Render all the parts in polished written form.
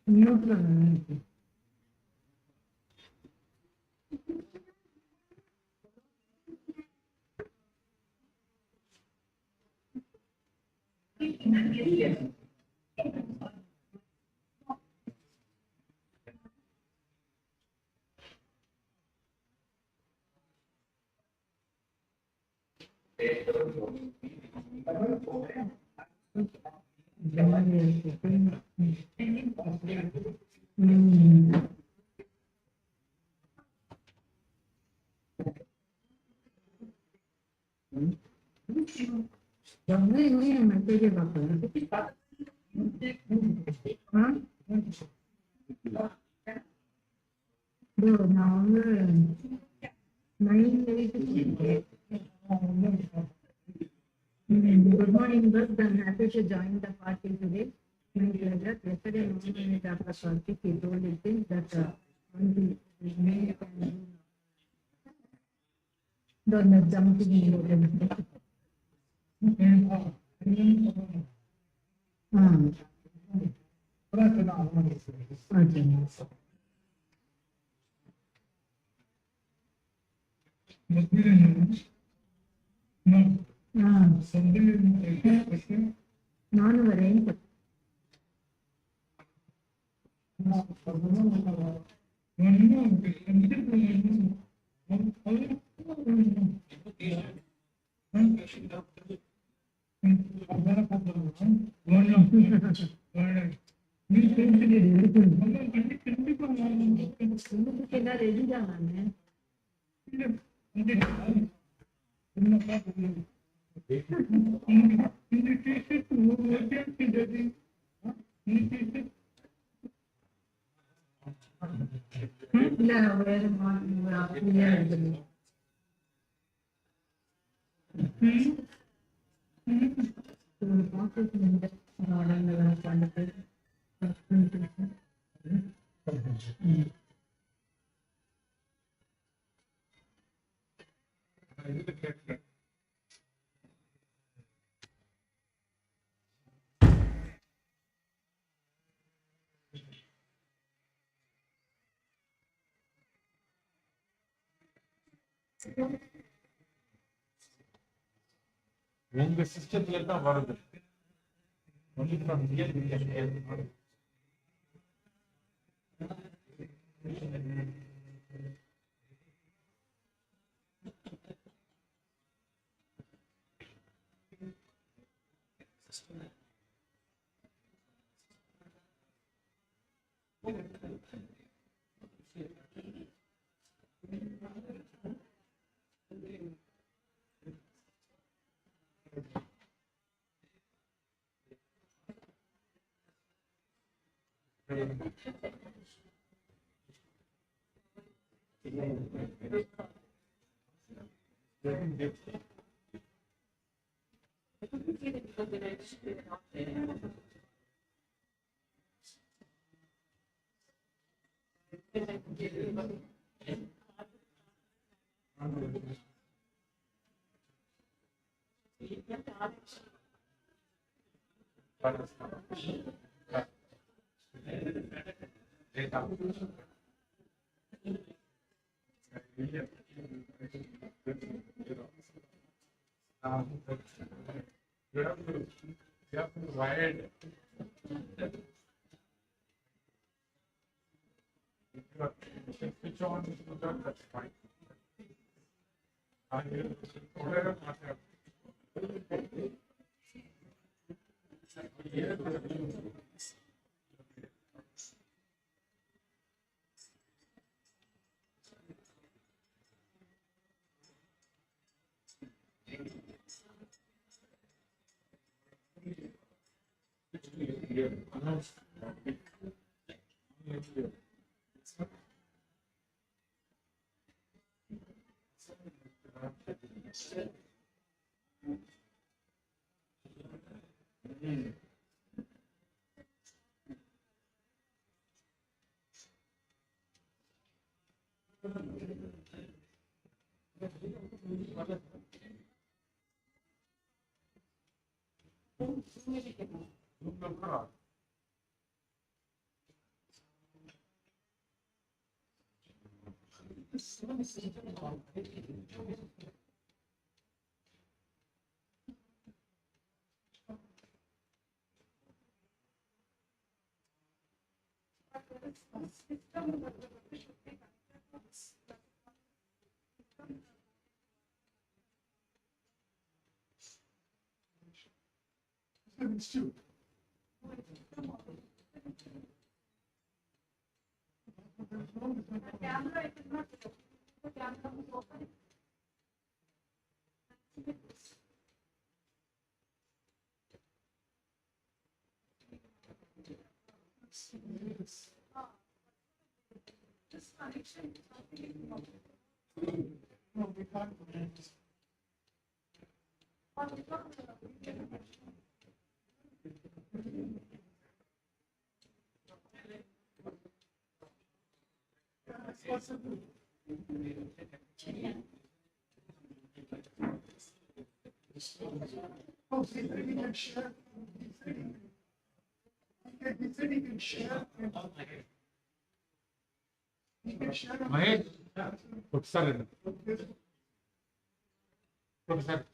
Neutral. Good morning, but I'm happy to join the party today. My pleasure. Yesterday morning, Dr. Swamy, he told it that only men can do not jumping in. ನಾನು ವರೇಂತ ரெடிதா நானு இல்ல வேற அப்படியே எடுக்கணும். உங்க சிஸ்டத்துல தான் வருது. Institute. This connection. No, we can't connect. That's possible. Oh, he said he can share. He said he can share. He can share. Mahesh, Professor. Professor.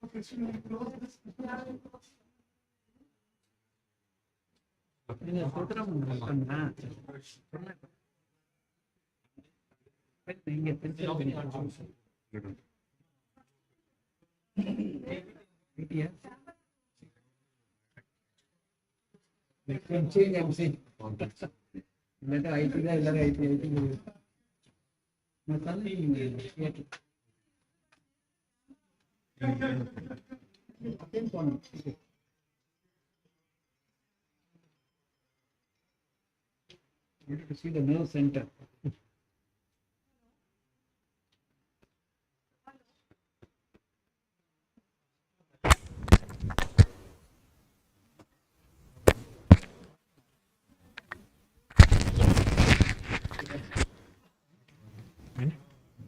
Okay, so we close this. Change MC. Let IT IT. You have to see the nerve center.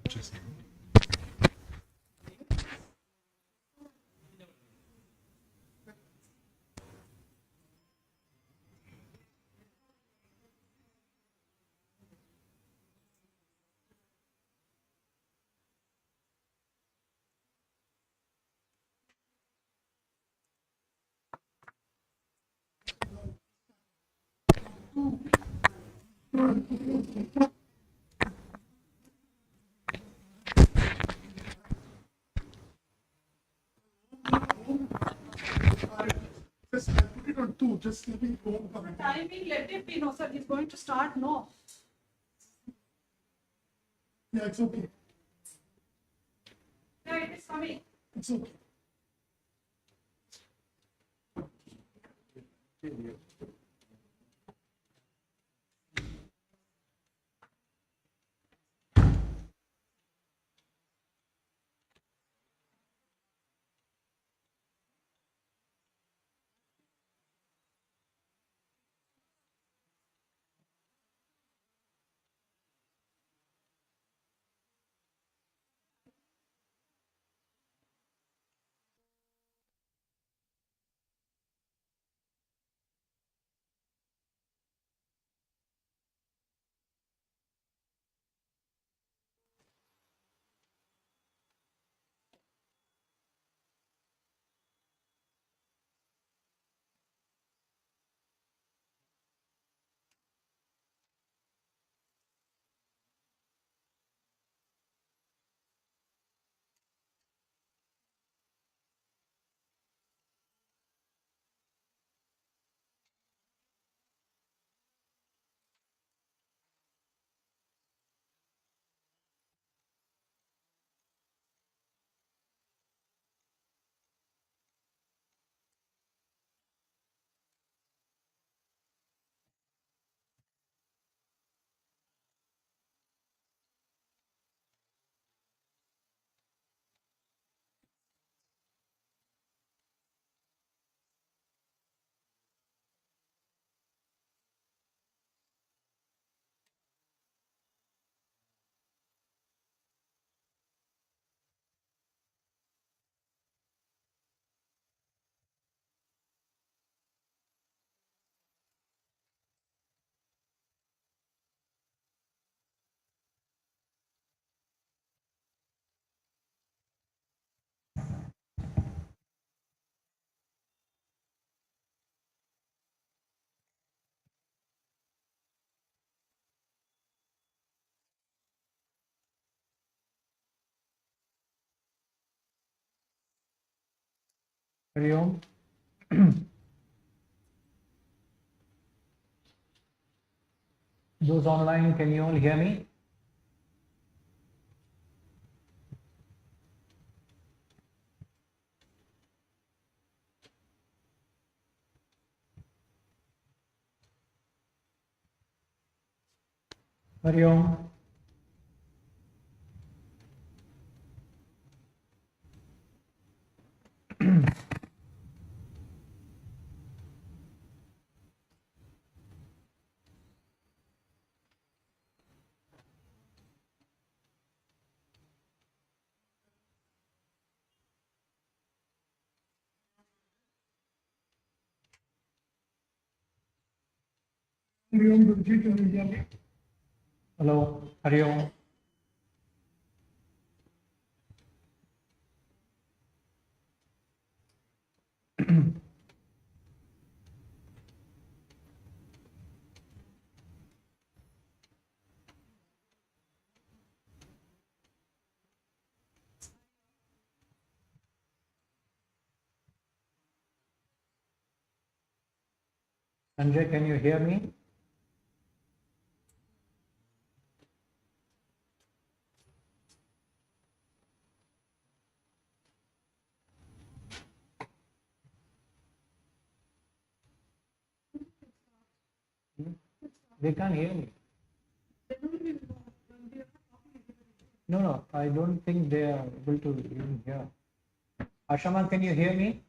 Just I put it on two, just let me go. Timing, let it be. No, sir, he's going to start. No. Yeah, it's okay. Yeah, it is coming. It's okay. Hari Om. Those online, can you all hear me? Hari Om. Hari Om, Guruji, can you hear me? Hello. Hari Om. Sanjay, can you hear me? They can't hear me. No, I don't think they are able to even hear. Ashama, can you hear me?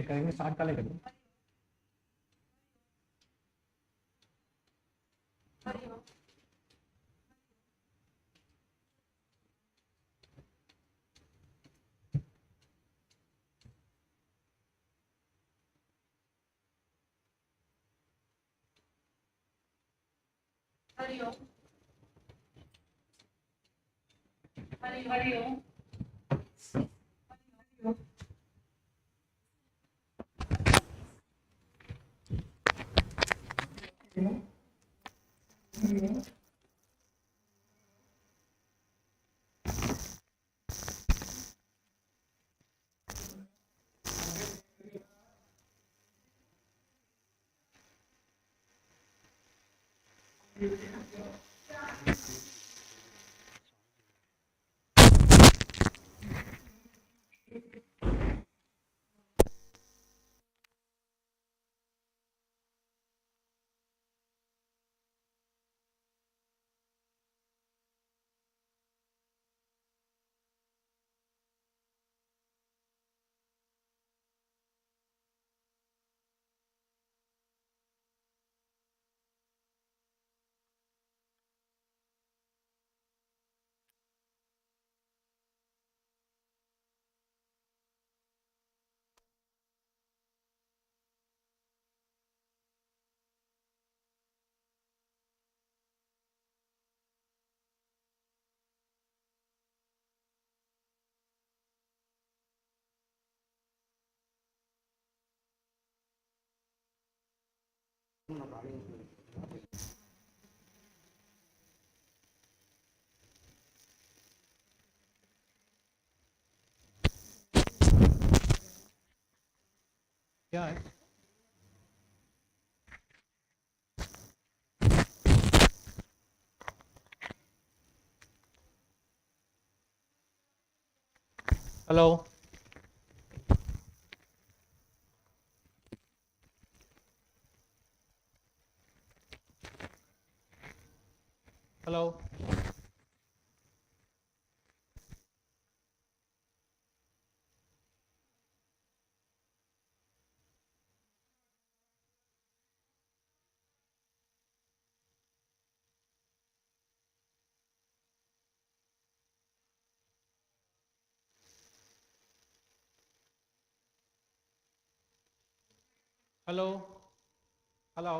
करेंगे start काले करेंगे Hari Om. Hari Om. क्या है hello hello Hello? Hello?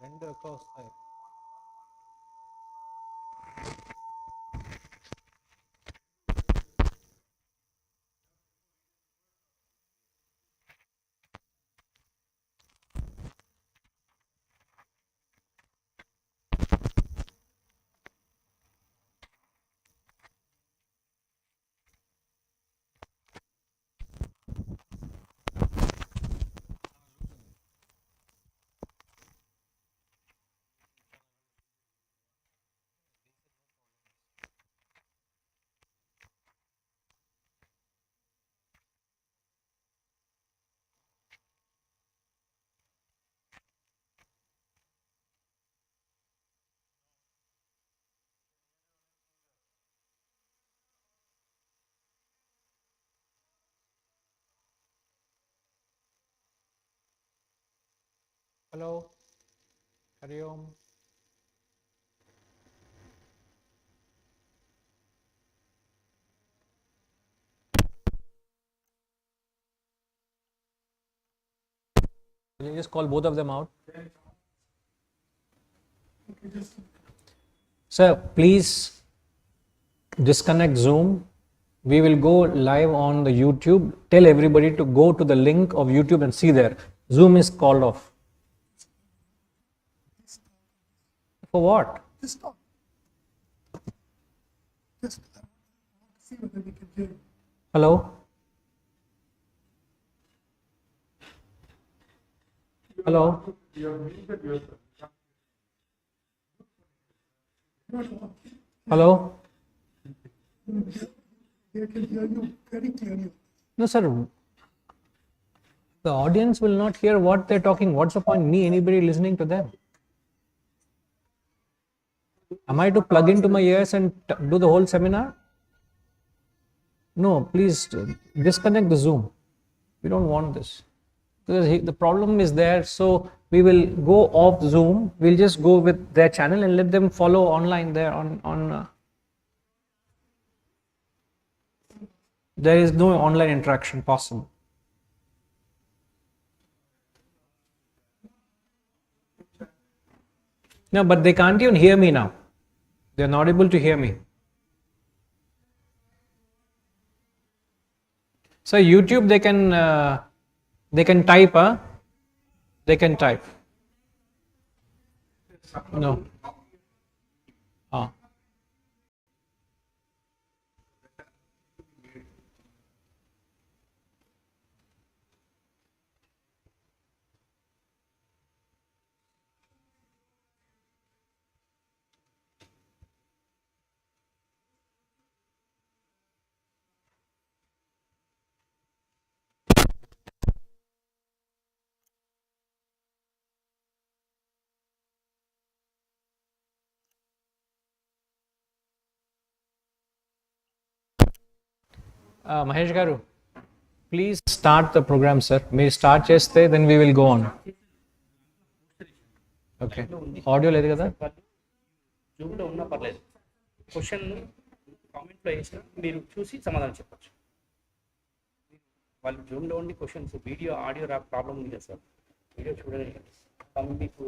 రెండు ఎక్కువ వస్తాయి. Hello? Hari Om. Will you just call both of them out? Sir, please disconnect Zoom. We will go live on the YouTube. Tell everybody to go to the link of YouTube and see there. Zoom is called off. For what? Just talk. Just see whether we can hear. Hello? Hello? You have muted yourself. Hello? They can hear you very clearly. No, sir. The audience will not hear what they're talking. What's the point? Me, anybody listening to them? Am I to plug into my ears and do the whole seminar? No, please disconnect the Zoom. We don't want this. Because the problem is there, so we will go off Zoom. We'll just go with their channel and let them follow online there on there is no online interaction possible. No, but they can't even hear me now. They're not able to hear me. So YouTube, they can type, they can type. No. Ah. Mahesh Garu, please start the program, sir. May start cheste, then we will go on. Okay. Audio లేదు కదా? జూమ్లో ఉన్నా పర్లేదు. Question కామెంట్లో వేసినా మీరు చూసి సమాధానం చెప్పచ్చు. వాళ్ళు జూమ్లో ఉండి క్వశ్చన్స్ వీడియో ఆడియో ప్రాబ్లం ఉంది కదా సార్, వీడియో చూడలేదు. మీకు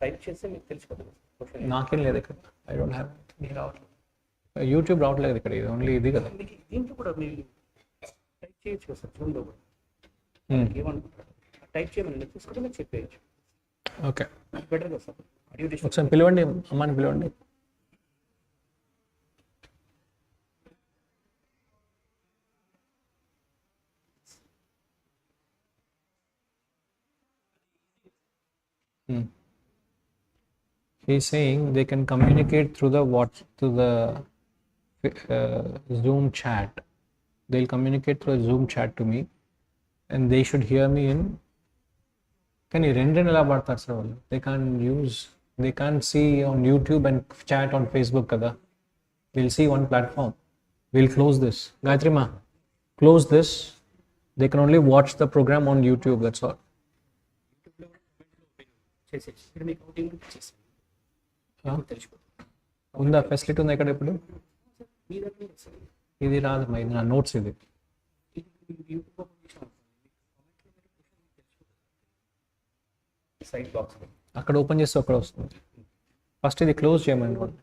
టైప్ చేస్తే మీకు తెలిసిపోతుంది క్వశ్చన్. నాకేం లేదు ఇక్కడ. I don't have. యూట్యూబ్ రావట్లేదు ఇక్కడ. ఇది ఓన్లీ ఇది కదా. దీంట్లో కూడా మీరు టైప్ చేయొచ్చు కదా సార్, జూమ్లో కూడా. ఏమనుకుంటారు టైప్ చేయమని చూసుకుంటే మీరు చెప్పేయచ్చు. ఓకే, బెటర్ కదా సార్. ఆడియో ఒకసారి పిలవండి, అమ్మాని పిలవండి. He's saying they can communicate through the Zoom chat. They'll communicate through a Zoom chat to me, and they should hear me in. Can you render ela vaadtaru sir vallu? They can't see on YouTube and chat on Facebook kada. They'll see one platform. We'll close this. Gayatri ma, close this. They can only watch the program on YouTube. That's all. చేసేసి ఇక్కడ మీకు outing చేసి తెలిసిపోతుంది. ఉందా facility ఉందా ఇక్కడ ఇప్పుడు? మీ దగ్గర ఇది రాదమ్మా, ఇది నా నోట్స్ ఇది. సైడ్ బాక్స్ అక్కడ ఓపెన్ చేస్తే అక్కడ వస్తుంది. ఫస్ట్ ఇది క్లోజ్ చేయమని కూడా.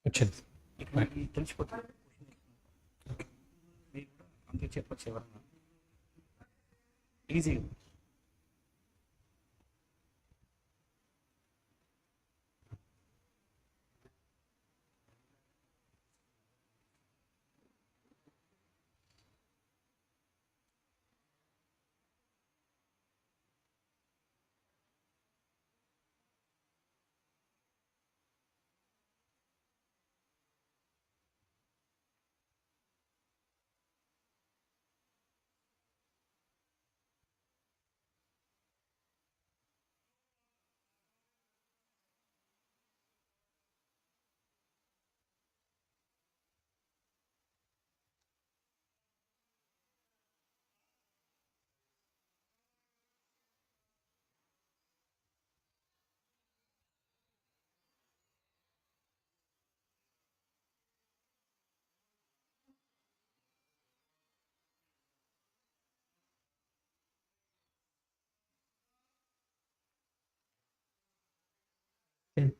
వచ్చింది. తెలిసిపోతుంది. మీరు కూడా అంతే చెప్పచ్చు ఎవరన్నా ఈజీగా.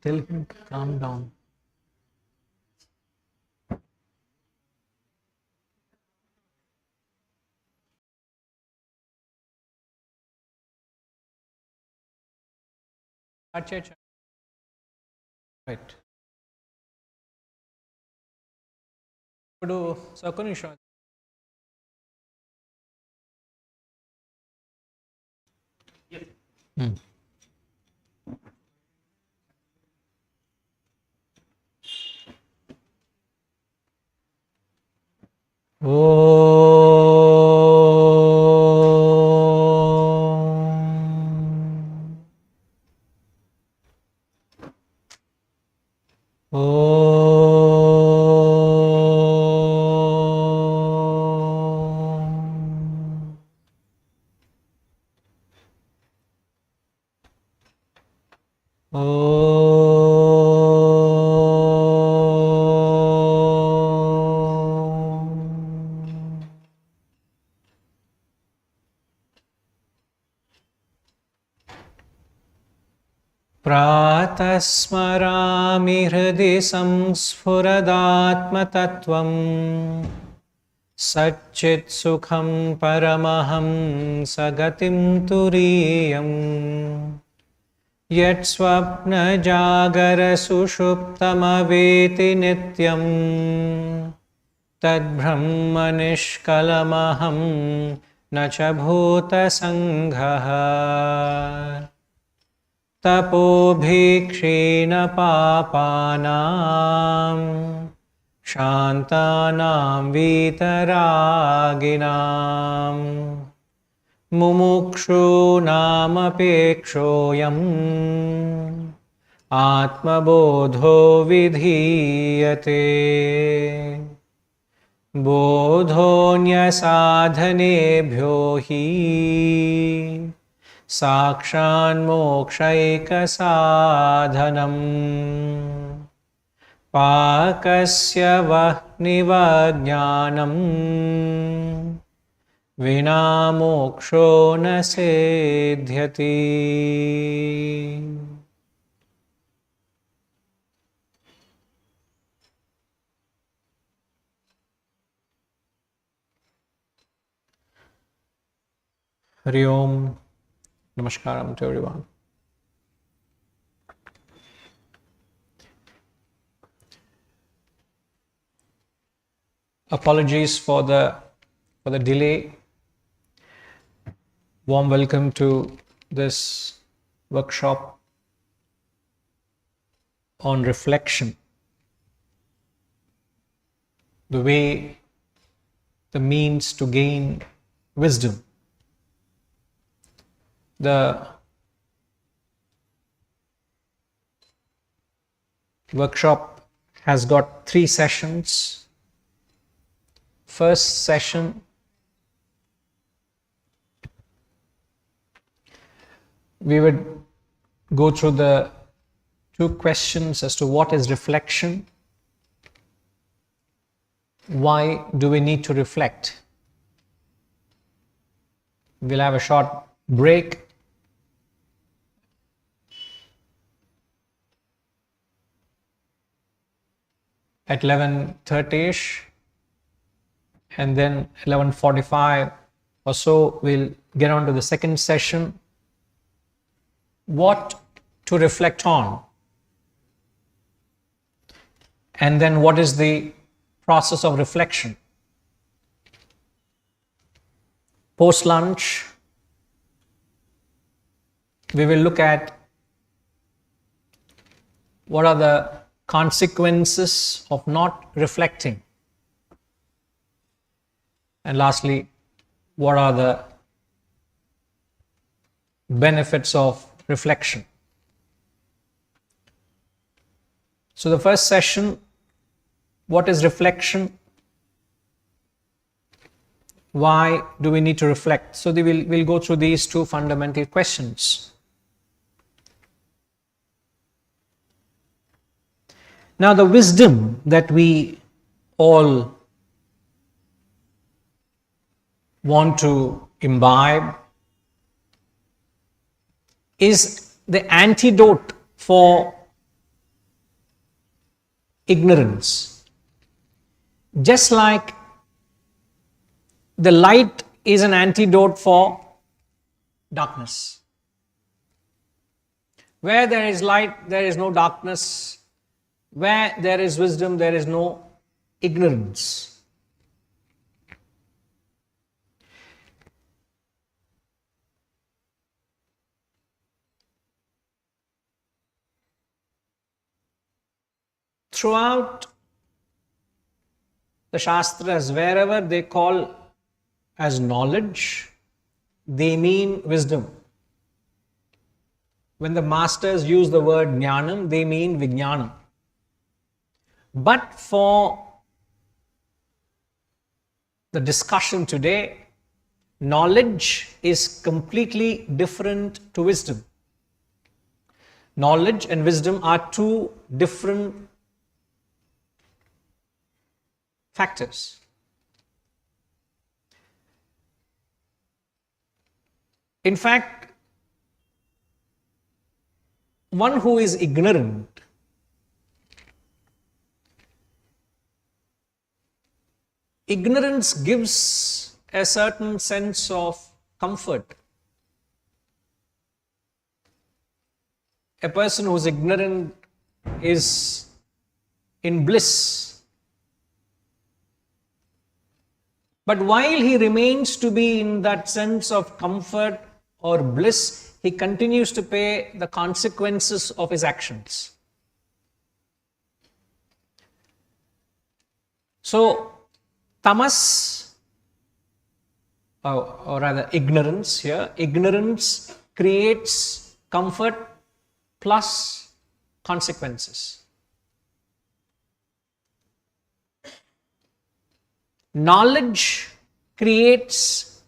Tell him to calm down. Acha. Right. ఇప్పుడు ఒక్క నిమిషం. प्रातः स्मरामि हृदि संस्फुरदात्मतत्त्वं सच्चित्सुखं परमहं सगतिं तुरीयं यत्स्वप्नजागरसुषुप्तमवेति नित्यं तद्ब्रह्मनिष्कलमहं न च भूतसङ्घः तपोभिक्षीण पापानां शान्तानां वीतरागिणां मुमुक्षूणामपेक्षोऽयम् आत्मबोधो विधीयते बोधोऽन्यसाधनेभ्यो हि साक्षान्मोक्षैकसाधनम् पाकस्य वह्निव ज्ञानम् विना मोक्षो न सेध्यति. Hari Om. Namaskaram to everyone. Apologies for the delay. Warm welcome to this workshop on reflection. The way, the means to gain wisdom. The workshop has got 3 sessions. First session, we would go through the 2 questions as to what is reflection, why do we need to reflect. We'll have a short break. At 11:30ish, and then 11:45 or so we'll get on to the second session, what to reflect on, and then what is the process of reflection. Post lunch, we will look at what are the consequences of not reflecting. And lastly, what are the benefits of reflection. So the first session, what is reflection? Why do we need to reflect? So we'll go through these 2 fundamental questions. Now, the wisdom that we all want to imbibe is the antidote for ignorance. Just like the light is an antidote for darkness. Where there is light, there is no darkness. Where there is wisdom, there is no ignorance. Throughout the Shastras, wherever they call as knowledge, they mean wisdom. When the masters use the word jnanam, they mean vijnanam. But for the discussion today, knowledge is completely different to wisdom. Knowledge and wisdom are 2 different factors. In fact, one who is ignorant ignorance gives a certain sense of comfort. A person who is ignorant is in bliss. But while he remains to be in that sense of comfort or bliss, he continues to pay the consequences of his actions. So, tamas, or rather ignorance here, ignorance creates comfort plus consequences. Knowledge creates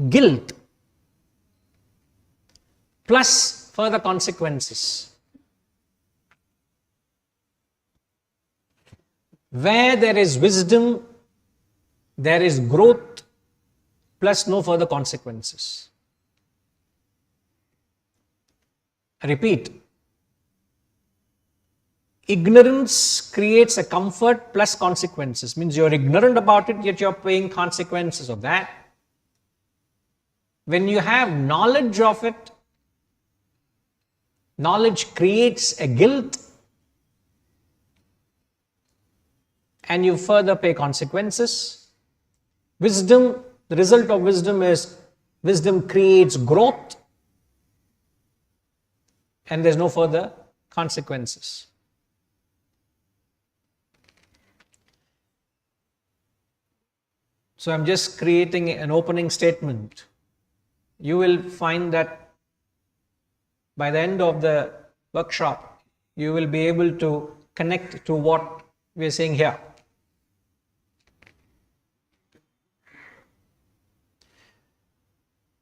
guilt plus further consequences. Where there is wisdom, there is growth plus no further consequences. I repeat, ignorance creates a comfort plus consequences. Means you're ignorant about it, yet you're paying consequences of that. When you have knowledge of it, knowledge creates a guilt and you further pay consequences. Wisdom, the result of wisdom is wisdom creates growth and there's no further consequences. So I'm just creating an opening statement. You will find that by the end of the workshop, you will be able to connect to what we are saying here.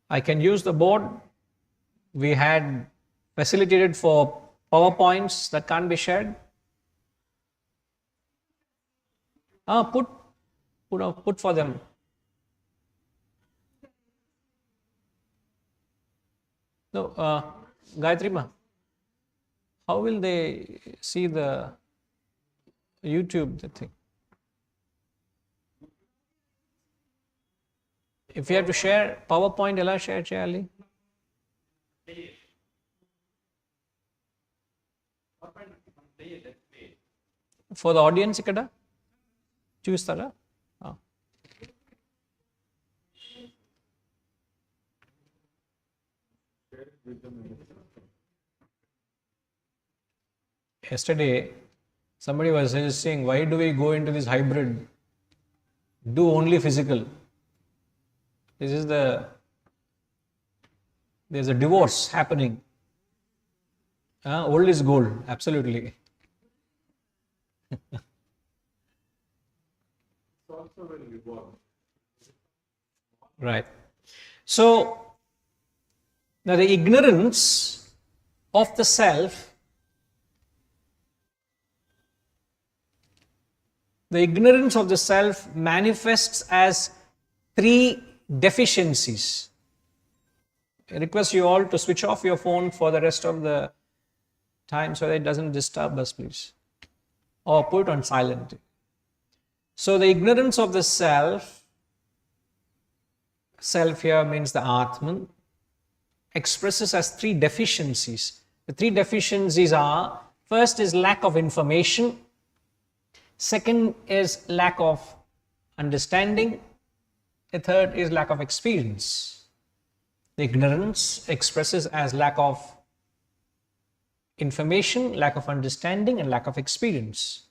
I can use the board. We had facilitated for PowerPoints that can't be shared. Put for them. No, Gayatri Ma, how will they see the YouTube, the thing? If you have to share PowerPoint, ela share cheyali? For the audience ikkada చూస్తారా? Yesterday, somebody was saying, why do we go into this hybrid? Do only physical. There's a divorce happening. Old is gold, absolutely. Right. So, now the ignorance of the self, manifests as three deficiencies. I request you all to switch off your phone for the rest of the time so that it doesn't disturb us, please. Or put it on silent. So the ignorance of the self here means the Atman, expresses as three deficiencies. The three deficiencies are, first is lack of information, second is lack of understanding, the third is lack of experience. The ignorance expresses as lack of information, lack of understanding, and lack of experience.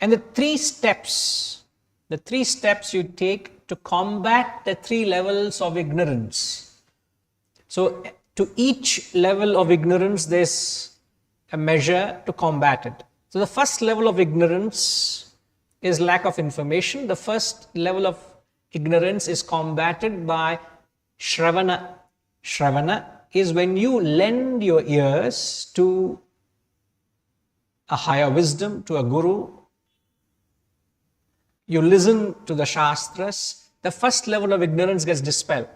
And the three steps you take to combat the three levels of ignorance. So, to each level of ignorance, there's a measure to combat it. So, the first level of ignorance is lack of information. The first level of ignorance is combated by Shravana. Shravana is when you lend your ears to a higher wisdom, to a guru. You listen to the Shastras. The first level of ignorance gets dispelled.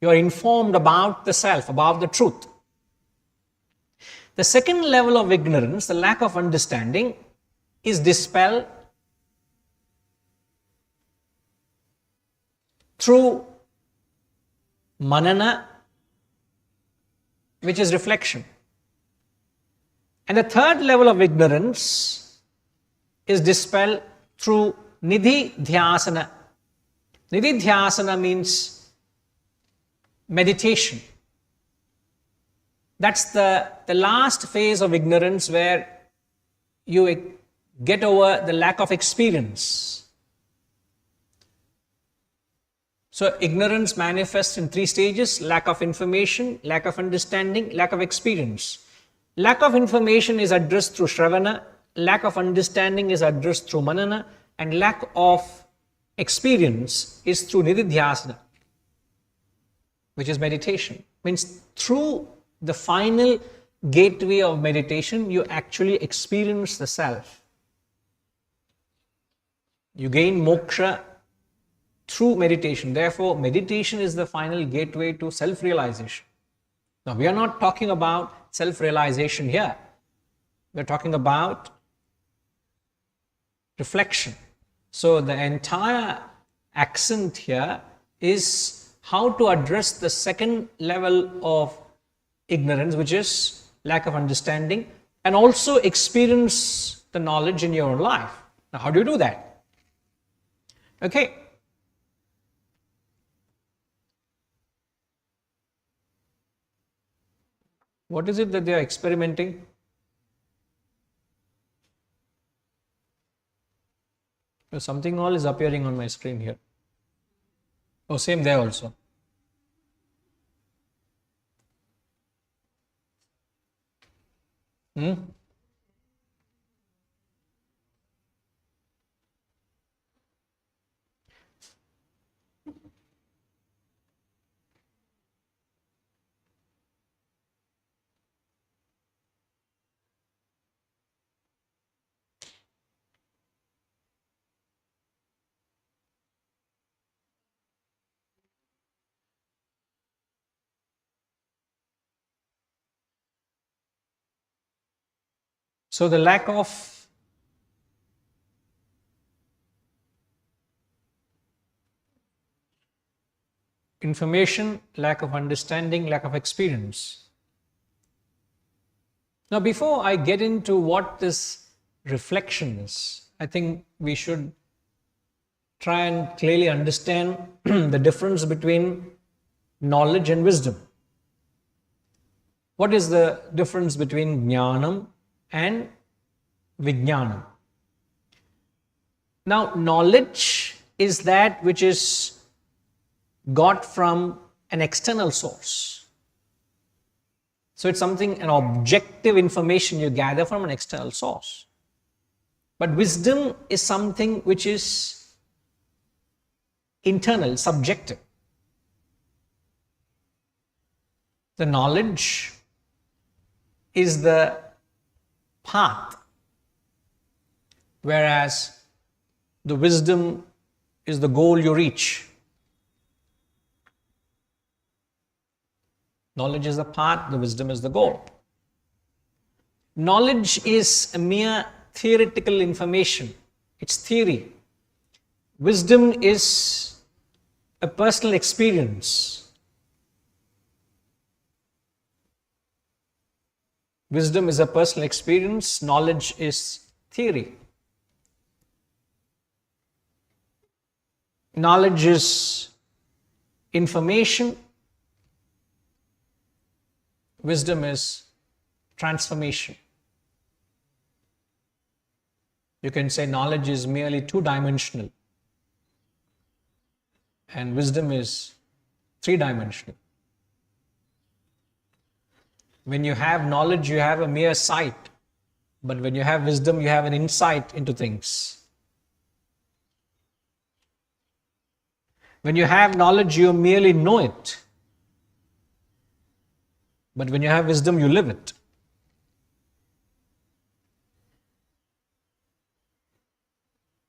You are informed about the self, about the truth. The second level of ignorance, the lack of understanding, is dispelled through manana, which is reflection. And the third level of ignorance is dispelled through nidhi dhyasana. Nidhi dhyasana means meditation. That's the last phase of ignorance where you get over the lack of experience. So ignorance manifests in three stages: lack of information, lack of understanding, lack of experience. Lack of information is addressed through Shravana, lack of understanding is addressed through Manana, and lack of experience is through Nididhyasana, which is meditation. Means through the final gateway of meditation, you actually experience the self. You gain moksha through meditation. Therefore, meditation is the final gateway to self-realization. Now, we are not talking about self-realization here. We are talking about reflection. So, the entire accent here is how to address the second level of ignorance, which is lack of understanding, and also experience the knowledge in your own life. Now, how do you do that? Okay. What is it that they are experimenting? Something all is appearing on my screen here. Oh, same there also. So the lack of information, lack of understanding, lack of experience. Now, before I get into what this reflection is, I think we should try and clearly understand the difference between knowledge and wisdom. What is the difference between jnanam and vijnanam? Now, knowledge is that which is got from an external source. So it's something, an objective information you gather from an external source. But wisdom is something which is internal, subjective. The knowledge is the path, whereas the wisdom is the goal you reach. Knowledge is the path, the wisdom is the goal. Knowledge is a mere theoretical information. It's theory. Wisdom is a personal experience. Wisdom is a personal experience. Knowledge is theory. Knowledge is information. Wisdom is transformation. You can say knowledge is merely two-dimensional and wisdom is three-dimensional. When you have knowledge, you have a mere sight, but when you have wisdom, you have an insight into things. When you have knowledge, you merely know it. But when you have wisdom, you live it.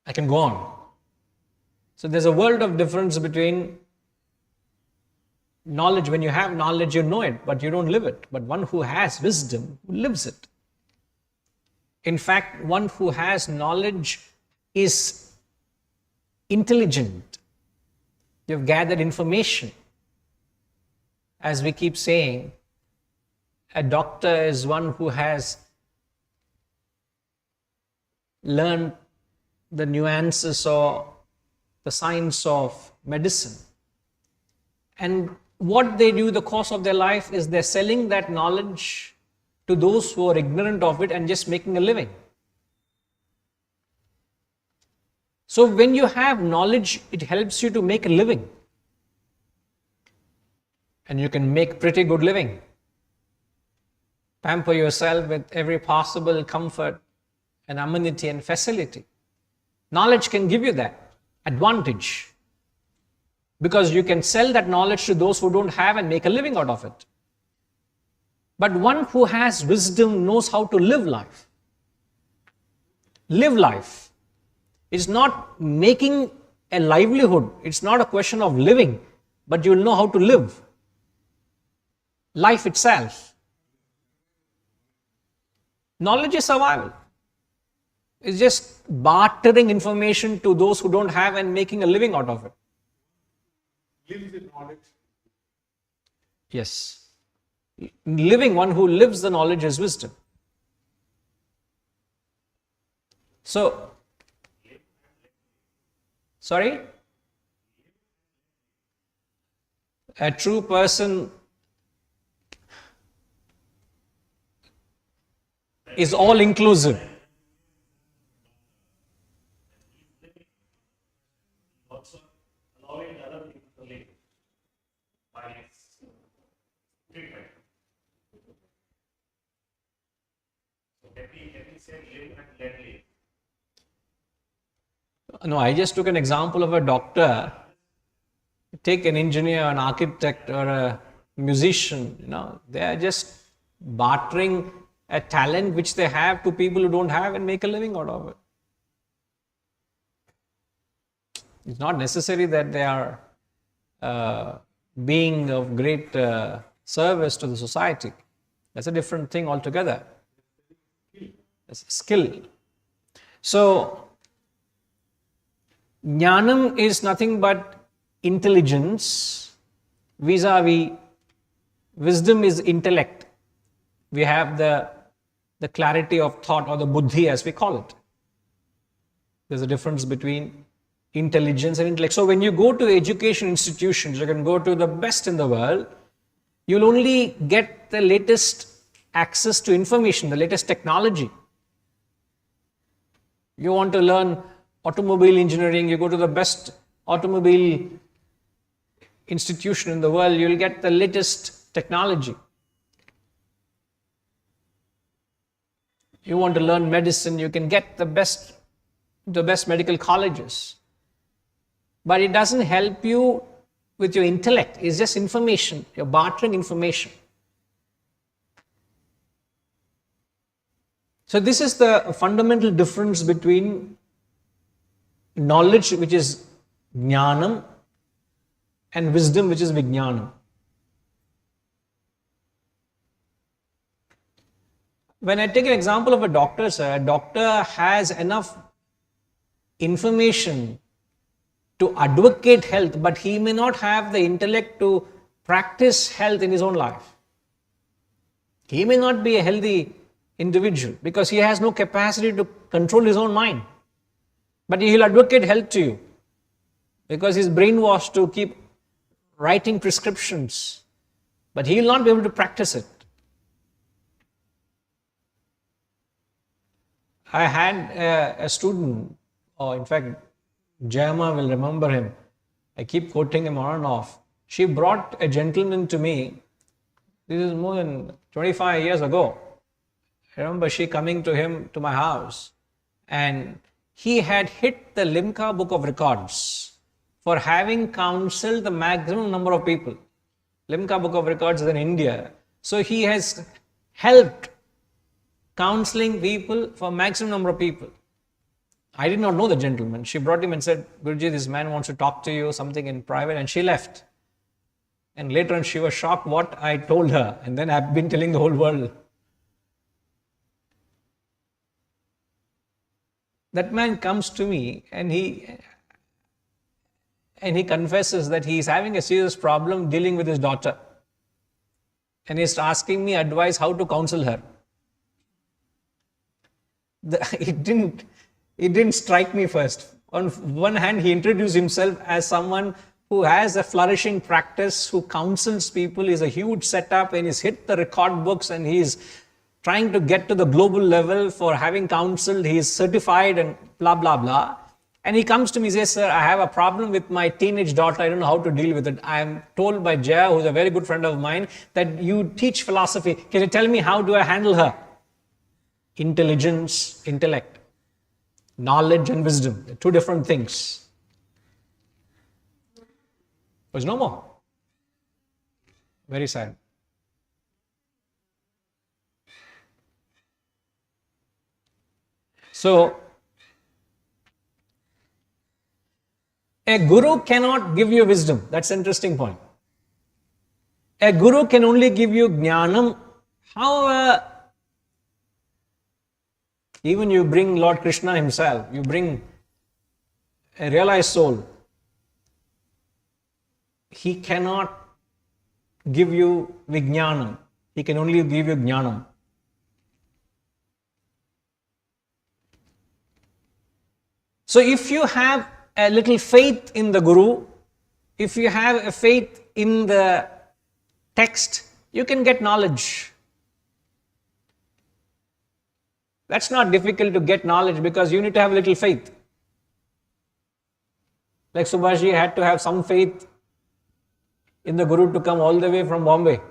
I can go on. So there's a world of difference between knowledge. When you have knowledge, you know it, but you don't live it. But one who has wisdom lives it. In fact, one who has knowledge is intelligent. You've gathered information. As we keep saying, a doctor is one who has learned the nuances or the science of medicine. And what they do the course of their life is they're selling that knowledge to those who are ignorant of it and just making a living. So when you have knowledge, it helps you to make a living. And you can make pretty good living. Pamper yourself with every possible comfort and amenity and facility. Knowledge can give you that advantage because you can sell that knowledge to those who don't have and make a living out of it. But one who has wisdom knows how to live life. Live life. It's not making a livelihood. It's not a question of living, but you will know how to live. Life itself. Knowledge is survival. It's just bartering information to those who don't have and making a living out of it. Lives in knowledge. Yes. Living, one who lives the knowledge is wisdom. So, sorry? A true person is all inclusive. Also allowing other people to live by treatment. So let me say live and let live. No, I just took an example of a doctor. Take an engineer, an architect, or a musician. They are just bartering a talent which they have to people who don't have and make a living out of it. It's not necessary that they are being of great service to the society. That's a different thing altogether. That's a skill. So, jnanam is nothing but intelligence vis-a-vis wisdom is intellect. We have the clarity of thought, or the buddhi as we call it. There's a difference between intelligence and intellect. So when you go to education institutions, you can go to the best in the world, you'll only get the latest access to information, the latest technology. You want to learn automobile engineering, you go to the best automobile institution in the world, you'll get the latest technology. You want to learn medicine, you can get the best medical colleges. But it doesn't help you with your intellect. It's just information. You're bartering information. So this is the fundamental difference between knowledge, which is jnanam, and wisdom, which is vijnanam. When I take an example of a doctor, sir, a doctor has enough information to advocate health, but he may not have the intellect to practice health in his own life. He may not be a healthy individual because he has no capacity to control his own mind. But he'll advocate health to you because he's brainwashed to keep writing prescriptions, but he will not be able to practice it. I had a student, or in fact, Jayama will remember him. I keep quoting him on and off. She brought a gentleman to me. This is more than 25 years ago. I remember she coming to him to my house, and he had hit the Limca Book of Records for having counseled the maximum number of people. Limca Book of Records is in India. So he has helped counseling people for maximum number of people. I did not know the gentleman. She brought him and said, Guruji, this man wants to talk to you, something in private, and she left. And later on she was shocked what I told her, and then I've been telling the whole world. That man comes to me and he confesses that he is having a serious problem dealing with his daughter. And he's asking me advice how to counsel her. It didn't strike me first. On one hand, he introduced himself as someone who has a flourishing practice, who counsels people, is a huge setup, and he's hit the record books, and he's trying to get to the global level for having counseled. He is certified and blah, blah, blah. And he comes to me and says, sir, I have a problem with my teenage daughter. I don't know how to deal with it. I am told by Jaya, who's a very good friend of mine, that you teach philosophy. Can you tell me how do I handle her? Intelligence, intellect. Knowledge and wisdom. They're two different things. There's no more. Very sad. So, A guru cannot give you wisdom. That's an interesting point. A guru can only give you jnanam. However, even you bring Lord Krishna himself, you bring a realized soul, he cannot give you vijnanam. He can only give you jnanam. So if you have a little faith in the Guru, if you have a faith in the text, you can get knowledge. That's not difficult to get knowledge because you need to have a little faith. Like Subhashji had to have some faith in the Guru to come all the way from Bombay.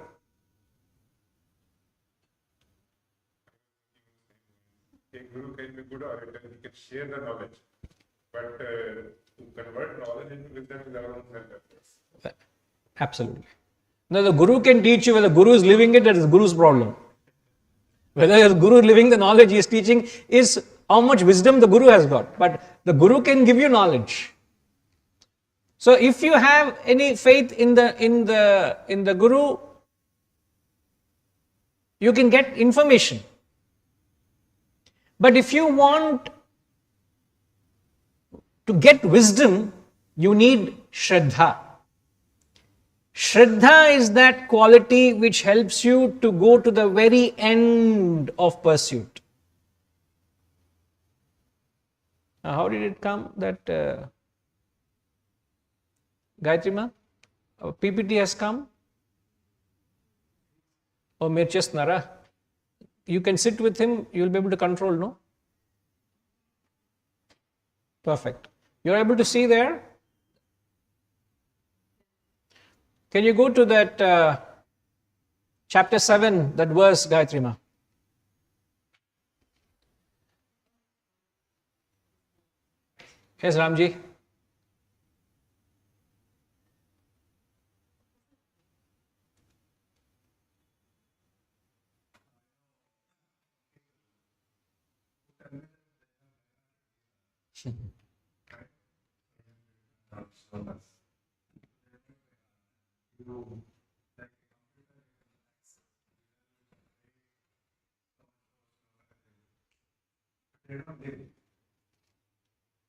A guru can be good or he can share the knowledge. But to convert knowledge into wisdom is our own self-efforts. Absolutely. Now the Guru can teach you, whether the Guru is living it, that is the Guru's problem. Whether the Guru is living the knowledge he is teaching is how much wisdom the Guru has got. But the Guru can give you knowledge. So if you have any faith in the Guru, you can get information. But if you want to get wisdom, you need Shraddha. Shraddha is that quality which helps you to go to the very end of pursuit. Now, how did it come that Gayatri Ma, PPT has come? Oh, Mirchas Nara. You can sit with him, you will be able to control, no? Perfect. You're able to see there? Can you go to that chapter 7, that verse, Gayatri Ma? Yes, Ramji.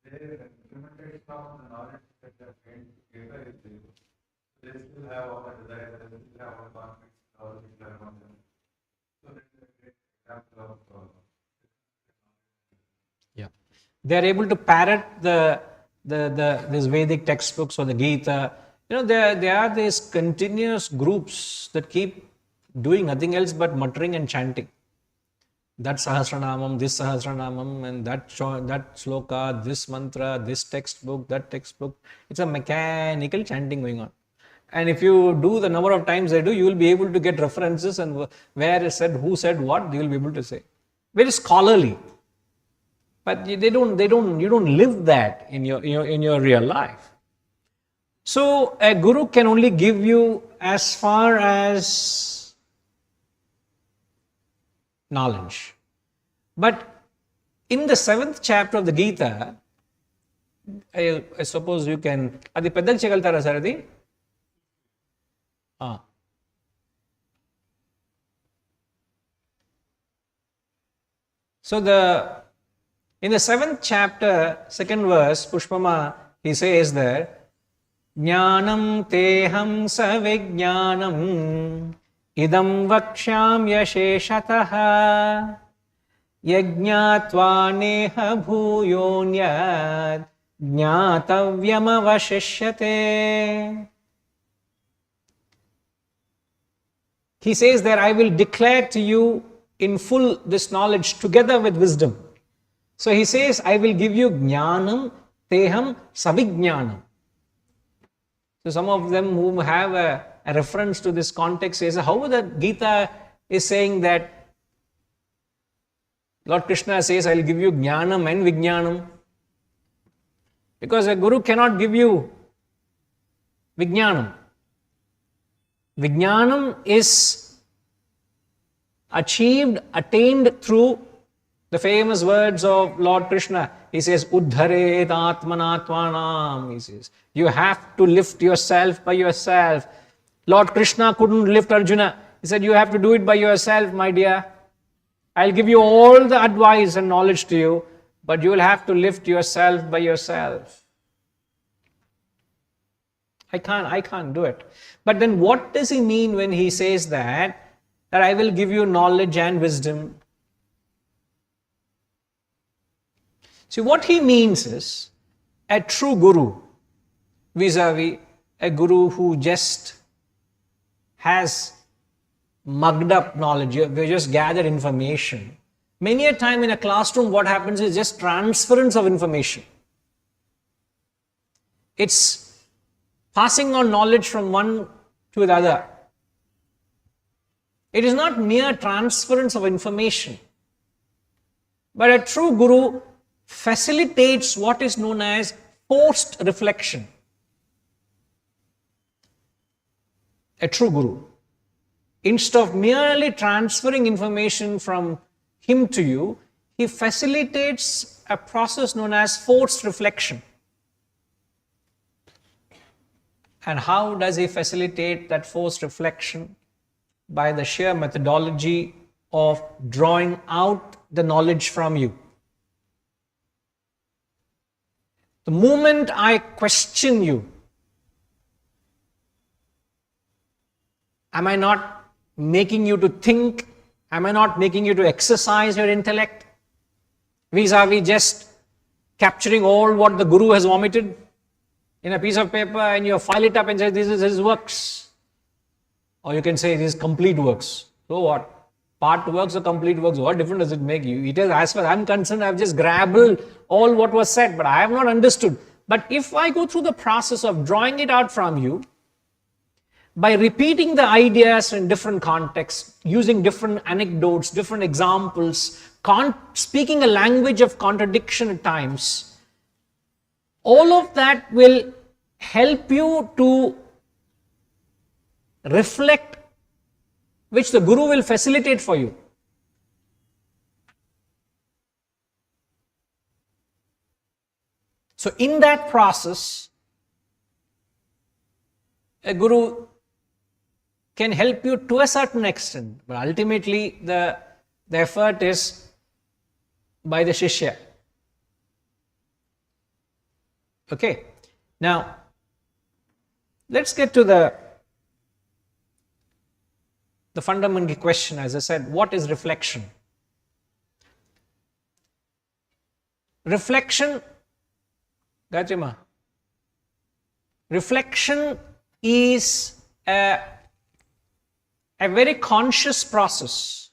They implemented some of the knowledge that they have gained together is there. They still have all the desires, they still have all the conflicts, all the things around them. So that is a great example of Yeah. They are able to parrot these Vedic textbooks or the Gita. You know, there are these continuous groups that keep doing nothing else but muttering and chanting. That Sahasranamam, this Sahasranamam, and that sloka, this mantra, this textbook, that textbook. It's a mechanical chanting going on. And if you do the number of times they do, you will be able to get references and where is said, who said what, you will be able to say. Very scholarly. But you don't live that in your real life. So a guru can only give you as far as knowledge. But in the 7th chapter of the Gita, I suppose you can. Adi peddal chegaltara sir adi? So in the 7th chapter, 2nd verse, Pushpama, he says there, Jnanam teham savijnanam idam vakshyam yasheshataha yajñātvā neha bhūyonyat jñātavyam avashishyate. He says that I will declare to you in full this knowledge together with wisdom. So he says, I will give you jnanam teham savijnanam. So some of them who have a reference to this context says, how the Gita is saying that Lord Krishna says, I will give you jnanam and vijnanam. Because a guru cannot give you vijnanam. Vijnanam is attained through The famous words of Lord Krishna, he says, Uddharet atmanatvanam. He says, you have to lift yourself by yourself. Lord Krishna couldn't lift Arjuna. He said, you have to do it by yourself, my dear. I'll give you all the advice and knowledge to you, but you will have to lift yourself by yourself. I can't do it. But then what does he mean when he says that I will give you knowledge and wisdom? See, what he means is a true guru vis-a-vis a guru who just has mugged up knowledge, we just gather information. Many a time in a classroom, what happens is just transference of information. It's passing on knowledge from one to the other. It is not mere transference of information. But a true guru facilitates what is known as forced reflection. A true guru, instead of merely transferring information from him to you, he facilitates a process known as forced reflection. And how does he facilitate that forced reflection? By the sheer methodology of drawing out the knowledge from you. The moment I question you, am I not making you to think? Am I not making you to exercise your intellect? Vis-a-vis just capturing all what the guru has vomited in a piece of paper and you file it up and say, this is his works. Or you can say, this is complete works. So what? Part works or complete works, what difference does it make you? It is, as far as I'm concerned, I've just grabbled all what was said, but I have not understood. But if I go through the process of drawing it out from you, by repeating the ideas in different contexts, using different anecdotes, different examples, speaking a language of contradiction at times, all of that will help you to reflect, which the guru will facilitate for you. So in that process, a guru can help you to a certain extent, but ultimately the effort is by the shishya. Okay, now let's get to the fundamental question. As I said, what is reflection? Reflection, Gatrima, reflection is a very conscious process.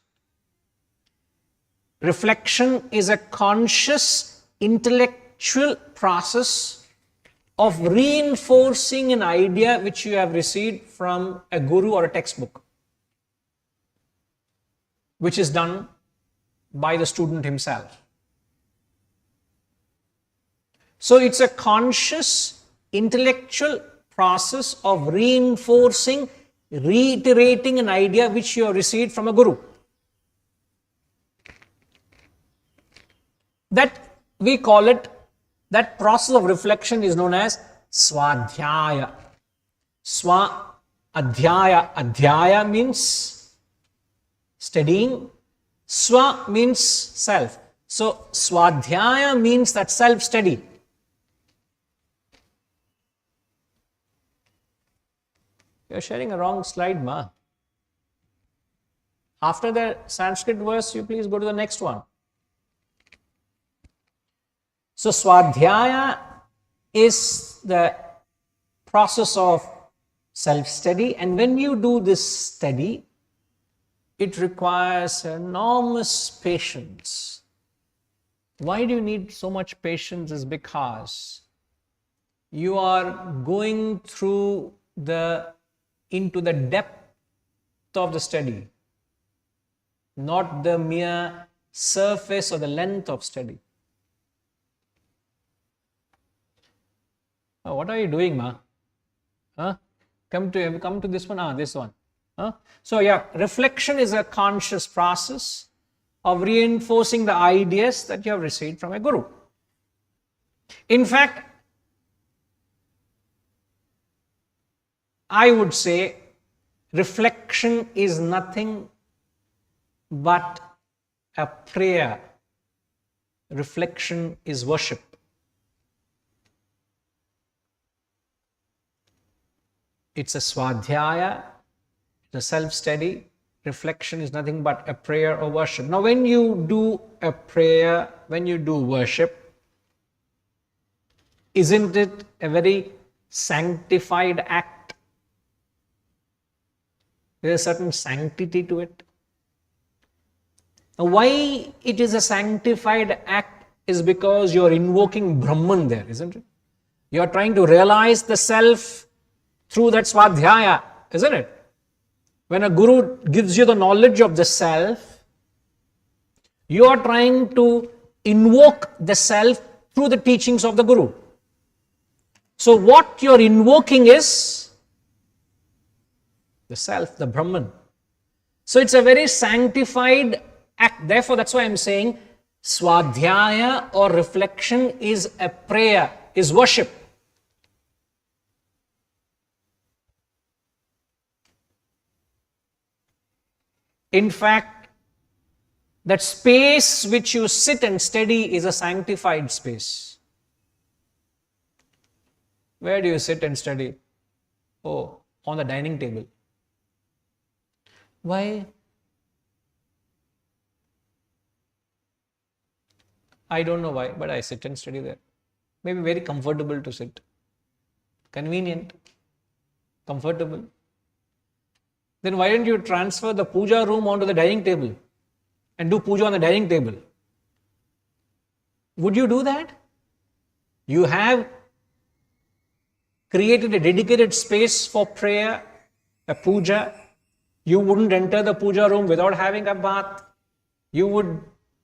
Reflection is a conscious intellectual process of reinforcing an idea which you have received from a guru or a textbook, which is done by the student himself. So it's a conscious intellectual process of reinforcing, reiterating an idea which you have received from a guru. That we call it, that process of reflection is known as swadhyaya. Adhyaya. Adhyaya means studying. Swa means self. So swadhyaya means that self-study. You're sharing a wrong slide, ma. After the Sanskrit verse, you please go to the next one. So swadhyaya is the process of self-study, and when you do this study, it requires enormous patience. Why do you need so much patience? Is because you are going through into the depth of the study, not the mere surface or the length of study. Oh, what are you doing, ma? Huh? Come to this one. This one. Huh? So yeah, reflection is a conscious process of reinforcing the ideas that you have received from a guru. In fact, I would say reflection is nothing but a prayer. Reflection is worship. It's a swadhyaya, the self-study. Reflection is nothing but a prayer or worship. Now, when you do a prayer, when you do worship, isn't it a very sanctified act? There's a certain sanctity to it. Now, why it is a sanctified act is because you're invoking Brahman there, isn't it? You're trying to realize the self through that swadhyaya, isn't it? When a guru gives you the knowledge of the self, you are trying to invoke the self through the teachings of the guru. So what you're invoking is the self, the Brahman. So it's a very sanctified act. Therefore, that's why I'm saying swadhyaya or reflection is a prayer, is worship. In fact, that space which you sit and study is a sanctified space. Where do you sit and study? Oh, on the dining table. Why? I don't know why, but I sit and study there. Maybe very comfortable to sit. Convenient. Comfortable. Then why don't you transfer the puja room onto the dining table and do puja on the dining table? Would you do that? You have created a dedicated space for prayer, a puja. You wouldn't enter the puja room without having a bath. You would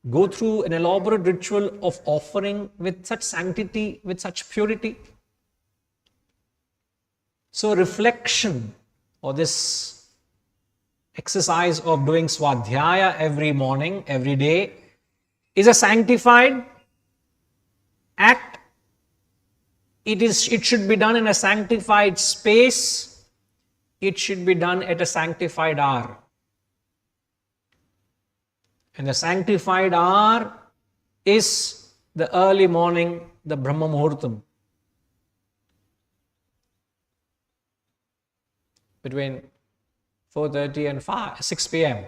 go through an elaborate ritual of offering with such sanctity, with such purity. So reflection, or this exercise of doing swadhyaya every morning, every day, is a sanctified act. It should be done in a sanctified space. It should be done at a sanctified hour. And the sanctified hour is the early morning, the Brahma Muhurtam. Between 4:30 and 6 p.m.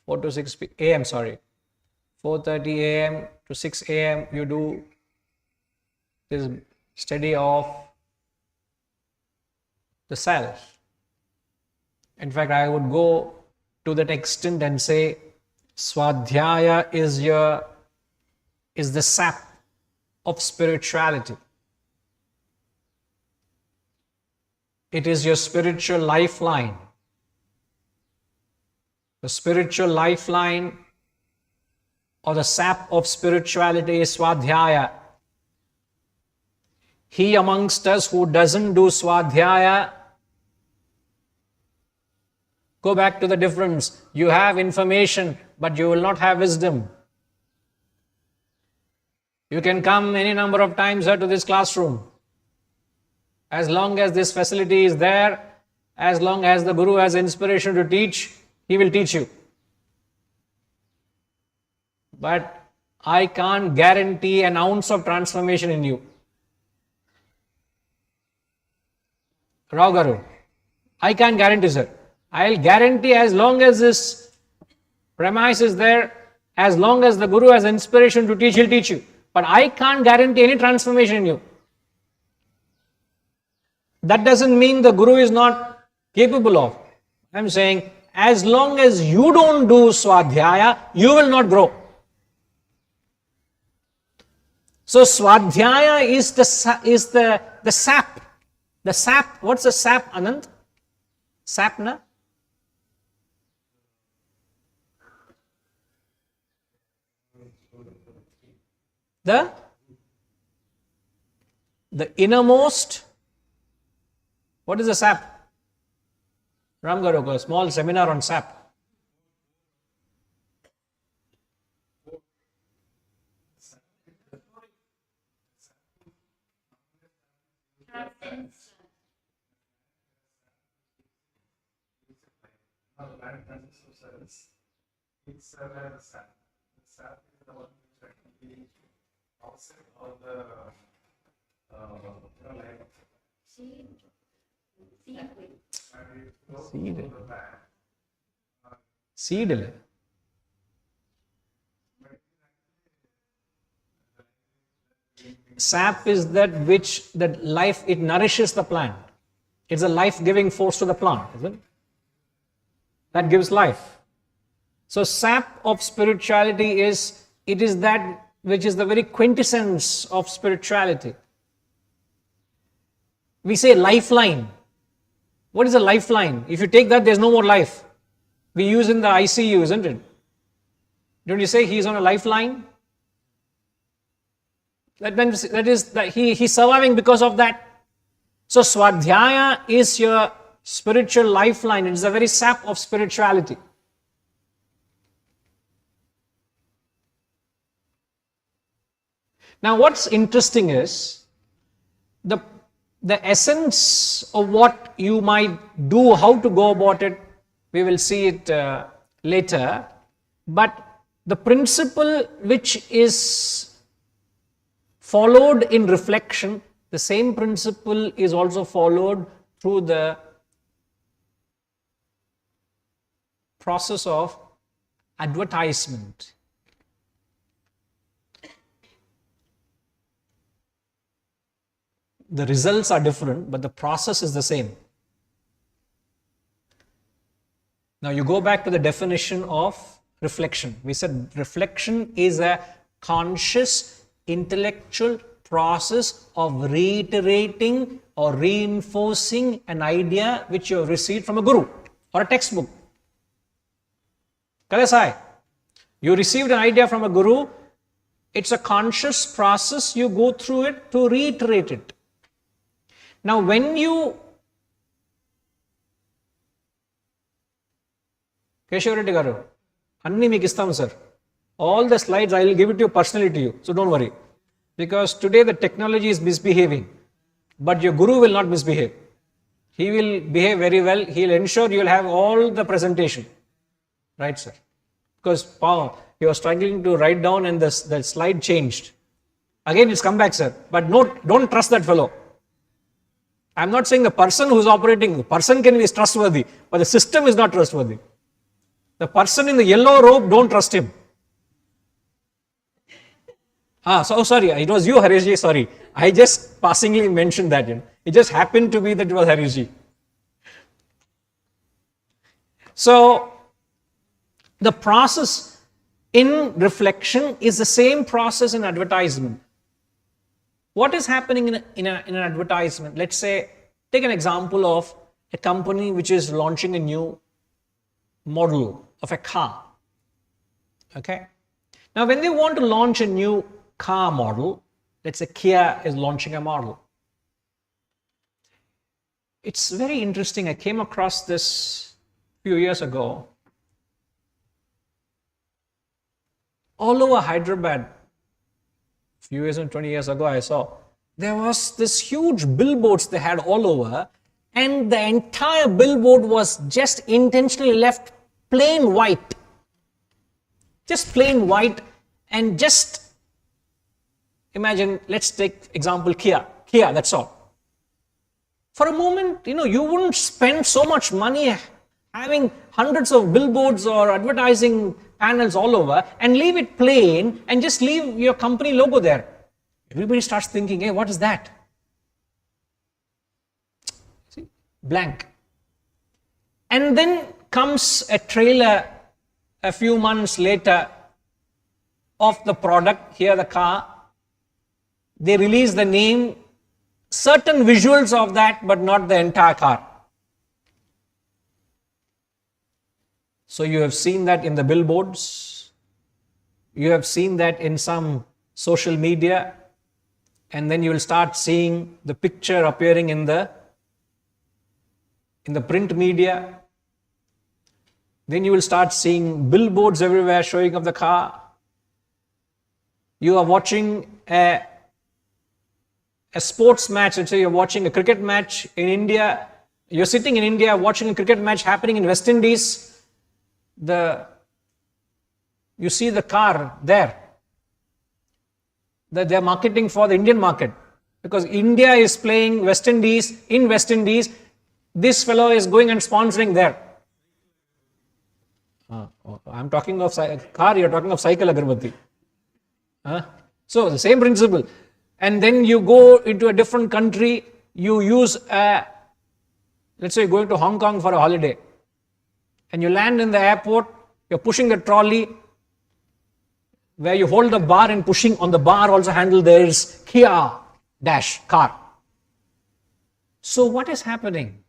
4 to 6 a.m. 4:30 a.m. to 6 a.m. you do this study of the self. In fact, I would go to that extent and say swadhyaya is the sap of spirituality. It is your spiritual lifeline. The spiritual lifeline or the sap of spirituality is swadhyaya. He amongst us who doesn't do swadhyaya, go back to the difference. You have information, but you will not have wisdom. You can come any number of times here to this classroom. As long as this facility is there, as long as the Guru has inspiration to teach, he will teach you. But I can't guarantee an ounce of transformation in you. Rao Garu, I can't guarantee, sir. I'll guarantee as long as this premise is there, as long as the Guru has inspiration to teach, he'll teach you. But I can't guarantee any transformation in you. That doesn't mean the Guru is not capable of. I'm saying, as long as you don't do swadhyaya, you will not grow. So swadhyaya is the sap. The sap, what's the sap, Anand? Sap, na? The innermost. What is the sap? Ram Garu, a small seminar on sap. Now, the plant consists of cells. Each cell has a sap. The sap is the one which actually offset all the life. And it flows through the plant. Seed alle. Sap is that life, it nourishes the plant. It's a life-giving force to the plant, isn't it? That gives life. So sap of spirituality is that which is the very quintessence of spirituality. We say lifeline. What is a lifeline? If you take that, there's no more life. We use in the ICU, isn't it? Don't you say he's on a lifeline? That is that he's surviving because of that. So Swadhyaya is your spiritual lifeline. It is the very sap of spirituality. Now what's interesting is the essence of what you might do, how to go about it, we will see it later. But the principle which is followed in reflection, the same principle is also followed through the process of advertisement. The results are different, but the process is the same. Now you go back to the definition of reflection. We said reflection is a conscious intellectual process of reiterating or reinforcing an idea which you have received from a guru or a textbook. Kadasai, you received an idea from a guru, it's a conscious process, you go through it to reiterate it. Now when you Keshav Reddy garu, anni meeku istam sir. All the slides I will give it to you personally to you, so don't worry. Because today the technology is misbehaving, but your guru will not misbehave. He will behave very well. He will ensure you will have all the presentation. Right, sir? Because you are struggling to write down and the slide changed. Again, it's come back, sir. But don't trust that fellow. I'm not saying the person who is operating, the person can be trustworthy, but the system is not trustworthy. The person in the yellow robe, don't trust him. Sorry, it was you, Harishji, sorry. I just passingly mentioned that. It just happened to be that it was Harishji. So, the process in reflection is the same process in advertisement. What is happening in an advertisement? Let's say, take an example of a company which is launching a new model of a car. Okay? Now, when they want to launch a new car model, let's say Kia is launching a model. It's very interesting. I came across this a few years ago. All over Hyderabad, few years and 20 years ago I saw, there was this huge billboards they had all over, and the entire billboard was just intentionally left plain white. Just plain white, and just imagine, let's take example Kia, that's all. For a moment, you wouldn't spend so much money having hundreds of billboards or advertising panels all over and leave it plain and just leave your company logo there. Everybody starts thinking, hey, what is that? See, blank. And then comes a trailer a few months later of the product, here the car. They release the name, certain visuals of that, but not the entire car. So you have seen that in the billboards, you have seen that in some social media, and then you will start seeing the picture appearing in the print media. Then you will start seeing billboards everywhere showing of the car. You are watching a a sports match, let's say you're watching a cricket match in India, you're sitting in India watching a cricket match happening in West Indies, you see the car there that they're marketing for the Indian market, because India is playing West Indies in West Indies. This fellow is going and sponsoring there. I'm talking of car, you're talking of cycle agarbatti. So the same principle. And then you go into a different country, you use let's say you're going to Hong Kong for a holiday, and you land in the airport, you're pushing the trolley, where you hold the bar and pushing on the bar also handle, there is Kia dash car. So what is happening?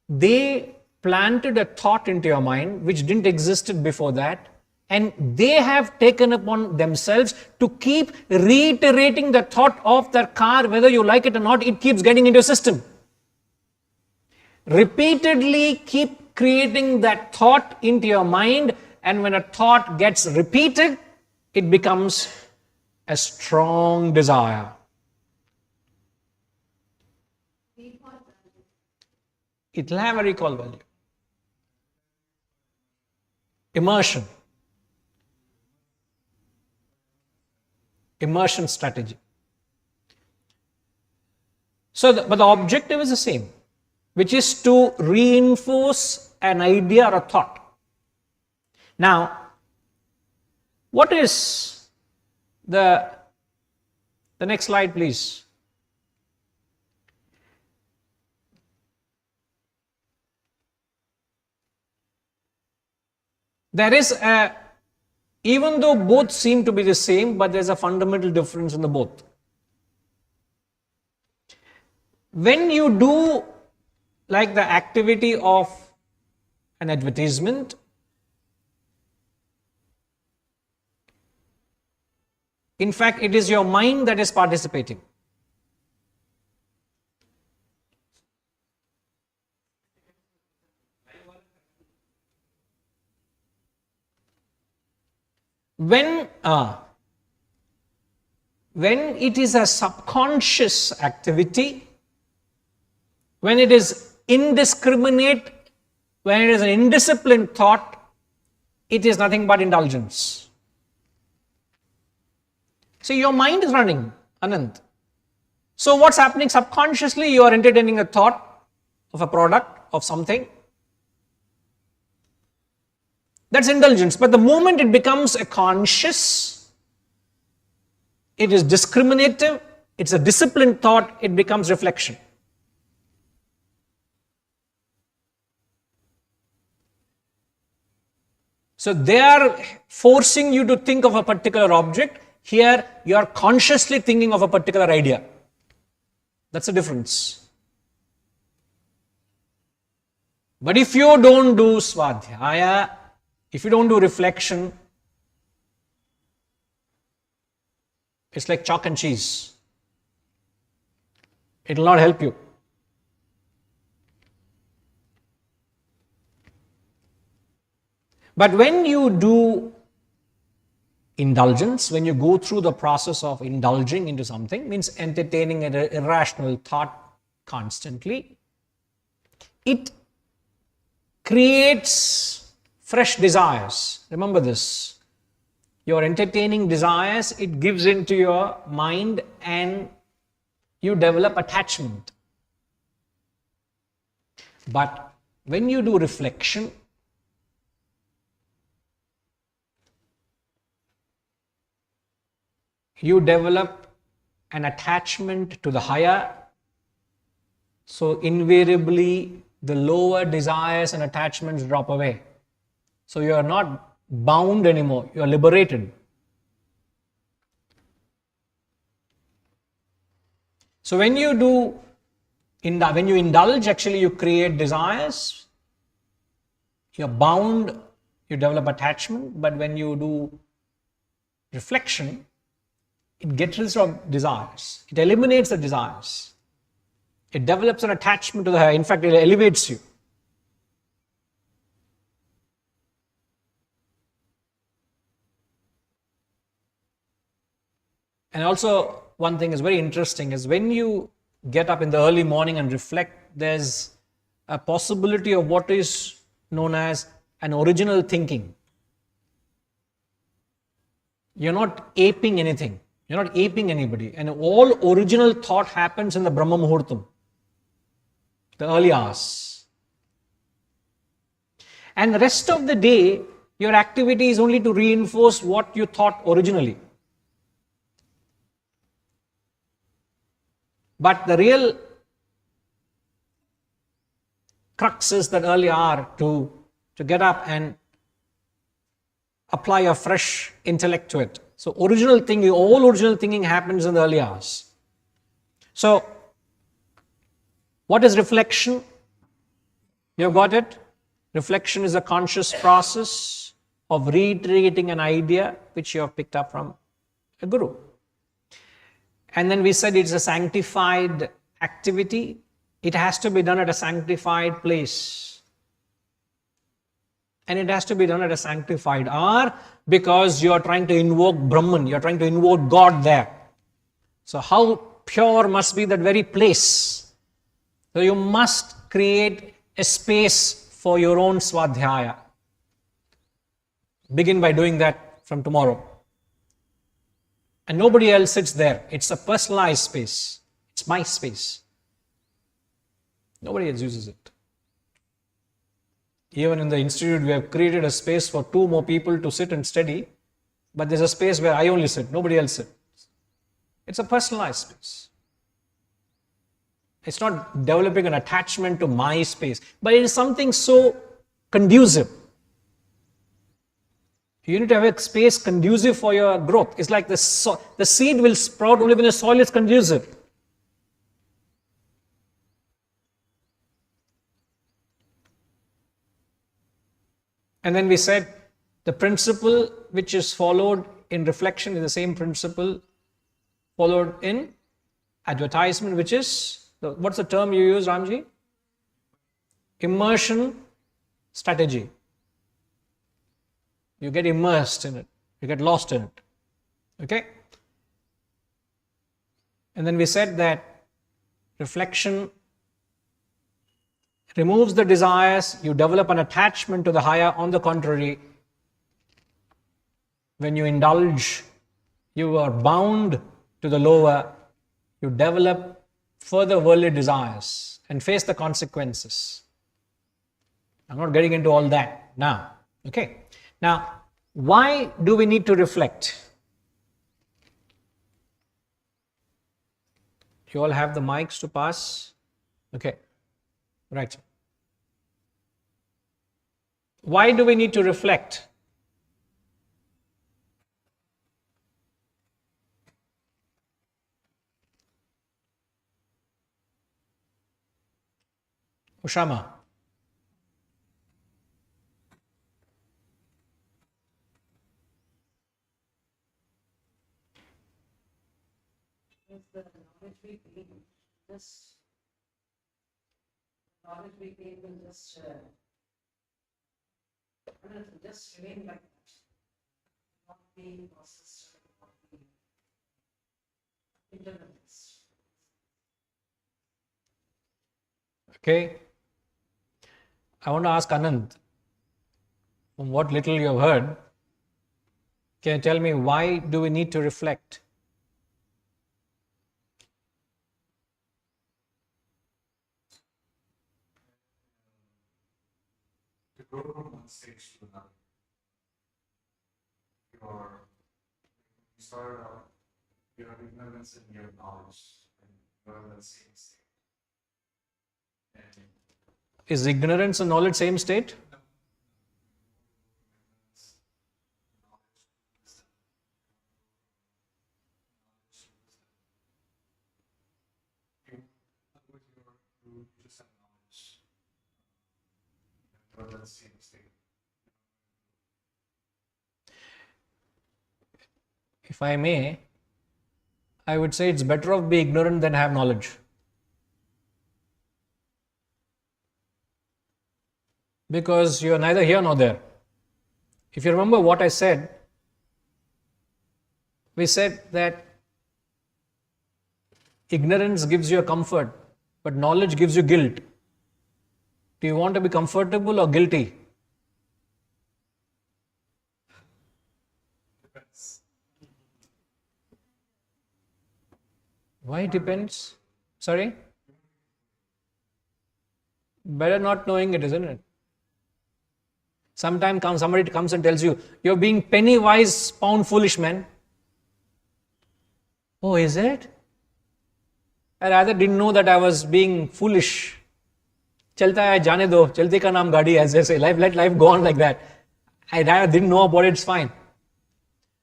They planted a thought into your mind which didn't existed before that, and they have taken upon themselves to keep reiterating the thought of their car, whether you like it or not, it keeps getting into your system. Repeatedly keep creating that thought into your mind, and when a thought gets repeated, it becomes a strong desire. It will have a recall value. Immersion. Immersion strategy. So, but the objective is the same, which is to reinforce an idea or a thought. Now, what is the next slide, please? There is even though both seem to be the same, but there's a fundamental difference in the both. When you do like the activity of an advertisement, in fact, it is your mind that is participating. When it is a subconscious activity, when it is indiscriminate, when it is an indisciplined thought, it is nothing but indulgence. So your mind is running, Anand. So what's happening subconsciously? You are entertaining a thought of a product, of something. That's indulgence. But the moment it becomes a conscious, it is discriminative, it's a disciplined thought, it becomes reflection. So they are forcing you to think of a particular object. Here you are consciously thinking of a particular idea. That's the difference. But if you don't do swadhyaya, if you don't do reflection, it's like chalk and cheese. It will not help you. But when you do indulgence, when you go through the process of indulging into something, means entertaining an irrational thought constantly, it creates fresh desires. Remember this. You're entertaining desires, it gives into your mind and you develop attachment. But when you do reflection, you develop an attachment to the higher. So invariably, the lower desires and attachments drop away. So you are not bound anymore, you are liberated. So when you indulge, actually you create desires, you're bound, you develop attachment, but when you do reflection, it gets rid of desires, it eliminates the desires, it develops an attachment to the higher, in fact it elevates you. And also, one thing is very interesting is when you get up in the early morning and reflect, there's a possibility of what is known as an original thinking. You're not aping anything. You're not aping anybody. And all original thought happens in the Brahma Muhurtam, the early hours. And the rest of the day, your activity is only to reinforce what you thought originally. But the real crux is that early hour to get up and apply a fresh intellect to it. So original thinking, all original thinking happens in the early hours. So what is reflection? You have got it? Reflection is a conscious process of reiterating an idea which you have picked up from a guru. And then we said it's a sanctified activity. It has to be done at a sanctified place. And it has to be done at a sanctified hour because you are trying to invoke Brahman, you are trying to invoke God there. So how pure must be that very place? So you must create a space for your own swadhyaya. Begin by doing that from tomorrow. And nobody else sits there. It's a personalized space. It's my space. Nobody else uses it. Even in the institute, we have created a space for 2 more people to sit and study, but there's a space where I only sit, nobody else sits. It's a personalized space. It's not developing an attachment to my space, but it is something so conducive. You need to have a space conducive for your growth. It's like the seed will sprout only when the soil is conducive. And then we said the principle which is followed in reflection is the same principle followed in advertisement, which is, what's the term you use, Ramji? Immersion strategy. You get immersed in it. You get lost in it. Okay? And then we said that reflection removes the desires, you develop an attachment to the higher. On the contrary, when you indulge, you are bound to the lower, you develop further worldly desires and face the consequences. I'm not getting into all that now. Okay. Now, why do we need to reflect? You all have the mics to pass? Okay. Right. Why do we need to reflect? Ushama. The knowledge we gain, will just remain like that, not be processed, not be internalized. Okay. I want to ask Anand, from what little you have heard, can you tell me why do we need to reflect? To go from one stage to another. You start out, you have ignorance and you have knowledge, and you are in the same state. And Is ignorance and knowledge same state? you just have knowledge. You are in the same state. If I may, I would say it's better off be ignorant than have knowledge. Because you are neither here nor there. If you remember what I said, we said that Ignorance gives you a comfort, but knowledge gives you guilt. Do you want to be comfortable or guilty? Depends. Why it depends? Sorry? Better not knowing it, isn't it? Sometimes somebody comes and tells you, you're being penny wise, pound foolish, man. Oh, is it? I rather didn't know that I was being foolish. Chalta hai, jaane do. Chalte ka naam gaadi, as they say. Let life go on like that. I rather didn't know about it, it's fine.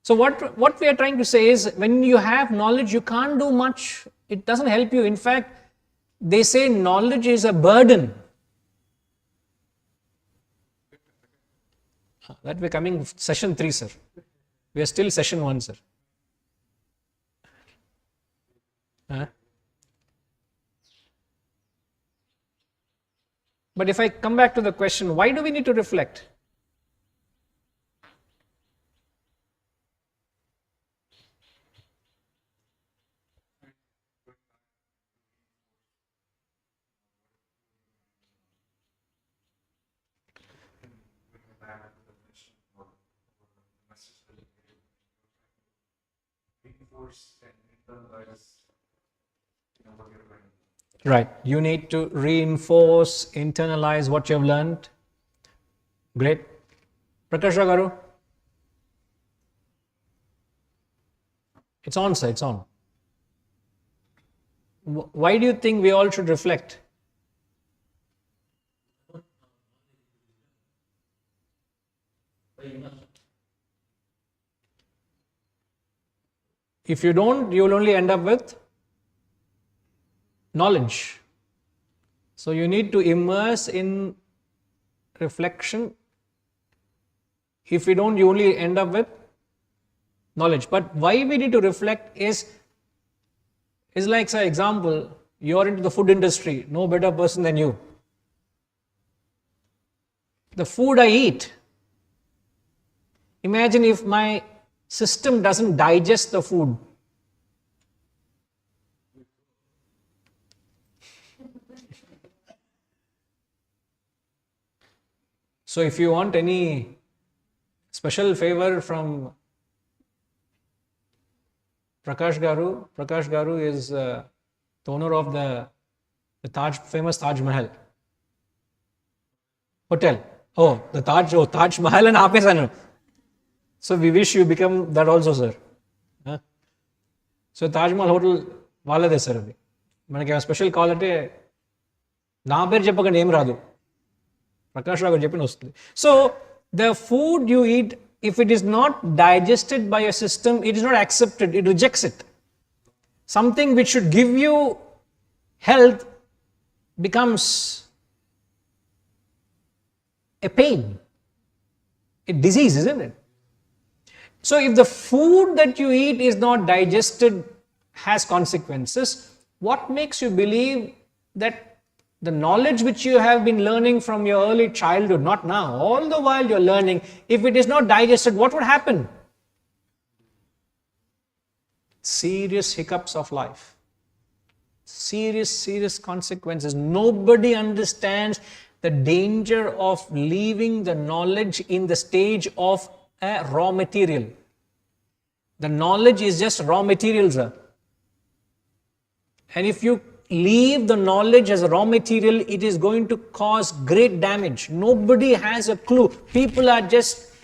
So what we are trying to say is, when you have knowledge, you can't do much. It doesn't help you. In fact, they say knowledge is a burden. That we're coming session 3, sir. We are still session 1, sir. Huh? But if I come back to the question, why do we need to reflect? Reinforce and internalize, what you're learning. Right. You need to reinforce, internalize what you have learned. Great. Prakash Garu. It's on, sir. It's on. Why do you think we all should reflect? If you don't, you will only end up with knowledge. So you need to immerse in reflection. If you don't, you only end up with knowledge. But why we need to reflect is like, say, example, you're into the food industry, no better person than you. The food I eat, imagine if my system doesn't digest the food. So if you want any special favor from Prakash Garu is the owner of the famous Taj Mahal Hotel. Oh, the Taj Mahal and Ape. So we wish you become that also, sir. Huh? So Taj Mahal Hotel వాళ్ళదే sir అది. మనకి special call అంటే నా పేరు చెప్పక name రాదు, ప్రకాష్ రావు గారు చెప్పిన వస్తుంది. So the food you eat, if it is not digested by your system, it is not accepted, it rejects it. Something which should give you health becomes a pain, a disease, isn't it? So if the food that you eat is not digested, has consequences, what makes you believe that the knowledge which you have been learning from your early childhood, not now, all the while you're learning, if it is not digested, what would happen? Serious hiccups of life. Serious consequences. Nobody understands the danger of leaving the knowledge in the stage of a raw material. The knowledge is just raw material, sir. And if you leave the knowledge as a raw material, it is going to cause great damage. Nobody has a clue. People are just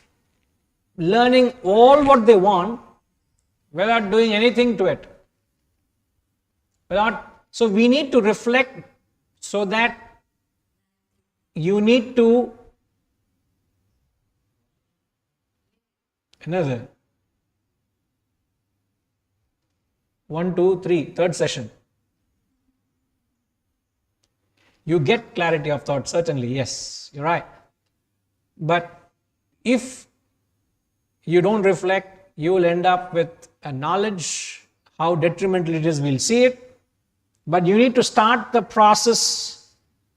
learning all what they want without doing anything to it. So we need to reflect, so that you need to another 1, 2, 3, third session. You get clarity of thought, certainly, yes, you're right. But if you don't reflect, you will end up with a knowledge, how detrimental it is, we'll see it. But you need to start the process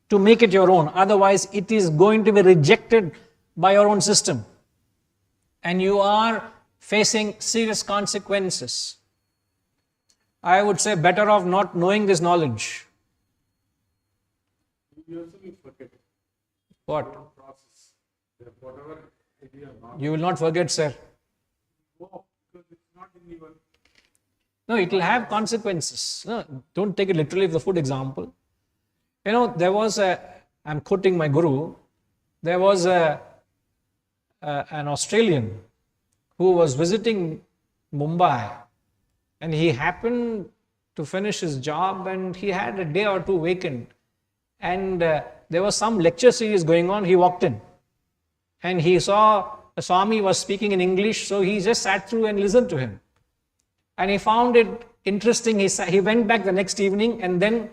to make it your own. Otherwise, it is going to be rejected by your own system. And you are facing serious consequences. I would say better off not knowing this knowledge. You also will forget What? process. Whatever idea not You will not forget, sir. go because it's not in your No, it will have consequences. No, don't take it literally. The food example. You know, there was I'm quoting my guru, there was an Australian who was visiting Mumbai, and he happened to finish his job and he had a day or two vacant, and there was some lecture series going on. He walked in and he saw a swami was speaking in English, so he just sat through and listened to him, and he found it interesting. He went back the next evening, and then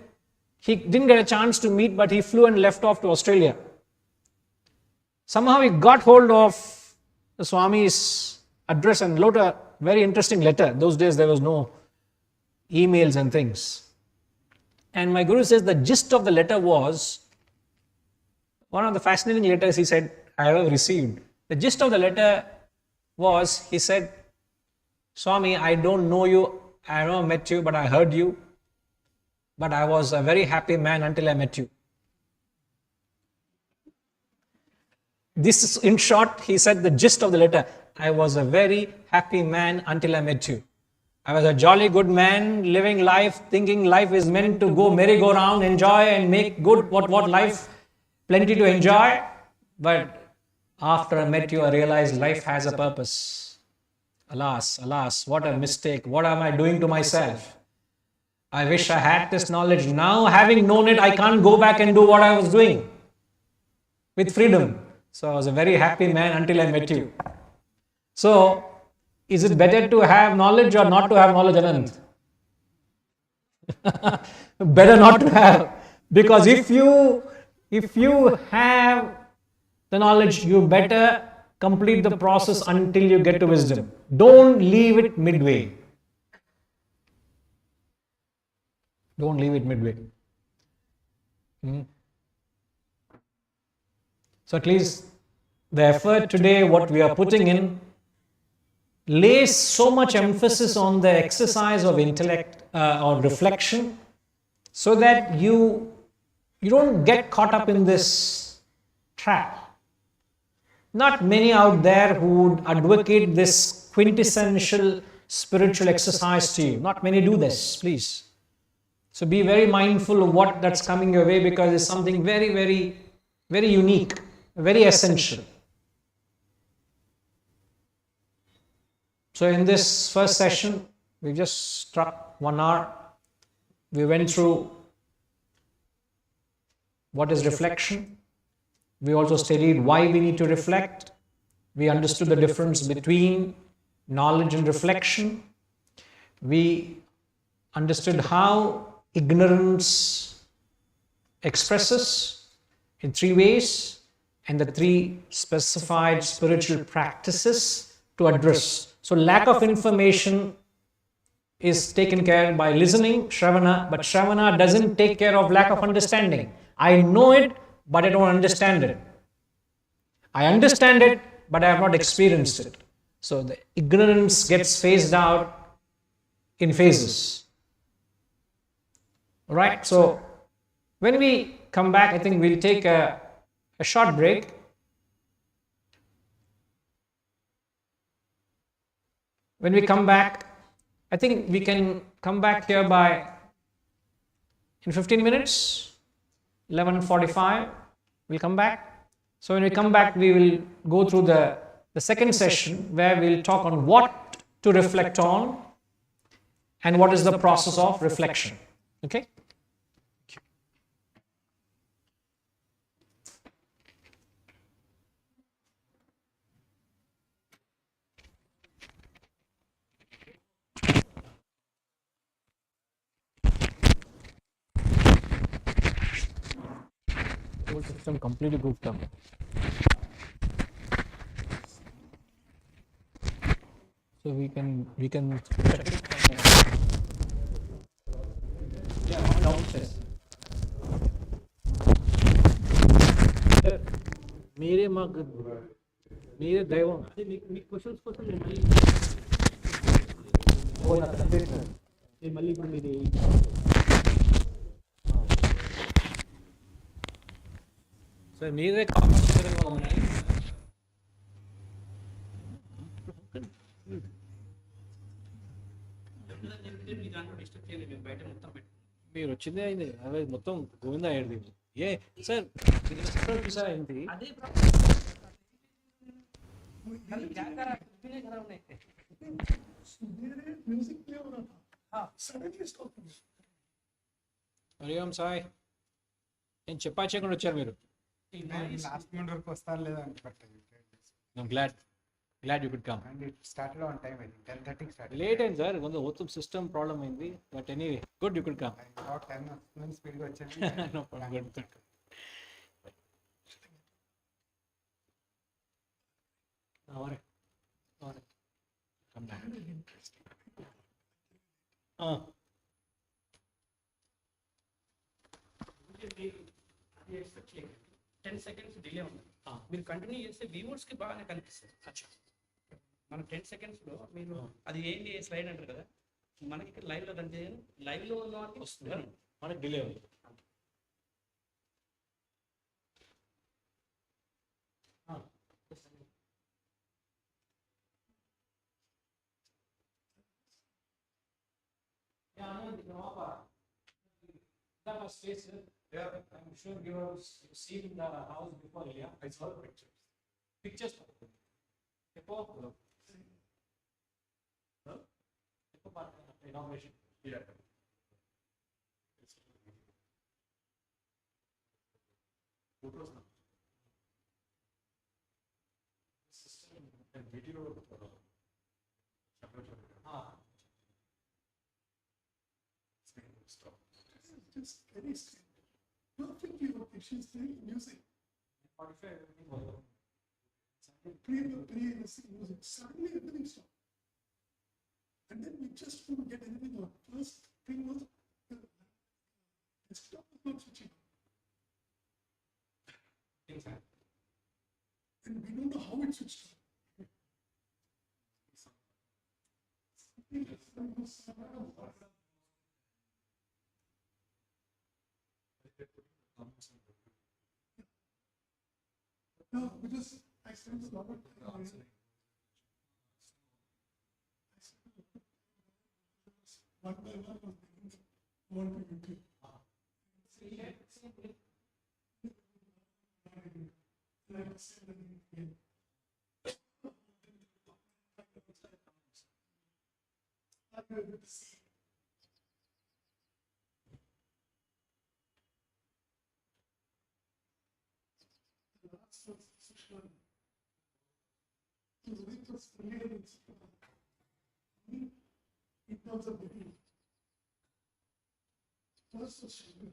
he didn't get a chance to meet, but he flew and left off to Australia. Somehow he got hold of the Swami's address and wrote a very interesting letter. Those days there was no emails and things. And my guru says the gist of the letter was, one of the fascinating letters he said I have received. The gist of the letter was, he said, Swami, I don't know you, I never met you, but I heard you. But I was a very happy man until I met you. This is, in short, he said the gist of the letter. I was a very happy man until I met you. I was a jolly good man, living life, thinking life is meant to go merry-go-round, enjoy and make good what life, plenty to enjoy. But after I met you, I realized life has a purpose. Alas, alas, what a mistake. What am I doing to myself? I wish I had this knowledge. Now, having known it, I can't go back and do what I was doing with freedom. So I was a very happy man until I met you. So, is it better to have knowledge or not to have knowledge, Anand? Better not to have. Because if you have the knowledge, you better complete the process until you get to wisdom. Don't leave it midway. Don't leave it midway. So at least the effort today, what we are putting in, lays so much emphasis on the exercise of intellect or reflection, so that you don't get caught up in this trap. Not many out there who would advocate this quintessential spiritual exercise to you. Not many do this, please. So be very mindful of what that's coming your way, because it's something very, very, very unique, very essential. So in this first session, we just struck 1 hour. We went through what is reflection. We also studied why we need to reflect. We understood the difference between knowledge and reflection. We understood how ignorance expresses in 3 ways, and the 3 specified spiritual practices to address. So lack of information is taken care by listening, Shravana, but Shravana doesn't take care of lack of understanding. I know it, but I don't understand it. I understand it, but I have not experienced it. So the ignorance gets phased out in phases. Right? So when we come back, I think we'll take a short break. When we come back, I think we can come back here in 15 minutes, 11:45, we'll come back. So when we come back, we will go through the second session, where we'll talk on what to reflect on and what is the process of reflection. Okay? Whole system completely goofed up. So we can check it. Yeah, downstairs. मेरे दैवम मी questions మళ్ళీ ఇప్పుడు మీది sir మీరే comments ఉన్నాయి. మీరు వచ్చిందే అయింది అదే మొత్తం గోవింద అయ్యేది. ఏ సార్ చూసారా ఏంటి म्यूजिक प्ले हो रहा था सडनली स्टॉप हो गया హరిఓం సాయ్. నేను చెప్పకుండా వచ్చారు మీరు. లాస్ట్ మినిట్ వరకు వస్తాను లేదా అని I'm glad you could come. And it started on time I think 10:30 start late అయింది సార్, కొంచెం మొత్తం సిస్టమ్ ప్రాబ్లం అయింది. But anyway good you could come. 10 minutes స్పీడ్గా వచ్చాను. No problem, good. All right. Come back. Expect చేయండి 10 seconds delay ఉంది. మీరు continue చేస్తే వ్యూవర్స్కి బాగానే కనిపిస్తుంది. మన 10 seconds లో మీరు అది ఏంటి స్లైడ్ అంటారు కదా, మనకి ఇక్కడ లైవ్లో కనిపించదు, లైవ్లో ఉన్న వాళ్ళకి వస్తుంది, మనకి డిలే ఉంది. Yeah, I'm sure you have seen the house before. Yeah, I saw the pictures. Pictures. Inauguration. Yeah. Photos now. System and video. Stop. it's just very strange perfectly okay she's playing music 45 everything was play music suddenly everything stopped and then we just couldn't get anything on first thing was the stop was not switching on things happen. and we don't know how it switched on no because I spent a lot of time one by one was making one to YouTube like I said again I'm able to see the last was social it was really in terms of the view first was sugar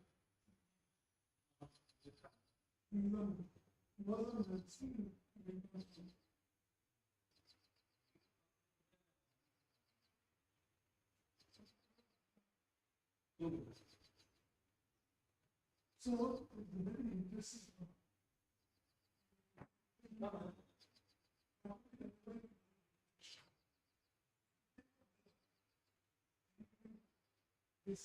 so very interesting this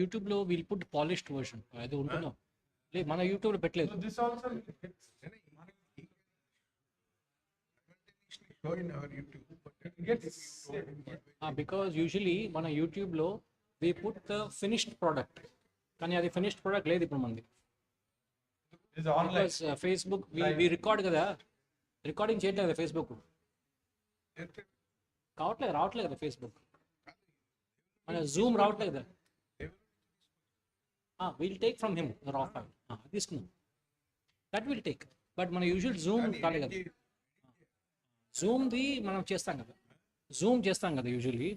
యూట్యూబ్లో will put polished version అది ఉంటుందో లేదు మన యూట్యూబ్లో పెట్టలేదు. So this also show in our YouTube, but it gets because usually మన యూట్యూబ్లో we put the finished product, కానీ అది ఫినిష్డ్ ప్రోడక్ట్ లేదు ఇప్పుడు మనది. is online. Because Facebook we record కదా, రికార్డింగ్ చేయట్లేదు కదా ఫేస్బుక్, రావట్లేదు కదా ఫేస్బుక్, మన జూమ్ రావట్లేదు కదా. విల్ టేక్ ఫ్రమ్ హిమ్ రా ఫైల్ తీసుకుందాం, దట్ విల్ టేక్. బట్ మన యూజువల్ జూమ్ కాలే కదా, జూమ్ది మనం చేస్తాం కదా, జూమ్ చేస్తాం కదా యూజువల్లీ.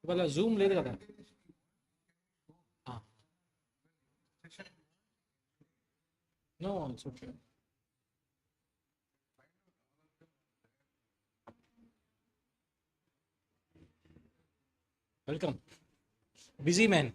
ఇవాళ జూమ్ లేదు కదా. No it's okay. Welcome busy man.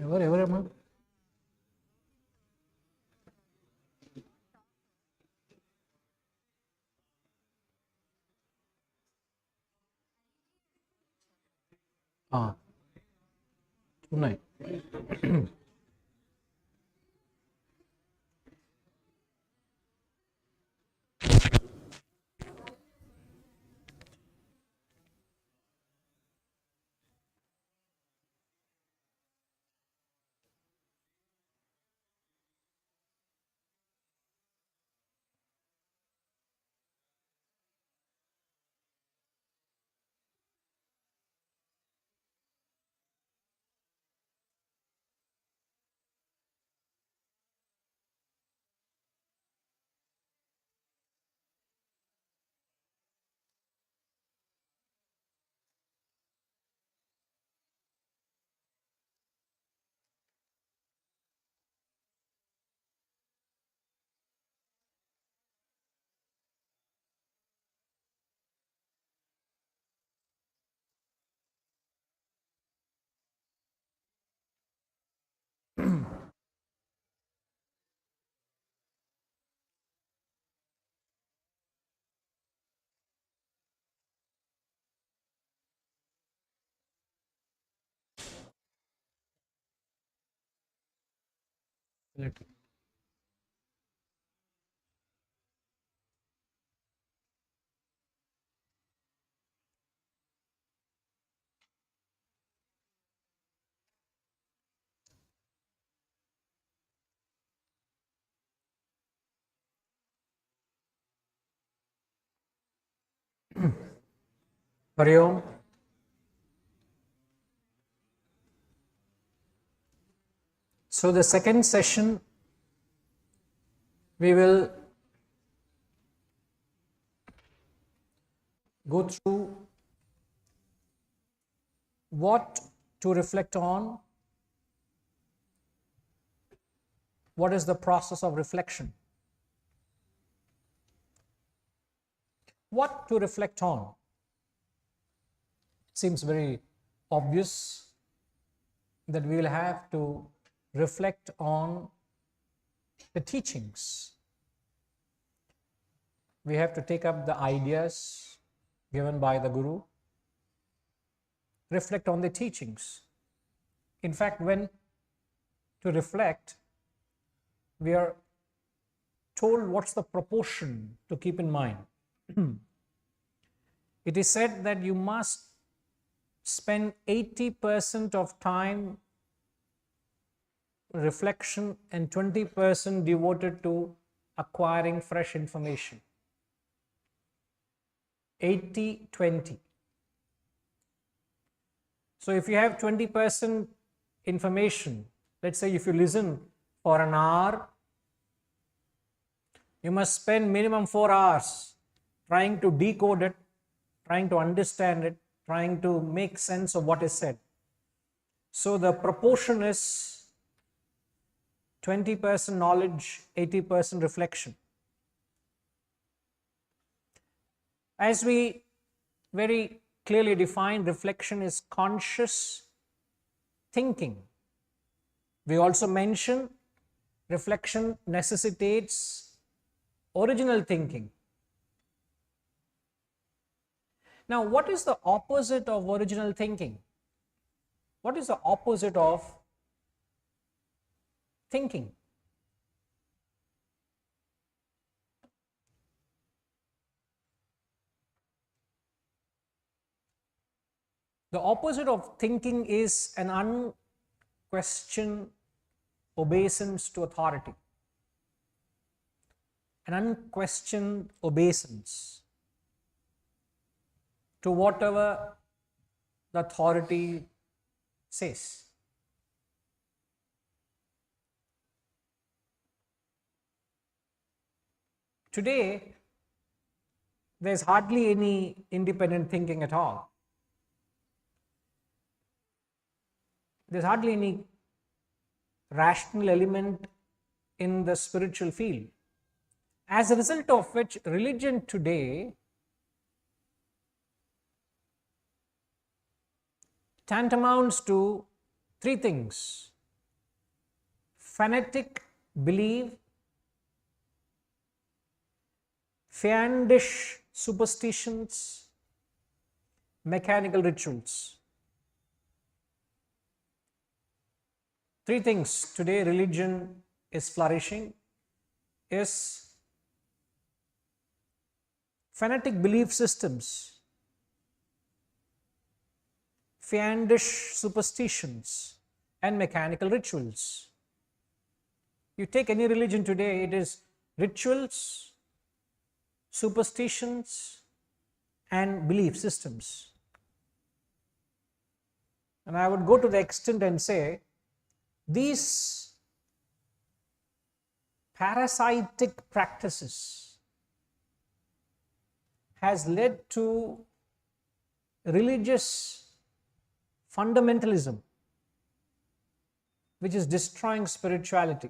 ఎవరేమో ఉన్నాయి. Hari Om. So the second session we will go through what to reflect on, what is the process of reflection, what to reflect on. Seems very obvious that we will have to reflect on the teachings. We have to take up the ideas given by the Guru, reflect on the teachings. In fact, when to reflect, we are told what's the proportion to keep in mind. It is said that you must spend 80% of time reflection and 20% devoted to acquiring fresh information. 80-20. So if you have 20% information, let's say if you listen for an hour, you must spend minimum 4 hours trying to decode it, trying to understand it, trying to make sense of what is said. So the proportion is 20% knowledge, 80% reflection. As we very clearly define, reflection is conscious thinking. We also mention reflection necessitates original thinking. Now, what is the opposite of original thinking? What is the opposite of thinking? The opposite of thinking is an unquestioned obeisance to authority. An unquestioned obeisance to whatever the authority says. Today, there's hardly any independent thinking at all. There's hardly any rational element in the spiritual field. As a result of which, religion today tantamounts to 3 things: fanatic belief, fiendish superstitions, mechanical rituals. 3 things today religion is flourishing is fanatic belief systems, fiendish superstitions, and mechanical rituals. You take any religion today, it is rituals, superstitions, and belief systems. And I would go to the extent and say, these parasitic practices has led to religious fundamentalism, which is destroying spirituality.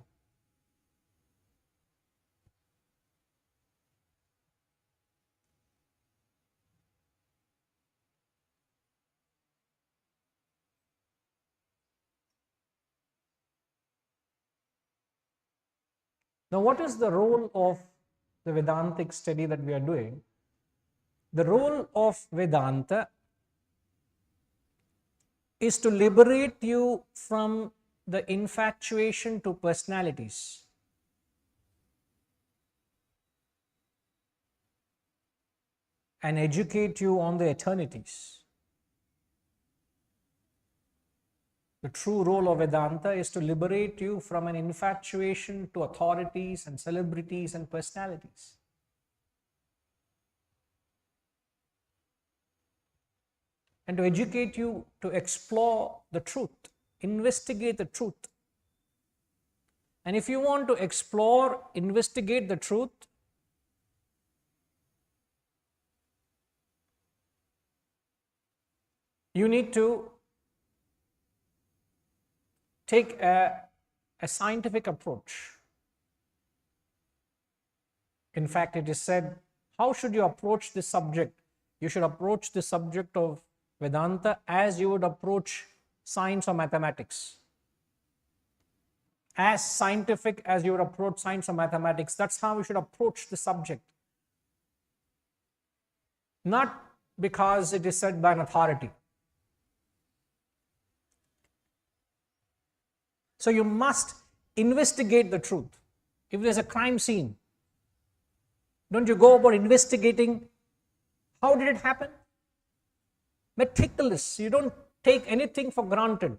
Now, what is the role of the Vedantic study that we are doing? The role of Vedanta is to liberate you from the infatuation to personalities. And educate you on the eternities. The true role of Vedanta is to liberate you from an infatuation to authorities and celebrities and personalities. And to educate you to explore the truth, investigate the truth. And if you want to explore, investigate the truth, you need to take a scientific approach. In fact, it is said, how should you approach this subject? You should approach the subject of Vedanta as you would approach science or mathematics. As scientific as you would approach science or mathematics, that's how you should approach the subject. Not because it is said by an authority. So you must investigate the truth. If there's a crime scene, Don't you go about investigating how did it happen? Meticulous. You don't take anything for granted.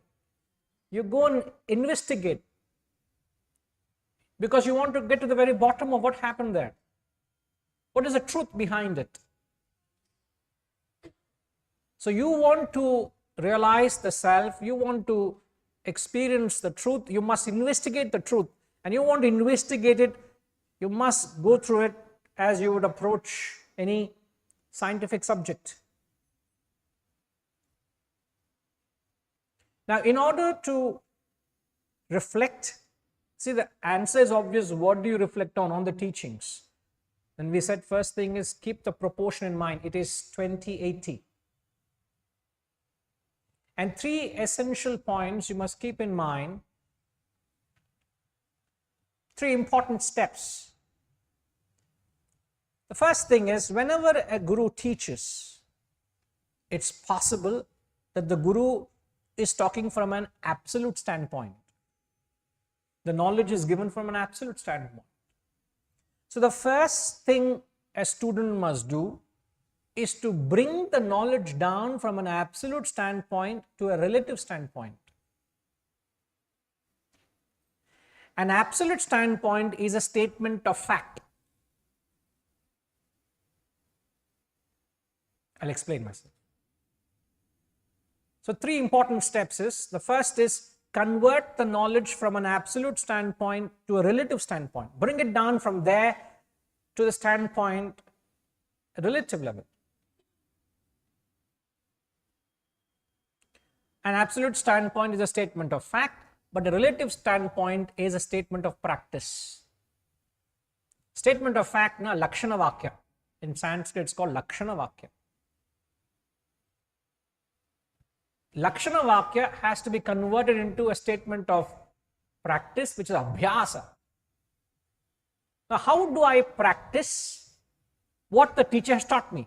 You go and investigate because you want to get to the very bottom of what happened there. What is the truth behind it? So you want to realize the self, you want to experience the truth, you must investigate the truth. And you want to investigate it, you must go through it as you would approach any scientific subject. Now, in order to reflect, see, the answer is obvious. What do you reflect on? On the teachings. And we said first thing is keep the proportion in mind. It is 20-80. And 3 essential points you must keep in mind. 3 important steps. The first thing is, whenever a guru teaches, it's possible that the guru is talking from an absolute standpoint. The knowledge is given from an absolute standpoint. So the first thing a student must do is to bring the knowledge down from an absolute standpoint to a relative standpoint. An absolute standpoint is a statement of fact. I'll explain myself. So 3 important steps is, the first is convert the knowledge from an absolute standpoint to a relative standpoint. Bring it down from there to the standpoint, a relative level. An absolute standpoint is a statement of fact, but a relative standpoint is a statement of practice. Statement of fact, lakshana vakya. In Sanskrit, it's called lakshana vakya. Lakshana vakya has to be converted into a statement of practice, which is abhyasa. Now, how do I practice what the teacher has taught me?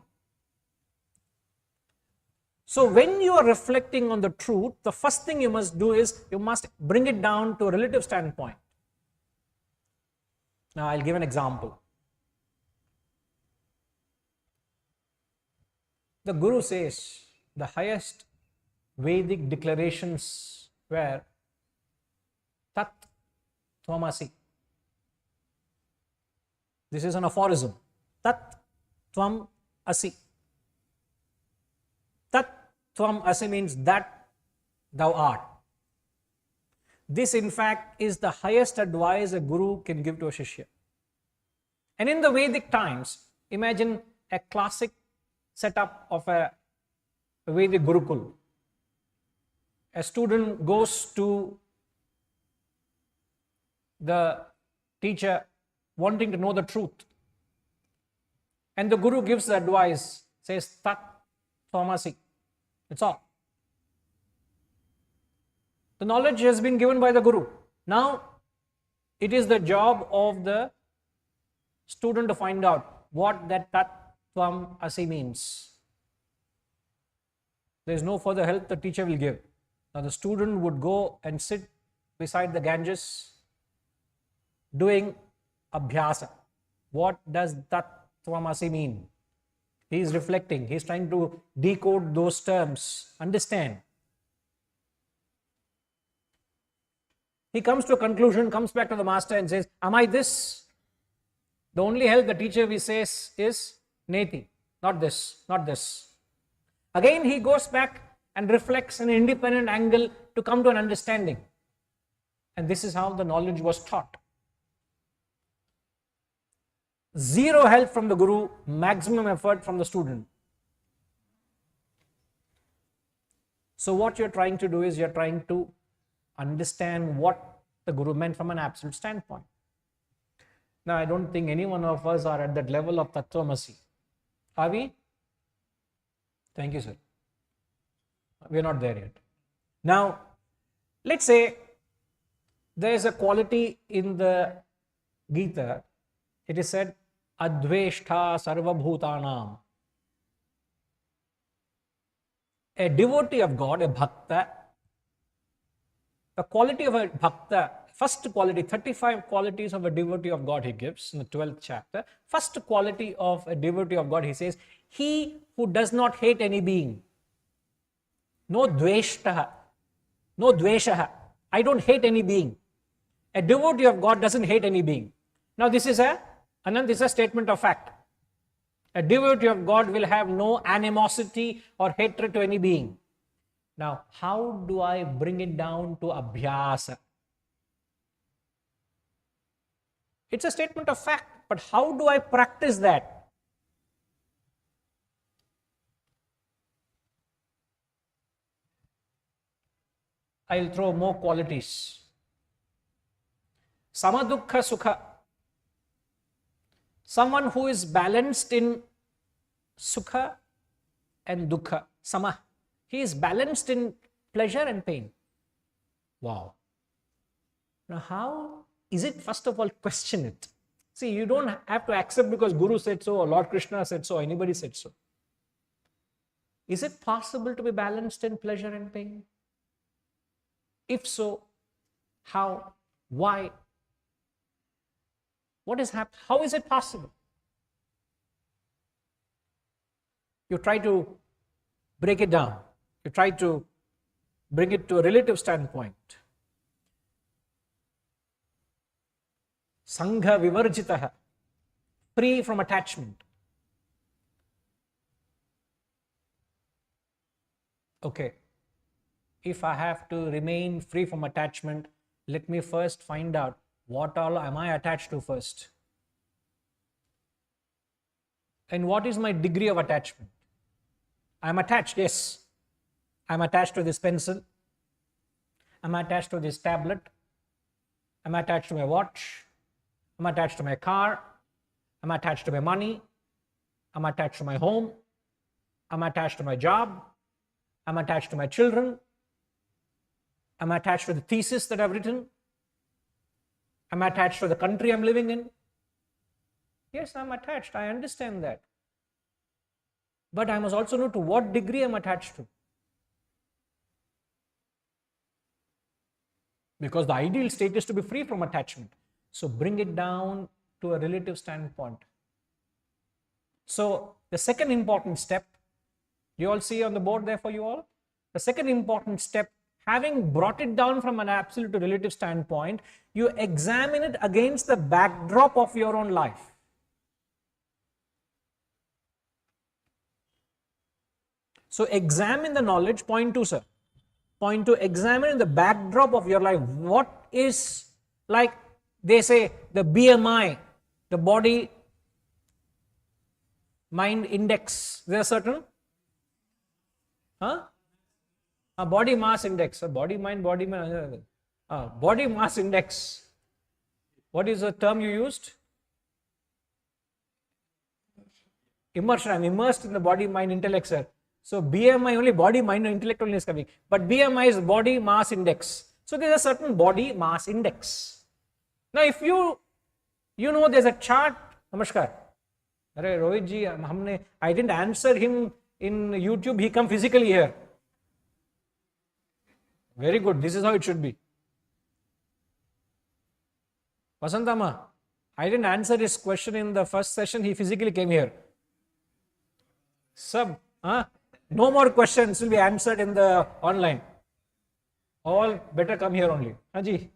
So, when you are reflecting on the truth, the first thing you must do is you must bring it down to a relative standpoint. Now, I'll give an example. The Guru says the highest Vedic declarations were Tat Tvamasi. This is an aphorism. Tat Tvam Asi. Tat Tvam Asi means that thou art. This in fact is the highest advice a guru can give to a shishya. And in the Vedic times, imagine a classic setup of a Vedic Gurukul. A student goes to the teacher wanting to know the truth. And the guru gives the advice, says, Tat Tvamasi. That's all. The knowledge has been given by the guru. Now, it is the job of the student to find out what that Tat Tvamasi means. There is no further help the teacher will give. Now, the student would go and sit beside the Ganges doing abhyasa. What does Tat Tvamasi mean? He is reflecting, he is trying to decode those terms, understand. He comes to a conclusion, comes back to the master and says, am I this? The only help the teacher we says is Neti, not this, not this. Again, he goes back and reflects an independent angle to come to an understanding. And this is how the knowledge was taught. Zero help from the guru, maximum effort from the student. So what you're trying to do is you're trying to understand what the guru meant from an absolute standpoint. Now, I don't think any one of us are at that level of Tattvamasi. Are we? Thank you, sir. We are not there yet. Now, let's say there is a quality in the Gita. It is said, Adveshtha sarvabhutanam. A devotee of God, a bhakta, the quality of a bhakta first quality, 35 qualities of a devotee of God he gives in the 12th chapter. First quality of a devotee of God, he says, he who does not hate any being. No dveshtaha. No dveshaha. I don't hate any being. A devotee of God doesn't hate any being. Now this is a statement of fact. A devotee of God will have no animosity or hatred to any being. Now, how do I bring it down to abhyasa? It's a statement of fact, but how do I practice that? I'll throw more qualities. Samadukha sukha. Someone who is balanced in sukha and dukkha. Sama. He is balanced in pleasure and pain. Wow. Now, how is it? First of all, question it. See, you don't have to accept because Guru said so, or Lord Krishna said so, or anybody said so. Is it possible to be balanced in pleasure and pain? If so, how? Why? What is happening? How is it possible? You try to break it down. You try to bring it to a relative standpoint. Sangha vivarjitaha, free from attachment. Okay, if I have to remain free from attachment, let me first find out what all am I attached to first. And what is my degree of attachment? I am attached, yes. I am attached to this pencil. I am attached to this tablet. I am attached to my watch. I am attached to my car. I am attached to my money. I am attached to my home. I am attached to my job. I am attached to my children. I am attached to the thesis that I have written. I am attached to the country I am living in. Yes, I am attached. I understand that. But I must also know to what degree I am attached to. Because the ideal state is to be free from attachment. So bring it down to a relative standpoint. So the second important step, you all see on the board there for you all? The second important step, having brought it down from an absolute to relative standpoint, you examine it against the backdrop of your own life. So examine the knowledge, point 2, sir. Point 2, examine the backdrop of your life. What is, like they say, the BMI, the body mind index. There are certain, body mass index, body mass index. What is the term you used? Immersion. I'm immersed in the body mind intellect, sir. So BMI only body mind and intellect only is coming. But BMI is body mass index. So there is a certain body mass index. Now if you know there's a chart. Namaskar. Rohit ji, I didn't answer him in YouTube. He come physically here. Very good. This is how it should be. Vasantama, I didn't answer his question in the first session. He physically came here. No more questions will be answered in the online. All better come here only. Haji.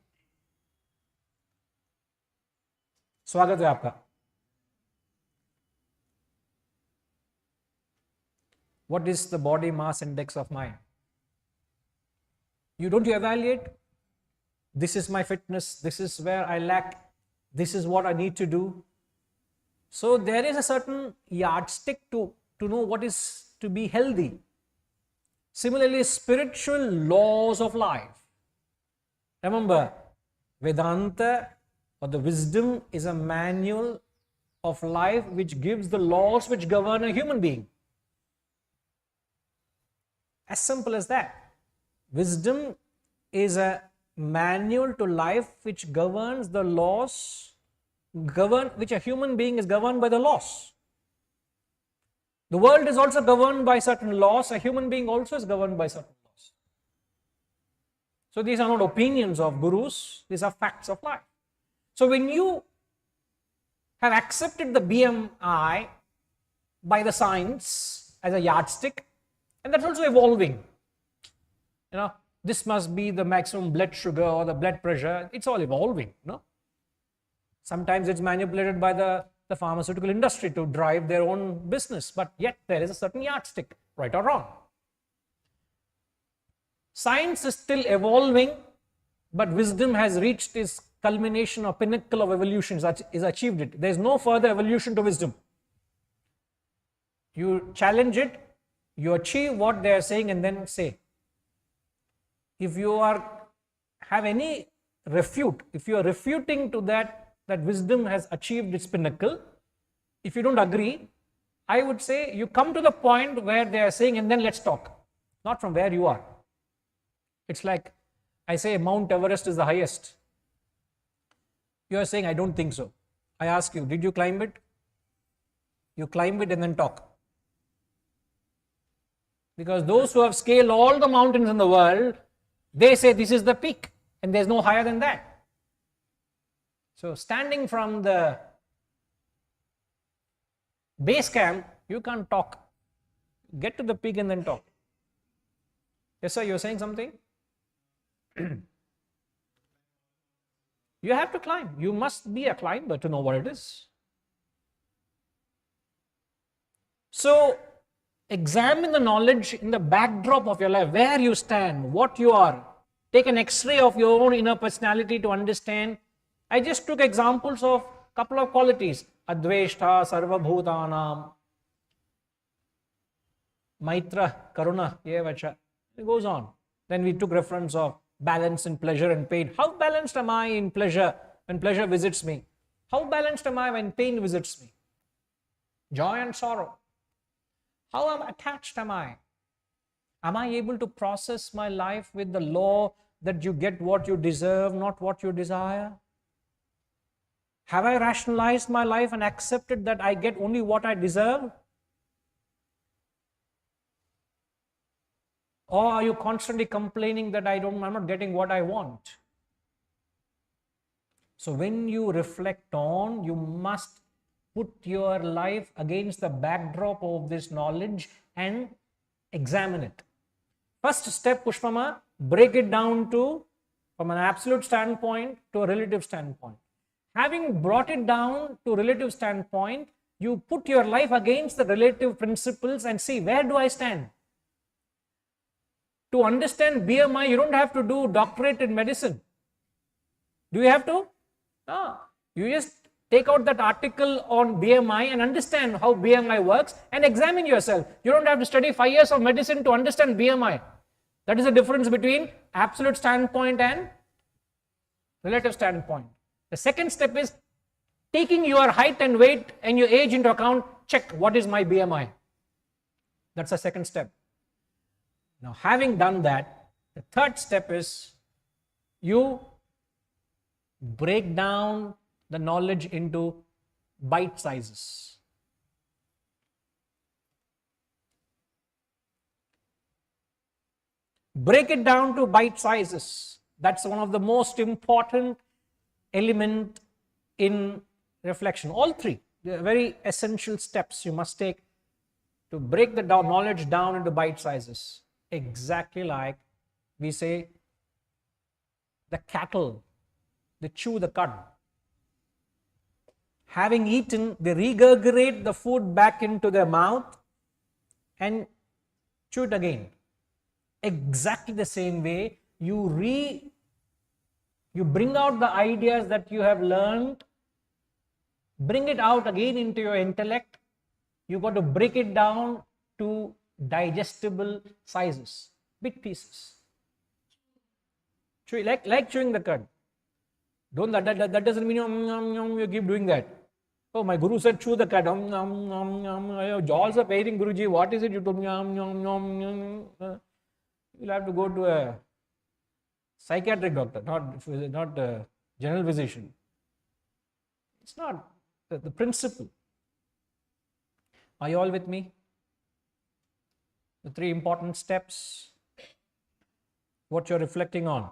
स्वागत है आपका. What is the body mass index of mind? You don't evaluate. This is my fitness. This is where I lack. This is what I need to do. So there is a certain yardstick to know what is to be healthy. Similarly, spiritual laws of life. Remember, Vedanta or the wisdom is a manual of life which gives the laws which govern a human being. As simple as that. Wisdom is a manual to life which governs the laws, which a human being is governed by the laws. The world is also governed by certain laws. A human being also is governed by certain laws. So these are not opinions of gurus, these are facts of life. So when you have accepted the BMI by the science as a yardstick, and that's also evolving. This must be the maximum blood sugar or the blood pressure. It's all evolving. Sometimes it's manipulated by the pharmaceutical industry to drive their own business, but yet there is a certain yardstick, right or wrong. Science is still evolving, but wisdom has reached its culmination or pinnacle of evolution, is achieved it. There is no further evolution to wisdom. You challenge it, you achieve what they are saying, and then say. If you have any refute, if you are refuting to that wisdom has achieved its pinnacle, if you don't agree, I would say you come to the point where they are saying, and then let's talk, not from where you are. It's like I say Mount Everest is the highest. You are saying, I don't think so. I ask you, did you climb it? You climb it and then talk. Because those who have scaled all the mountains in the world, they say this is the peak and there's no higher than that. So standing from the base camp, you can't talk. Get to the peak and then talk. Yes, sir, you're saying something? You have to climb. You must be a climber to know what it is. So, examine the knowledge in the backdrop of your life, where you stand, what you are. Take an X-ray of your own inner personality to understand. I just took examples of a couple of qualities. Adveshta, Sarvabhutanam, Maitra, Karuna, Yevacha. It goes on. Then we took reference of balance in pleasure and pain. How balanced am I in pleasure when pleasure visits me? How balanced am I when pain visits me? Joy and sorrow. How attached am I? Am I able to process my life with the law that you get what you deserve, not what you desire? Have I rationalized my life and accepted that I get only what I deserve? Or are you constantly complaining that I'm not getting what I want? So when you reflect on, you must put your life against the backdrop of this knowledge and examine it. First step, Pushpama, break it down to, from an absolute standpoint to a relative standpoint. Having brought it down to relative standpoint, you put your life against the relative principles and see, where do I stand? To understand BMI, you don't have to do doctorate in medicine. Do you have to? No. You just take out that article on BMI and understand how BMI works and examine yourself. You don't have to study 5 years of medicine to understand BMI. That is the difference between absolute standpoint and relative standpoint. The second step is taking your height and weight and your age into account. Check, what is my BMI? That's the second step. Now, having done that, the third step is you break down the knowledge into bite sizes. Break it down to bite sizes. That's one of the most important element in reflection. All three, they are very essential steps you must take to break the knowledge down into bite sizes. Exactly like we say, the cattle, they chew the cud. Having eaten, they regurgitate the food back into their mouth and chew it again. Exactly the same way, you bring out the ideas that you have learned, bring it out again into your intellect. You got to break it down to digestible sizes, big pieces. Chew, like chewing the cud. That doesn't mean you keep doing that. Oh, my guru said chew the cud. Jaws are pairing, Guruji. What is it you told me? You'll have to go to a psychiatric doctor, not a general physician. It's not the principle. Are you all with me? The three important steps, what you're reflecting on.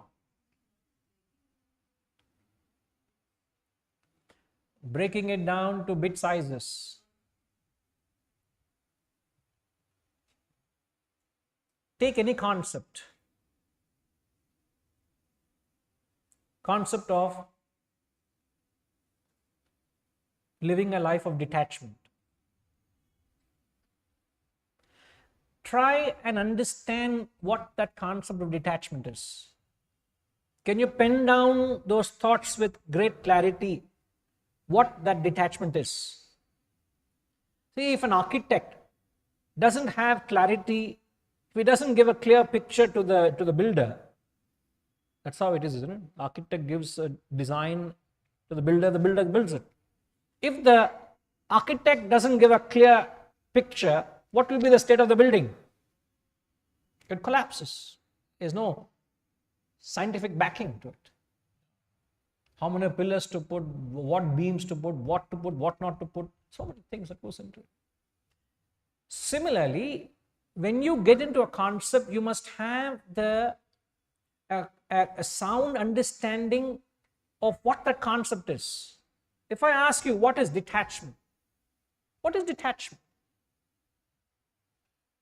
breaking it down to bit sizes. Take any concept of living a life of detachment. Try and understand what that concept of detachment is. Can you pen down those thoughts with great clarity, what that detachment is? See, if an architect doesn't have clarity, if he doesn't give a clear picture to the builder, that's how it is, isn't it? Architect gives a design to the builder builds it. If the architect doesn't give a clear picture, what will be the state of the building? It collapses. There's no scientific backing to it. How many pillars to put, what beams to put, what not to put, so many things that goes into it. Similarly, when you get into a concept, you must have a sound understanding of what that concept is. If I ask you, what is detachment? What is detachment?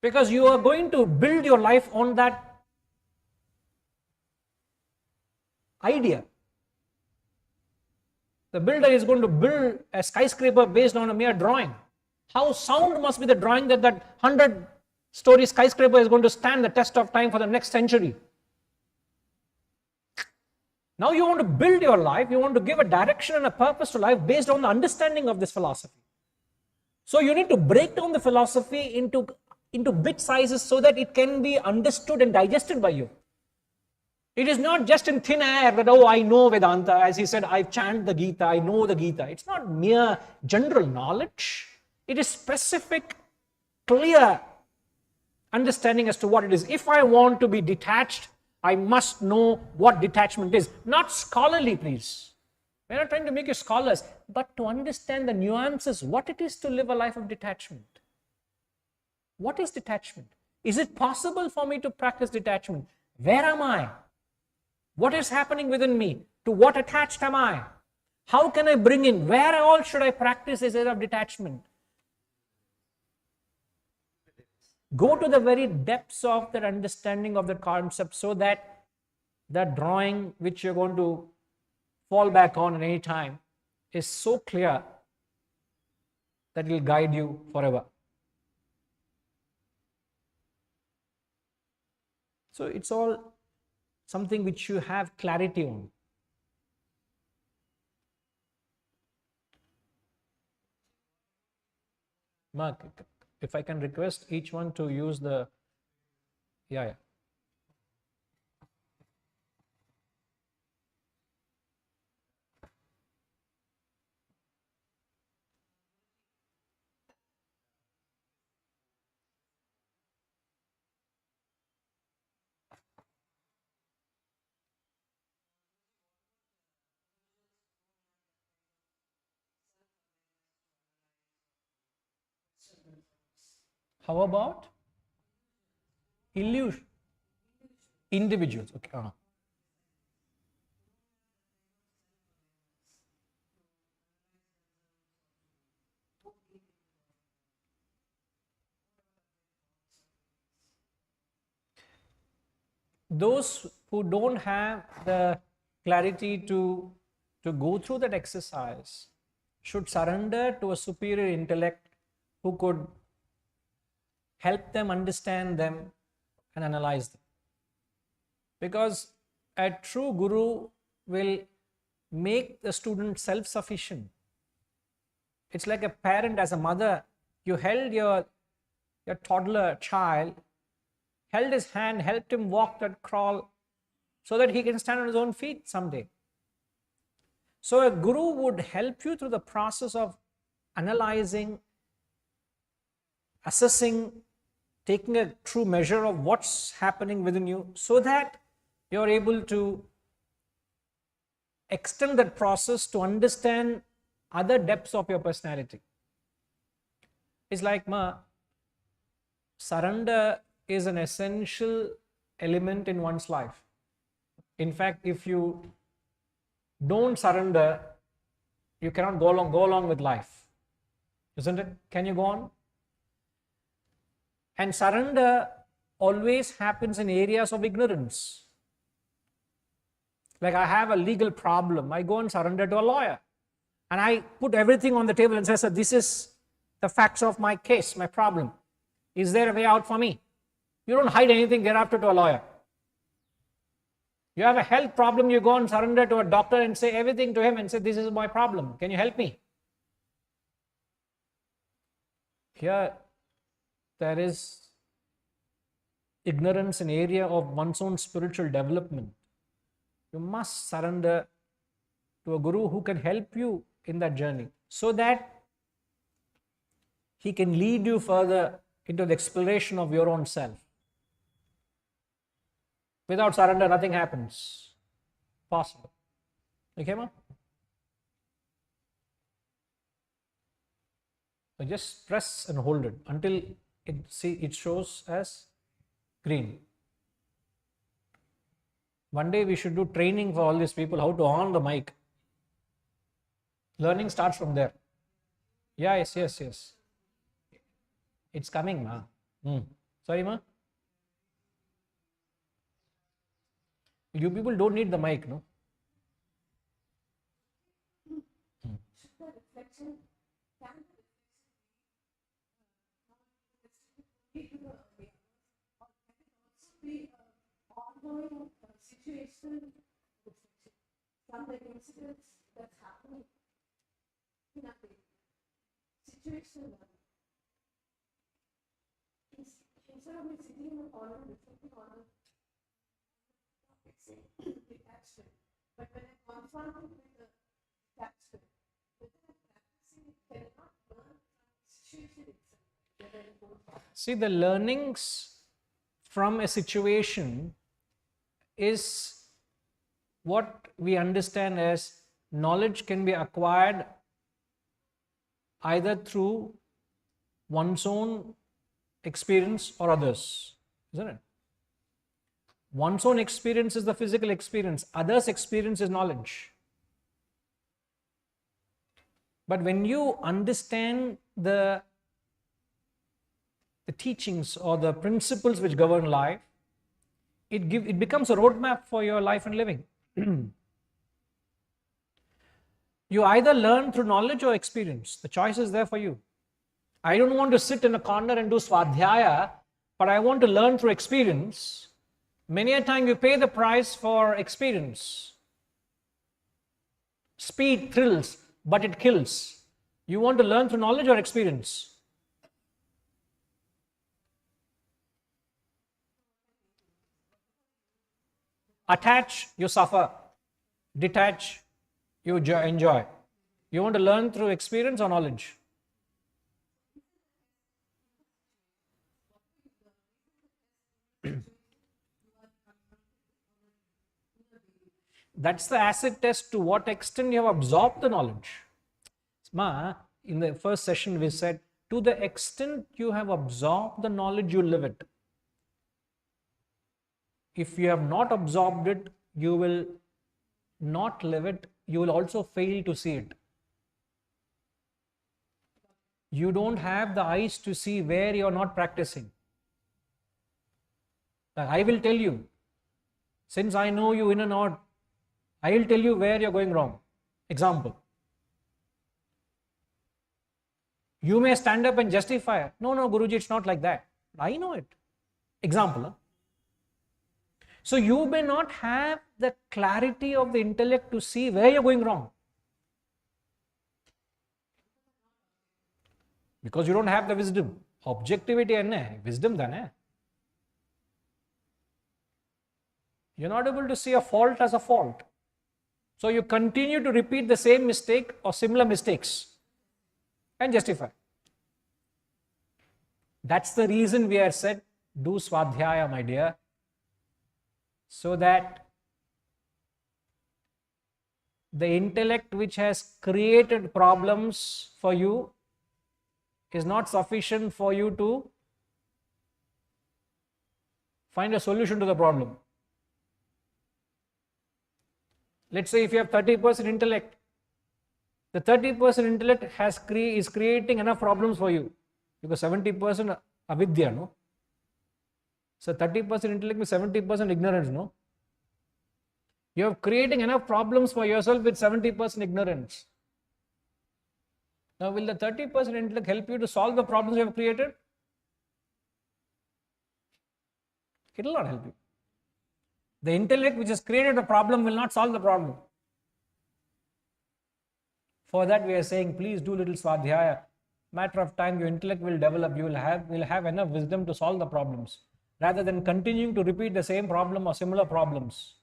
Because you are going to build your life on that idea. The builder is going to build a skyscraper based on a mere drawing. How sound must be the drawing that 100-story skyscraper is going to stand the test of time for the next century. Now you want to build your life, you want to give a direction and a purpose to life based on the understanding of this philosophy. So you need to break down the philosophy into bit sizes so that it can be understood and digested by you. It is not just in thin air that, oh, I know Vedanta. As he said, I chant the Gita, I know the Gita. It's not mere general knowledge. It is specific, clear understanding as to what it is. If I want to be detached, I must know what detachment is. Not scholarly, please. We're not trying to make you scholars, but to understand the nuances, what it is to live a life of detachment. What is detachment? Is it possible for me to practice detachment? Where am I? What is happening within me? To what attached am I? How can I bring in? Where all should I practice this area of detachment? Go to the very depths of that understanding of the concept so that that drawing which you're going to fall back on at any time is so clear that it will guide you forever. So it's all something which you have clarity on. Mark, if I can request each one to use the, yeah. How about illusion? Individuals, okay. Those who don't have the clarity to go through that exercise should surrender to a superior intellect who could help them understand them and analyze them. Because a true guru will make the student self-sufficient. It's like a parent, as a mother, you held your toddler child, held his hand, helped him walk that crawl so that he can stand on his own feet someday. So a guru would help you through the process of analyzing, assessing, taking a true measure of what's happening within you so that you're able to extend that process to understand other depths of your personality. It's like, surrender is an essential element in one's life. In fact, if you don't surrender, you cannot go along with life. Isn't it? Can you go on? And surrender always happens in areas of ignorance. Like I have a legal problem, I go and surrender to a lawyer. And I put everything on the table and say, "Sir, this is the facts of my case, my problem. Is there a way out for me?" You don't hide anything thereafter to a lawyer. You have a health problem, you go and surrender to a doctor and say everything to him and say, "This is my problem. Can you help me?" Here, there is ignorance in area of one's own spiritual development. You must surrender to a guru who can help you in that journey so that he can lead you further into the exploration of your own self. Without surrender, nothing happens. Possible. Okay, ma? So just press and hold it until it shows as green. One day we should do training for all these people how to on the mic. Learning starts from there. Yeah, yes. It's coming, ma. Sorry, ma. You people don't need the mic, no? Some like incidents that's happening in a situation instead of me sitting in the corner reflecting on a detachment, but when I confront it with the detachment, within a practicing it cannot learn from the situation itself. See, the learnings from a situation is what we understand as knowledge can be acquired either through one's own experience or others, isn't it? One's own experience is the physical experience, others' experience is knowledge. But when you understand the teachings or the principles which govern life, it becomes a roadmap for your life and living. You either learn through knowledge or experience. The choice is there for you. I don't want to sit in a corner and do swadhyaya, but I want to learn through experience. Many a time you pay the price for experience. Speed thrills, but it kills. You want to learn through knowledge or experience? Attach, you suffer. Detach, you enjoy. You want to learn through experience or knowledge? That's the acid test to what extent you have absorbed the knowledge. Ma, in the first session we said, to the extent you have absorbed the knowledge, you live it. If you have not absorbed it, you will not live it. You will also fail to see it. You don't have the eyes to see where you are not practicing. I will tell you, since I know you in and out, I will tell you where you are going wrong. Example. You may stand up and justify, no, Guruji, it's not like that. I know it. Example. Huh? So you may not have the clarity of the intellect to see where you're going wrong. Because you don't have the wisdom. Objectivity and wisdom done. You're not able to see a fault as a fault. So you continue to repeat the same mistake or similar mistakes and justify. That's the reason we are said, do swadhyaya, my dear, so that the intellect which has created problems for you is not sufficient for you to find a solution to the problem. Let's say if you have 30% intellect, The 30% intellect is creating enough problems for you because 70% avidya, no? So 30% intellect with 70% ignorance, no? You are creating enough problems for yourself with 70% ignorance. Now, will the 30% intellect help you to solve the problems you have created? It will not help you. The intellect which has created the problem will not solve the problem. For that we are saying, please do little swadhyaya. Matter of time, your intellect will develop. You will have enough wisdom to solve the problems, rather than continuing to repeat the same problem or similar problems.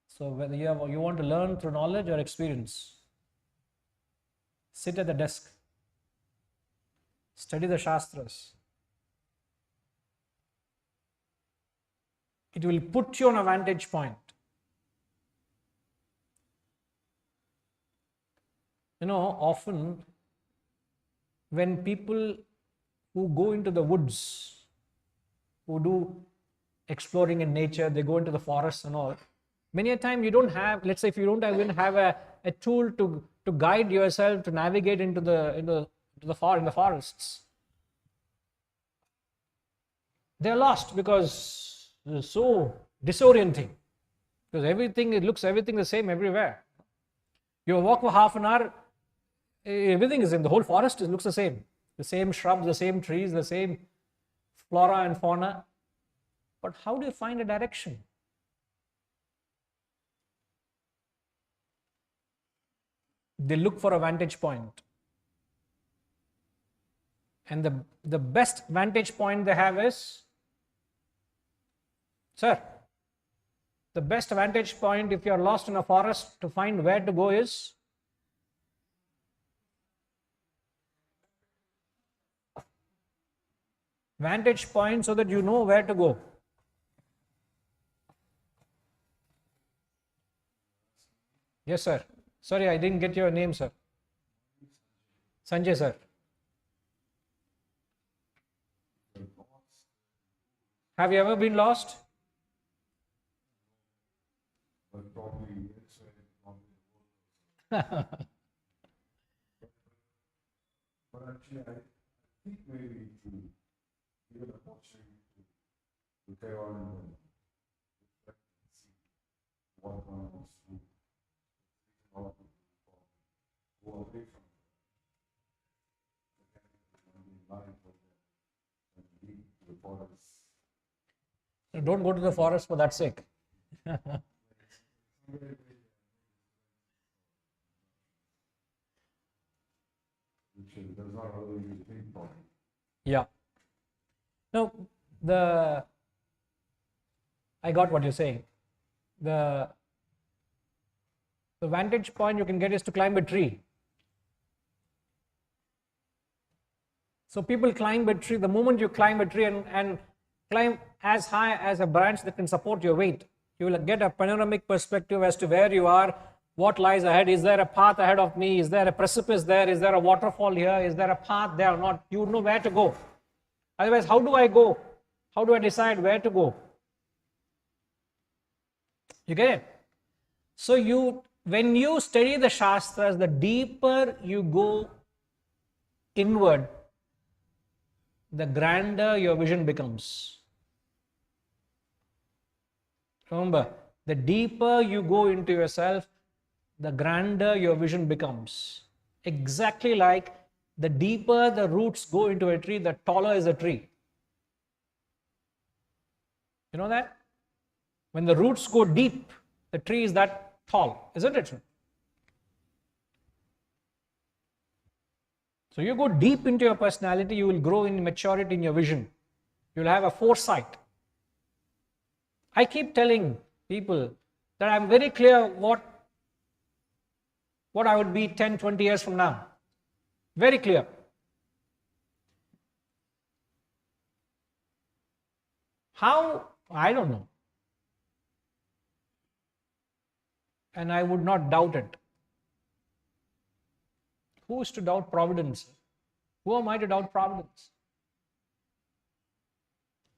So whether you want to learn through knowledge or experience, sit at the desk, study the Shastras. It will put you on a vantage point. You know, often when people who go into the woods, who do exploring in nature, they go into the forests and all, many a time you don't have, let's say if you don't even have a tool to guide yourself to navigate into the forests, they're lost because it's so disorienting. Because everything the same everywhere. You walk for half an hour, everything is in the whole forest looks the same. The same shrubs, the same trees, the same flora and fauna. But how do you find a direction? They look for a vantage point. And the best vantage point they have is, sir, the best vantage point if you are lost in a forest to find where to go is vantage point so that you know where to go. Yes, sir. Sorry, I didn't get your name, sir. Sanjay, sir. Have you ever been lost? But probably but actually, I think maybe to give an opportunity to carry on and reflect and see what one wants to do, how to go away from the life of them and lead to the forest. Don't go to the forest for that sake. Which does not allow you to think properly. Yeah. No, I got what you're saying. The vantage point you can get is to climb a tree. So people climb a tree. The moment you climb a tree and climb as high as a branch that can support your weight, you will get a panoramic perspective as to where you are, what lies ahead. Is there a path ahead of me? Is there a precipice there? Is there a waterfall here? Is there a path there or not? You know where to go. Otherwise, how do I go? How do I decide where to go? You get it? So when you study the Shastras, the deeper you go inward, the grander your vision becomes. Remember, the deeper you go into yourself, the grander your vision becomes. Exactly like the deeper the roots go into a tree, the taller is a tree. You know that? When the roots go deep, the tree is that tall, isn't it? So you go deep into your personality, you will grow in maturity in your vision. You will have a foresight. I keep telling people that I'm very clear what I would be 10, 20 years from now. Very clear. How? I don't know. And I would not doubt it. Who is to doubt providence? Who am I to doubt providence?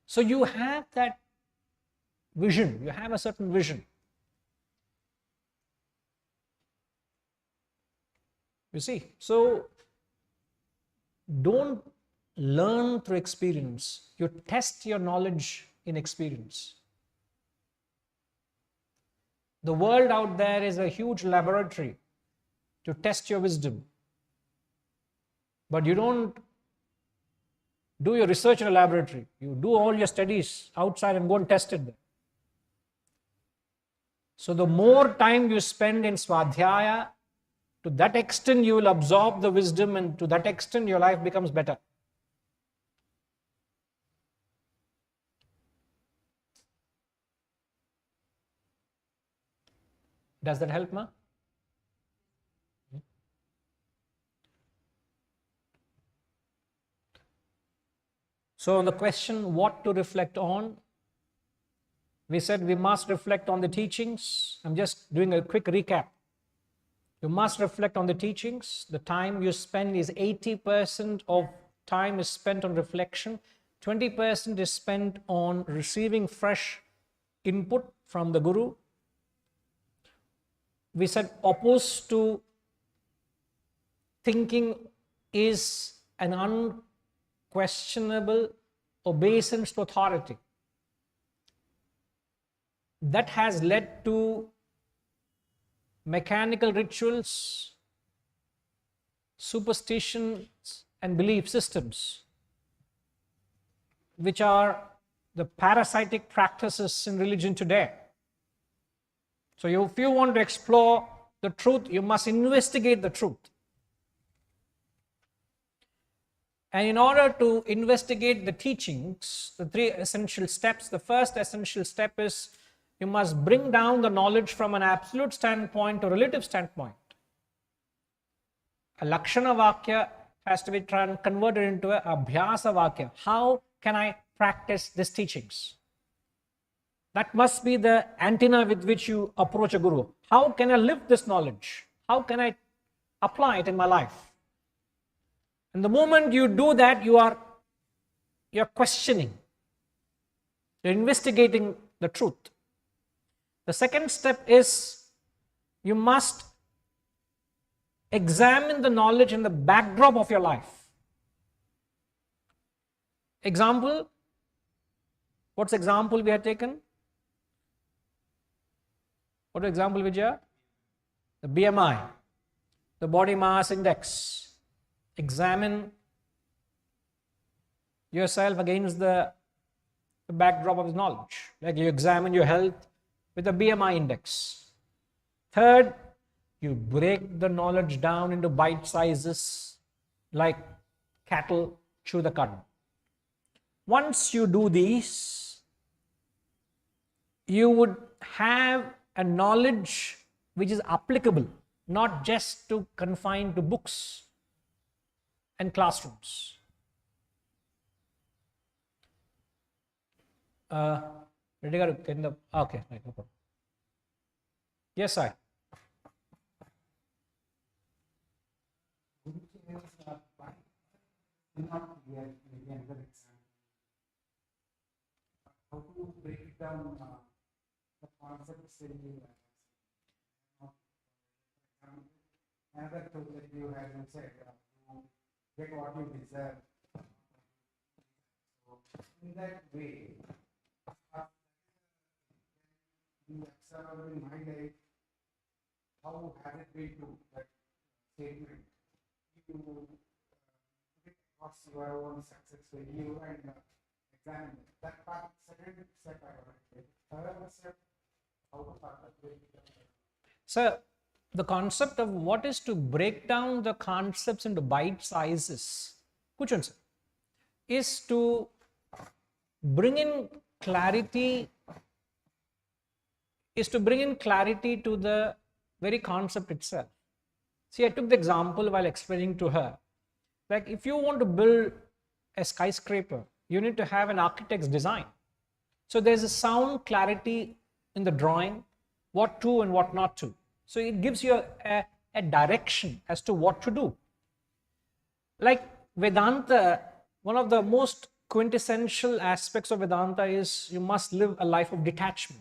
So you have that vision, you have a certain vision. You see, so don't learn through experience. You test your knowledge in experience. The world out there is a huge laboratory to test your wisdom. But you don't do your research in a laboratory. You do all your studies outside and go and test it there. So the more time you spend in swadhyaya, to that extent you will absorb the wisdom, and to that extent your life becomes better. Does that help, ma? So on the question what to reflect on, we said we must reflect on the teachings. I'm just doing a quick recap. You must reflect on the teachings. The time you spend is 80% of time is spent on reflection. 20% is spent on receiving fresh input from the Guru. We said opposed to thinking is an unquestionable obeisance to authority. That has led to mechanical rituals, superstitions, and belief systems, which are the parasitic practices in religion today. So if you want to explore the truth, you must investigate the truth. And in order to investigate the teachings, the three essential steps, the first essential step is you must bring down the knowledge from an absolute standpoint to a relative standpoint. A Lakshana Vakya has to be converted into a Abhyasa Vakya. How can I practice these teachings? That must be the antenna with which you approach a Guru. How can I live this knowledge? How can I apply it in my life? And the moment you do that, you're questioning. You're investigating the truth. The second step is you must examine the knowledge in the backdrop of your life. Example, what's example we have taken? What example, Vijaya? The BMI, the body mass index. Examine yourself against the backdrop of knowledge. Like you examine your health with a BMI index. Third, you break the knowledge down into bite sizes like cattle chew the cud. Once you do these, you would have a knowledge which is applicable, not just to confine to books and classrooms. Okay, right, no problem. Yes, sir. Not yet, maybe another example. How to break down the concepts in you. Another tool that you have said, get what you deserve. So in that way, you observe in my life, how has it been to that statement? You what's your own success for you and examine that part. Second step I want to take. Third step, how to participate. So the concept of what is to break down the concepts into bite sizes, Kuchan sir, is to bring in clarity, to the very concept itself. See, I took the example while explaining to her. Like if you want to build a skyscraper, you need to have an architect's design. So there's a sound clarity in the drawing, what to and what not to. So it gives you a direction as to what to do. Like Vedanta, one of the most quintessential aspects of Vedanta is you must live a life of detachment.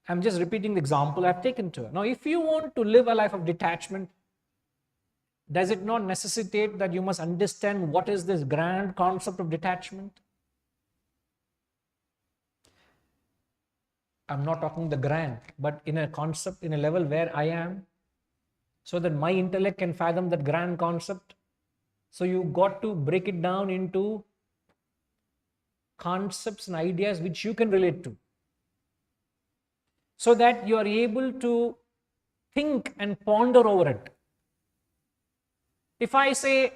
I'm just repeating the example I've taken to her. Now, if you want to live a life of detachment, does it not necessitate that you must understand what is this grand concept of detachment? I'm not talking the grand, but in a concept, in a level where I am, so that my intellect can fathom that grand concept. So you got to break it down into concepts and ideas which you can relate to, so that you are able to think and ponder over it. If I say,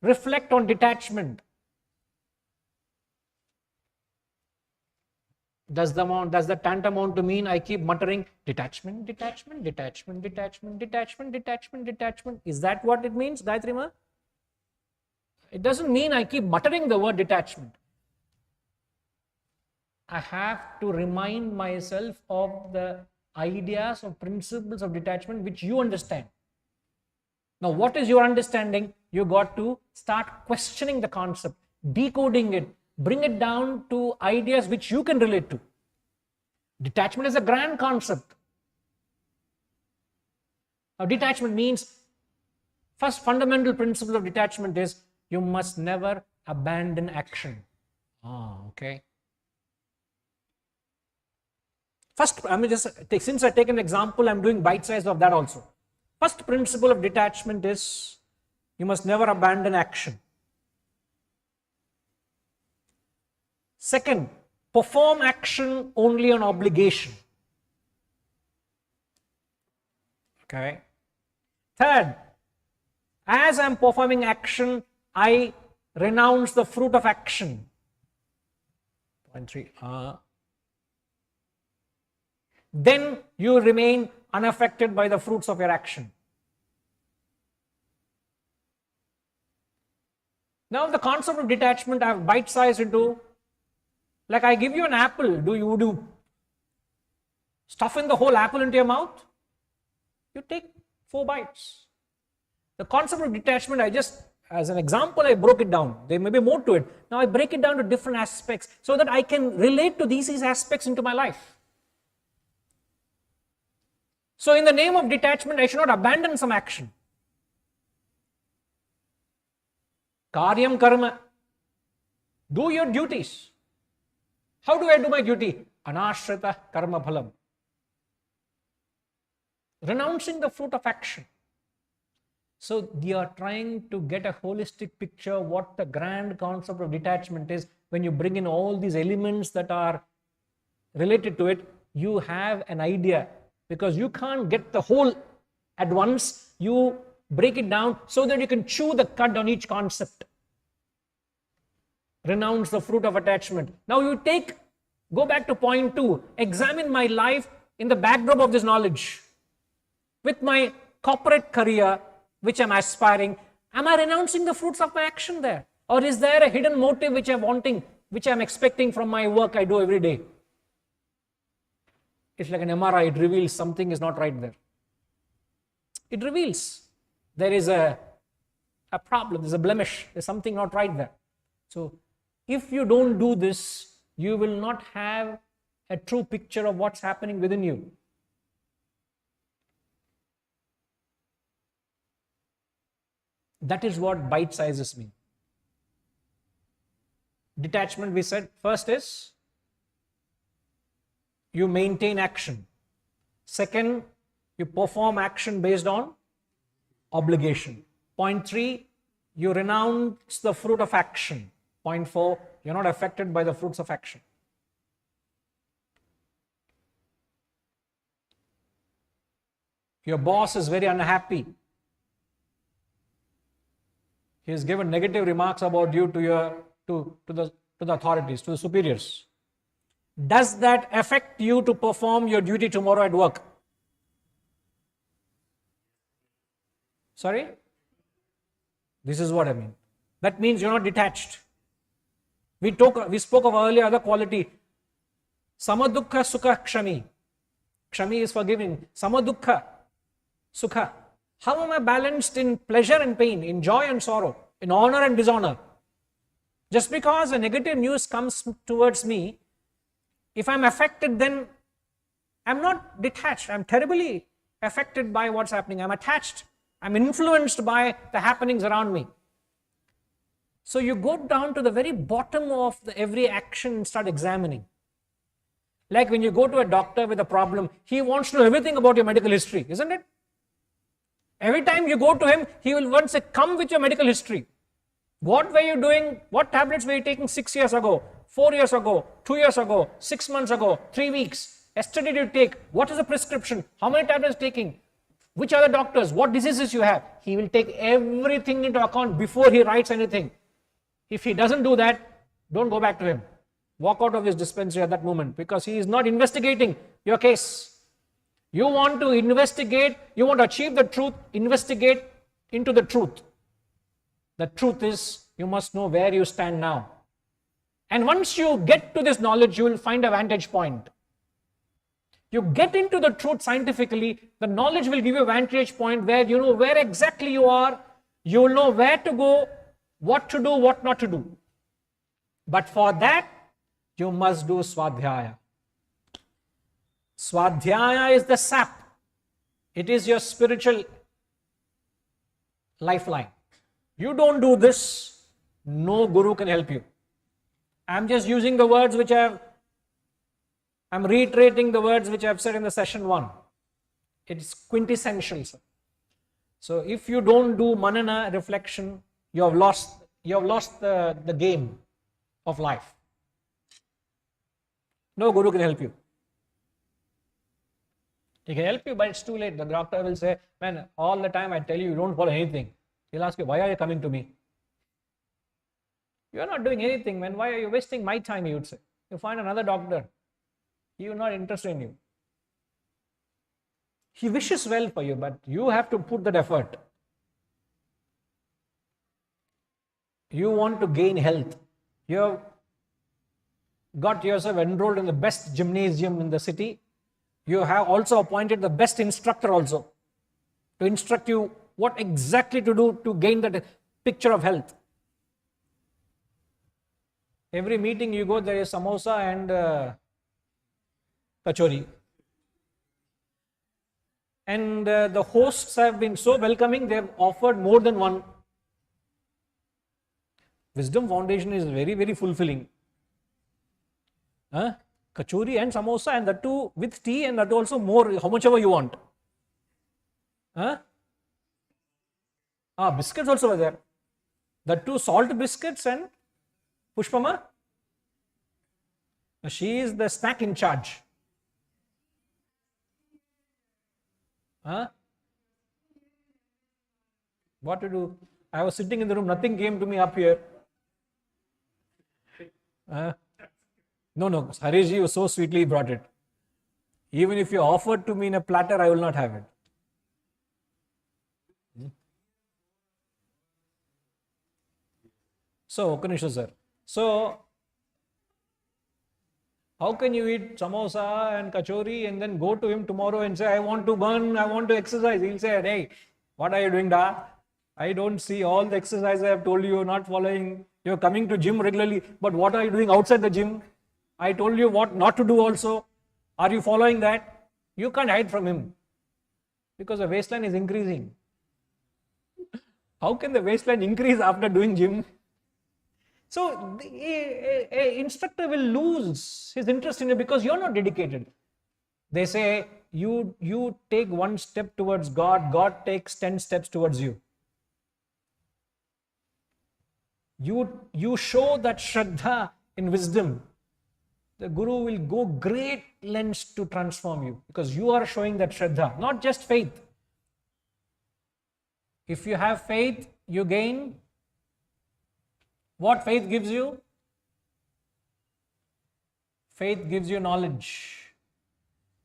reflect on detachment, does the tantamount to mean I keep muttering detachment, detachment, detachment, detachment, detachment, detachment, detachment? Is that what it means, Gayatri Ma? It doesn't mean I keep muttering the word detachment. I have to remind myself of the ideas or principles of detachment which you understand. Now, what is your understanding? You got to start questioning the concept, decoding it, bring it down to ideas which you can relate to. Detachment is a grand concept. Now, detachment means, first fundamental principle of detachment is you must never abandon action. Okay. First, since I take an example, I'm doing bite size of that also. First principle of detachment is you must never abandon action. Second, perform action only on obligation. Okay. Third, as I'm performing action, I renounce the fruit of action. Point 3. Then you remain unaffected by the fruits of your action. Now, the concept of detachment I have bite-sized into, like I give you an apple, do you stuff in the whole apple into your mouth? You take 4 bites. The concept of detachment, as an example, I broke it down. There may be more to it. Now I break it down to different aspects so that I can relate to these aspects into my life. So in the name of detachment, I should not abandon some action. Karyam karma. Do your duties. How do I do my duty? Anashrita karma phalam. Renouncing the fruit of action. So you are trying to get a holistic picture of what the grand concept of detachment is. When you bring in all these elements that are related to it, you have an idea. Because you can't get the whole at once, you break it down so that you can chew the cud on each concept. Renounce the fruit of attachment. Now you go back to point 2, examine my life in the backdrop of this knowledge. With my corporate career, which I'm aspiring, am I renouncing the fruits of my action there? Or is there a hidden motive which I'm expecting from my work I do every day? It's like an MRI, it reveals something is not right there. It reveals there is a problem, there's a blemish, there's something not right there. So if you don't do this, you will not have a true picture of what's happening within you. That is what bite sizes mean. Detachment, we said, first is you maintain action. Second, you perform action based on obligation. Point 3, you renounce the fruit of action. Point 4, you're not affected by the fruits of action. Your boss is very unhappy. He has given negative remarks about you to the authorities, to the superiors. Does that affect you to perform your duty tomorrow at work? Sorry? This is what I mean. That means you're not detached. We spoke of earlier other quality. Samadukha sukha kshami. Kshami is forgiving. Samadukha sukha. How am I balanced in pleasure and pain, in joy and sorrow, in honor and dishonor? Just because a negative news comes towards me, if I'm affected, then I'm not detached. I'm terribly affected by what's happening. I'm attached. I'm influenced by the happenings around me. So you go down to the very bottom of every action and start examining. Like when you go to a doctor with a problem, he wants to know everything about your medical history, isn't it? Every time you go to him, he will once say, come with your medical history. What were you doing? What tablets were you taking 6 years ago, 4 years ago, 2 years ago, 6 months ago, 3 weeks? Yesterday did you take? What is the prescription? How many tablets taking? Which are the doctors? What diseases you have? He will take everything into account before he writes anything. If he doesn't do that, don't go back to him. Walk out of his dispensary at that moment, because he is not investigating your case. You want to investigate, you want to achieve the truth, investigate into the truth. The truth is, you must know where you stand now. And once you get to this knowledge, you will find a vantage point. You get into the truth scientifically, the knowledge will give you a vantage point where you know where exactly you are, you will know where to go, what to do, what not to do. But for that, you must do swadhyaya. Swadhyaya is the sap. It is your spiritual lifeline. You don't do this, no guru can help you. I'm just using the words which I'm reiterating the words which I've said in the session 1. It's quintessential, sir. So if you don't do manana, reflection, you have lost the game of life. No guru can help you. He can help you, but it's too late. The doctor will say, man, all the time I tell you, you don't follow anything. He'll ask you, why are you coming to me? You are not doing anything, man. Why are you wasting my time, he would say. You find another doctor. He is not interested in you. He wishes well for you, but you have to put that effort. You want to gain health. You have got yourself enrolled in the best gymnasium in the city. You have also appointed the best instructor also to instruct you what exactly to do to gain that picture of health. Every meeting you go, there is samosa and kachori. And the hosts have been so welcoming, they have offered more than one. Wisdom Foundation is very, very fulfilling. Kachori and samosa, and that too with tea, and that also more, how much ever you want. Biscuits also were there. That too salt biscuits. And Pushpama, she is the snack in charge. What to do? I was sitting in the room, nothing came to me up here. No, Harishji was so sweetly brought it. Even if you offered to me in a platter, I will not have it. So, Kanisha sir. So, how can you eat samosa and kachori and then go to him tomorrow and say, I want to burn, I want to exercise? He'll say, hey, what are you doing, da? I don't see all the exercise I have told you, you're not following. You're coming to gym regularly, but what are you doing outside the gym? I told you what not to do also. Are you following that? You can't hide from him because the waistline is increasing. How can the waistline increase after doing gym? So, a instructor will lose his interest in you because you're not dedicated. They say, you take one step towards God, God takes 10 steps towards you. You show that Shraddha in wisdom, the Guru will go great lengths to transform you because you are showing that Shraddha, not just faith. If you have faith, you gain. What faith gives you? Faith gives you knowledge.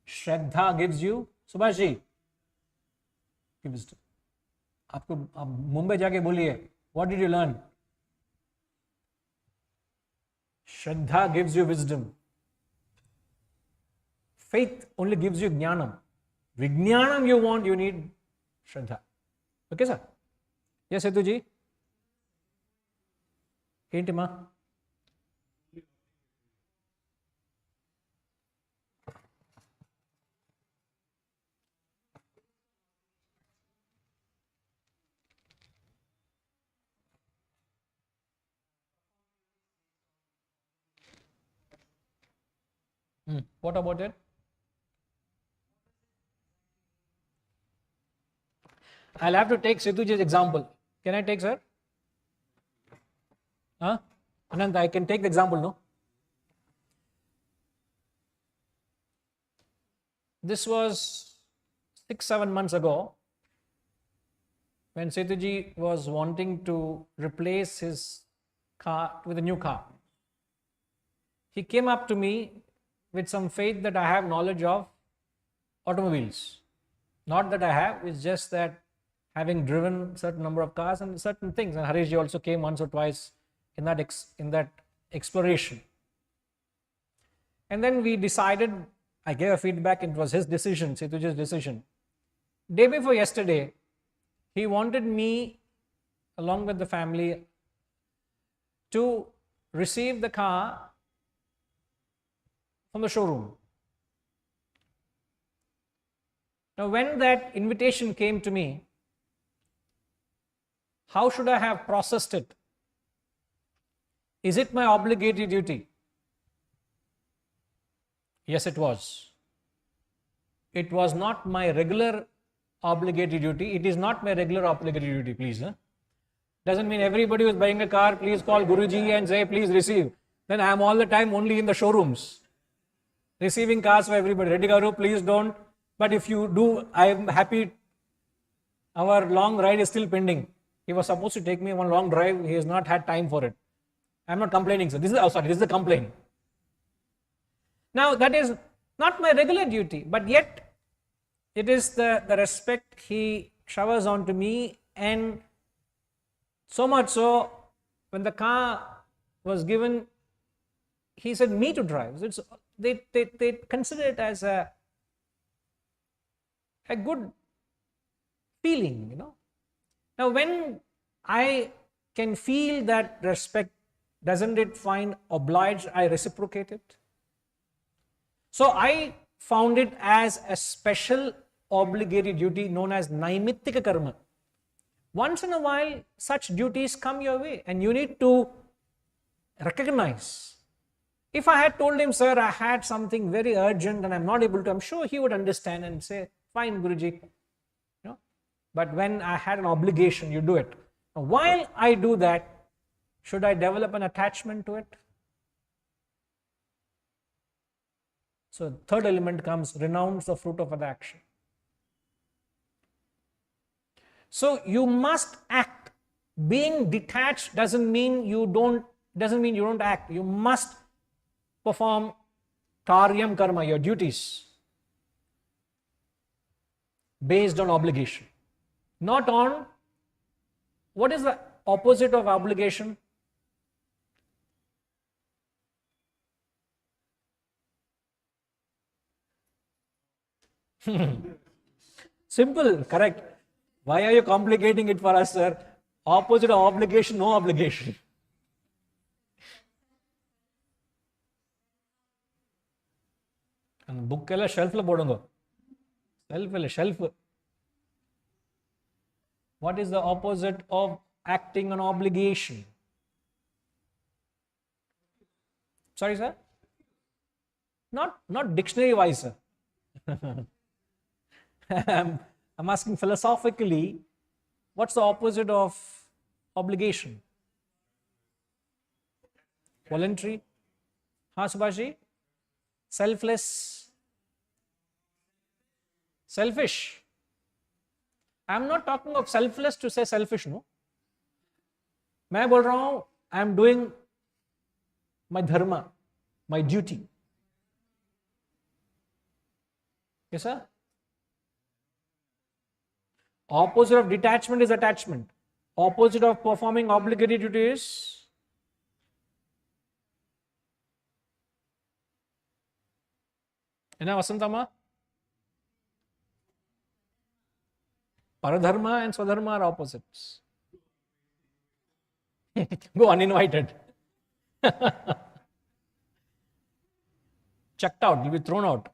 Shraddha gives you, Subhash ji, wisdom. आप मुंबई जाके बोलिए, what did you learn? Shraddha gives you wisdom. Faith only gives you jnanam. Vijnanam you want, you need Shraddha. Okay, sir? Yes, Setu ji? ఏంటి మా What about it? I'll have to take Setuji's example. Can I take, sir? Huh? Anand, I can take the example, no? This was 6-7 months ago when Setuji was wanting to replace his car with a new car. He came up to me with some faith that I have knowledge of automobiles. Not that I have, it's just that having driven certain number of cars and certain things. And Harishji also came once or twice in that exploration. And then we decided, I gave a feedback, it was his decision, Setuji's decision. Day before yesterday, he wanted me, along with the family, to receive the car from the showroom. Now, when that invitation came to me, how should I have processed it? Is it my obligatory duty? Yes, it was. It was not my regular obligatory duty. It is not my regular obligatory duty, please. Huh? Doesn't mean everybody who is buying a car, please call Guruji and say, please receive. Then I am all the time only in the showrooms, receiving cars for everybody. Reddy Garu, please don't. But if you do, I am happy. Our long ride is still pending. He was supposed to take me on a long drive. He has not had time for it. I am not complaining, sir. This is the complaint. Now, that is not my regular duty, but yet it is the respect he showers onto me, and so much so, when the car was given, he said me to drive. So they consider it as a good feeling, you know. Now, when I can feel that respect, doesn't it find obliged I reciprocate it? So I found it as a special obligatory duty known as naimittika karma. Once in a while, such duties come your way and you need to recognize. If I had told him, sir, I had something very urgent and I'm not able to, I'm sure he would understand and say, fine, Guruji. You know? But when I had an obligation, you do it. Now, while I do that, should I develop an attachment to it? So, third element comes, renounce the fruit of other action. So, you must act. Being detached doesn't mean you don't act. You must perform karyam karma, your duties, based on obligation. Not on, what is the opposite of obligation? Simple, correct. Why are you complicating it for us, sir? Opposite of obligation, no obligation. And book kella shelf la bodungo. Shelf. What is the opposite of acting on obligation? Sorry, sir? Not dictionary wise, sir. I'm asking philosophically, what's the opposite of obligation? Voluntary? Haan, Subhashi? Selfless? Selfish? I'm not talking of selfless to say selfish, no. मैं बोल रहा हूं, I am doing my dharma, my duty. Yes, sir? Opposite of detachment is attachment. Opposite of performing obligatory duty is Vasantama? Paradharma and Swadharma are opposites. Go uninvited. Chucked out, you'll be thrown out.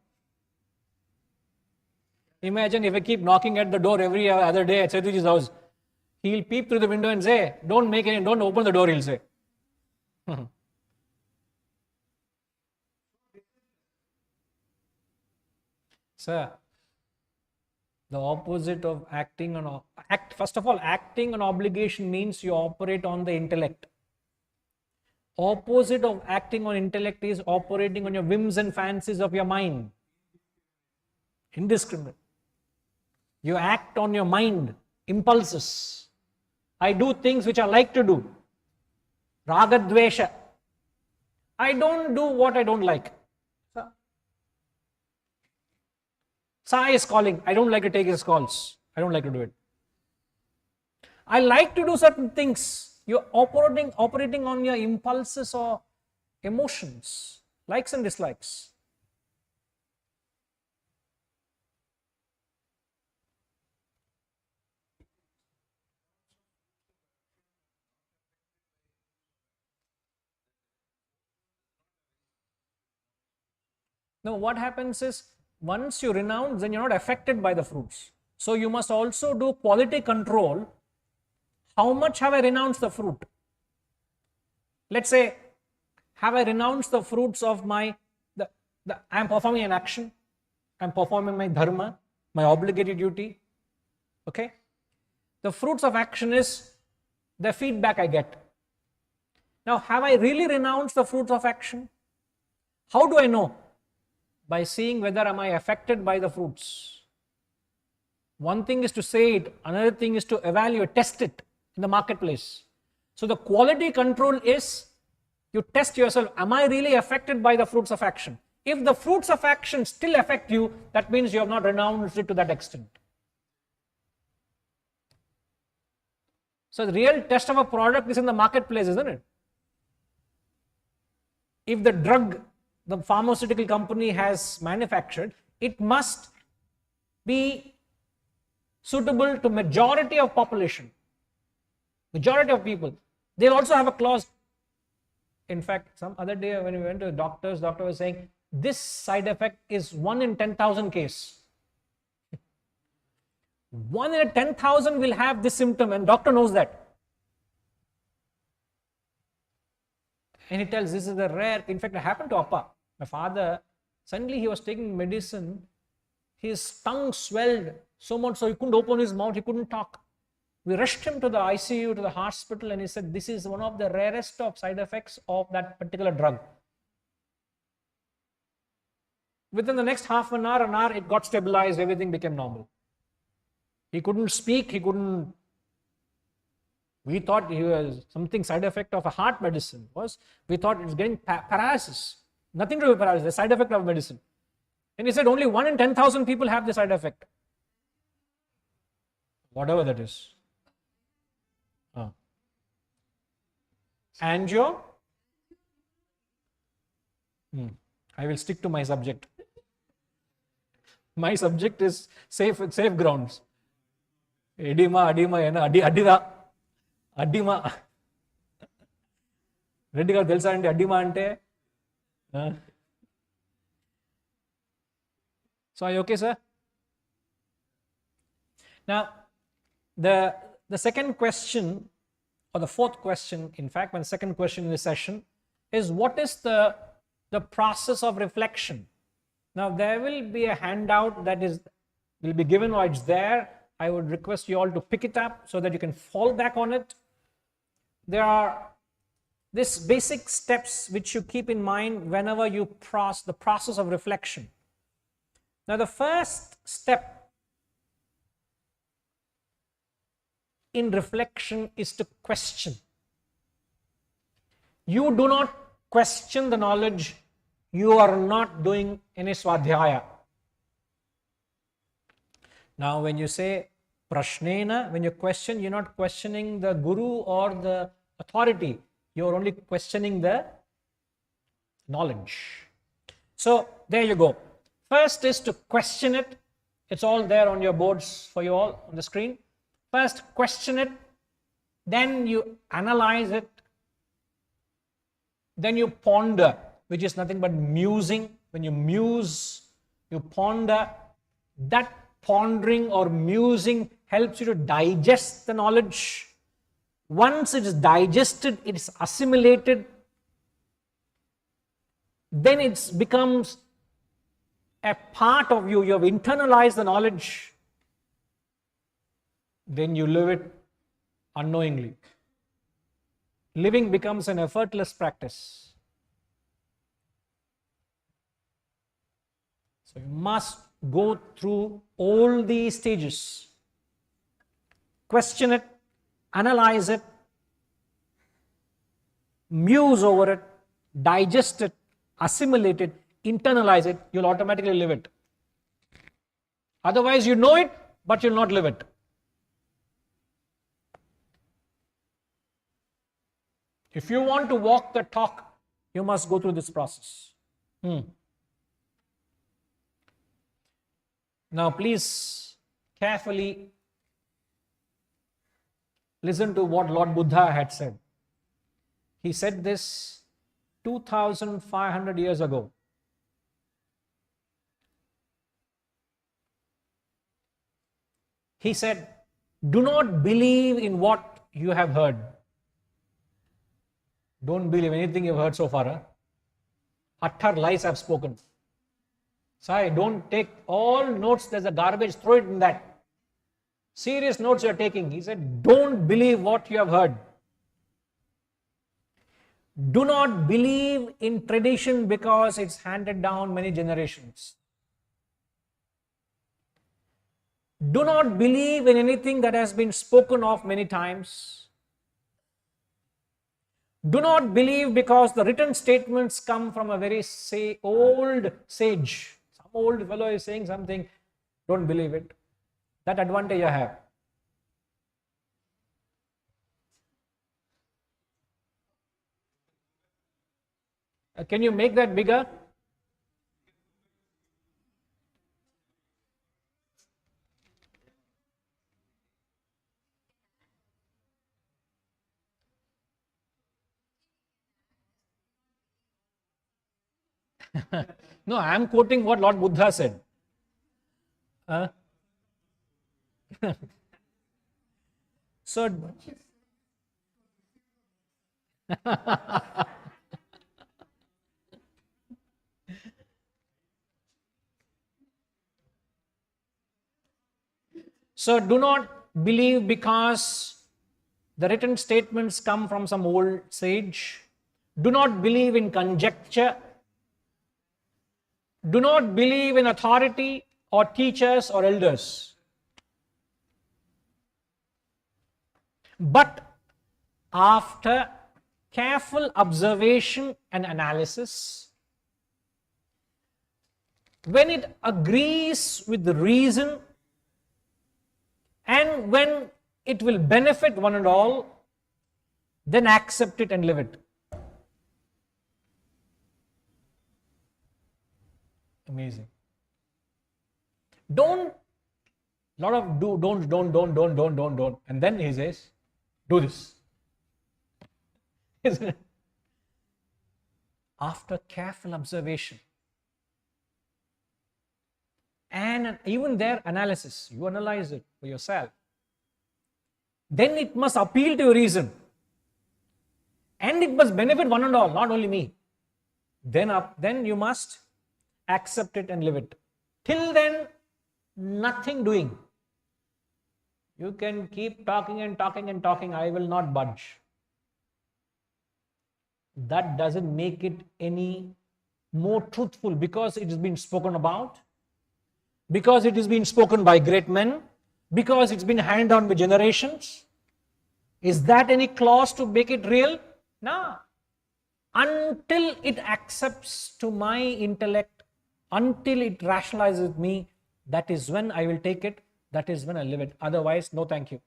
Imagine if I keep knocking at the door every other day at Setuji's house. He'll peep through the window and say, don't open the door, he'll say. Sir, the opposite of acting on first of all, acting on obligation means you operate on the intellect. Opposite of acting on intellect is operating on your whims and fancies of your mind. Indiscriminate. You act on your mind, impulses. I do things which I like to do. Raga dvesha. I don't do what I don't like. Sai is calling. I don't like to take his calls. I don't like to do it. I like to do certain things. You're operating on your impulses or emotions, likes and dislikes. Now, what happens is, once you renounce, then you're not affected by the fruits. So, you must also do quality control. How much have I renounced the fruit? Let's say, have I renounced the fruits of I am performing an action, I am performing my dharma, my obligatory duty. Okay? The fruits of action is the feedback I get. Now, have I really renounced the fruits of action? How do I know? By seeing whether am I affected by the fruits. One thing is to say it, another thing is to evaluate, test it in the marketplace. So the quality control is you test yourself, am I really affected by the fruits of action? If the fruits of action still affect you, that means you have not renounced it to that extent. So the real test of a product is in the marketplace, isn't it? If the drug the pharmaceutical company has manufactured, it must be suitable to majority of population, majority of people. They'll also have a clause. In fact, some other day when we went to the doctor was saying, this side effect is 1 in 10,000 case. 1 in 10,000 will have this symptom, and doctor knows that. And he tells this is a rare, in fact, it happened to Appa. My father, suddenly he was taking medicine, his tongue swelled so much so he couldn't open his mouth, he couldn't talk. We rushed him to the ICU, to the hospital, and he said, this is one of the rarest of side effects of that particular drug. Within the next half an hour, it got stabilized, everything became normal. He couldn't speak, we thought he was something side effect of a heart medicine we thought it was getting paralysis. Nothing to do with paralysis, a side effect of medicine. And he said only 1 in 10,000 people have this side effect. Whatever that is. Angio? I will stick to my subject. My subject is safe grounds. Edema, adida. Adima. Reddy garu telusa ante adima ante. So are you okay, sir? Now, the second question, or the fourth question, in fact, my second question in this session is, what is the process of reflection? Now, there will be a handout that will be given or it's there. I would request you all to pick it up so that you can fall back on it. There are these basic steps which you keep in mind whenever you the process of reflection. Now, the first step in reflection is to question. You do not question the knowledge, you are not doing any swadhyaya. Now, when you say prashnena, when you question, you're not questioning the guru or the authority, you're only questioning the knowledge. So, there you go. First is to question it. It's all there on your boards for you all on the screen. First, question it. Then you analyze it. Then you ponder, which is nothing but musing. When you muse, you ponder. That pondering or musing helps you to digest the knowledge. Once it is digested, it is assimilated, then it becomes a part of you, you have internalized the knowledge, then you live it unknowingly. Living becomes an effortless practice. So you must go through all these stages. Question it, analyze it, muse over it, digest it, assimilate it, internalize it, you'll automatically live it. Otherwise, you know it, but you'll not live it. If you want to walk the talk, you must go through this process. Now, please carefully listen to what Lord Buddha had said. He said this 2,500 years ago. He said, do not believe in what you have heard. Don't believe anything you've heard so far. Huh? Utter lies I've spoken. Sai, don't take all notes, there's a garbage, throw it in that. Serious notes you're taking. He said, don't believe what you have heard. Do not believe in tradition because it's handed down many generations. Do not believe in anything that has been spoken of many times. Do not believe because the written statements come from a very old sage. Some old fellow is saying something, don't believe it. That advantage I have. Can you make that bigger? No, I am quoting what Lord Buddha said. So, so do not believe because the written statements come from some old sage. Do not believe in conjecture. Do not believe in authority or teachers or elders. But after careful observation and analysis, when it agrees with the reason and when it will benefit one and all, then accept it and live it. Amazing. Don't and then he says, do this. Isn't it? After careful observation and even their analysis, you analyze it for yourself. Then it must appeal to your reason. And it must benefit one and all, not only me. Then you must accept it and live it. Till then, nothing doing. You can keep talking and talking and talking, I will not budge. That doesn't make it any more truthful because it has been spoken about, because it has been spoken by great men, because it's been handed down by generations. Is that any clause to make it real? No. Until it accepts to my intellect, until it rationalizes with me, that is when I will take it, that is when I live it. Otherwise, no thank you.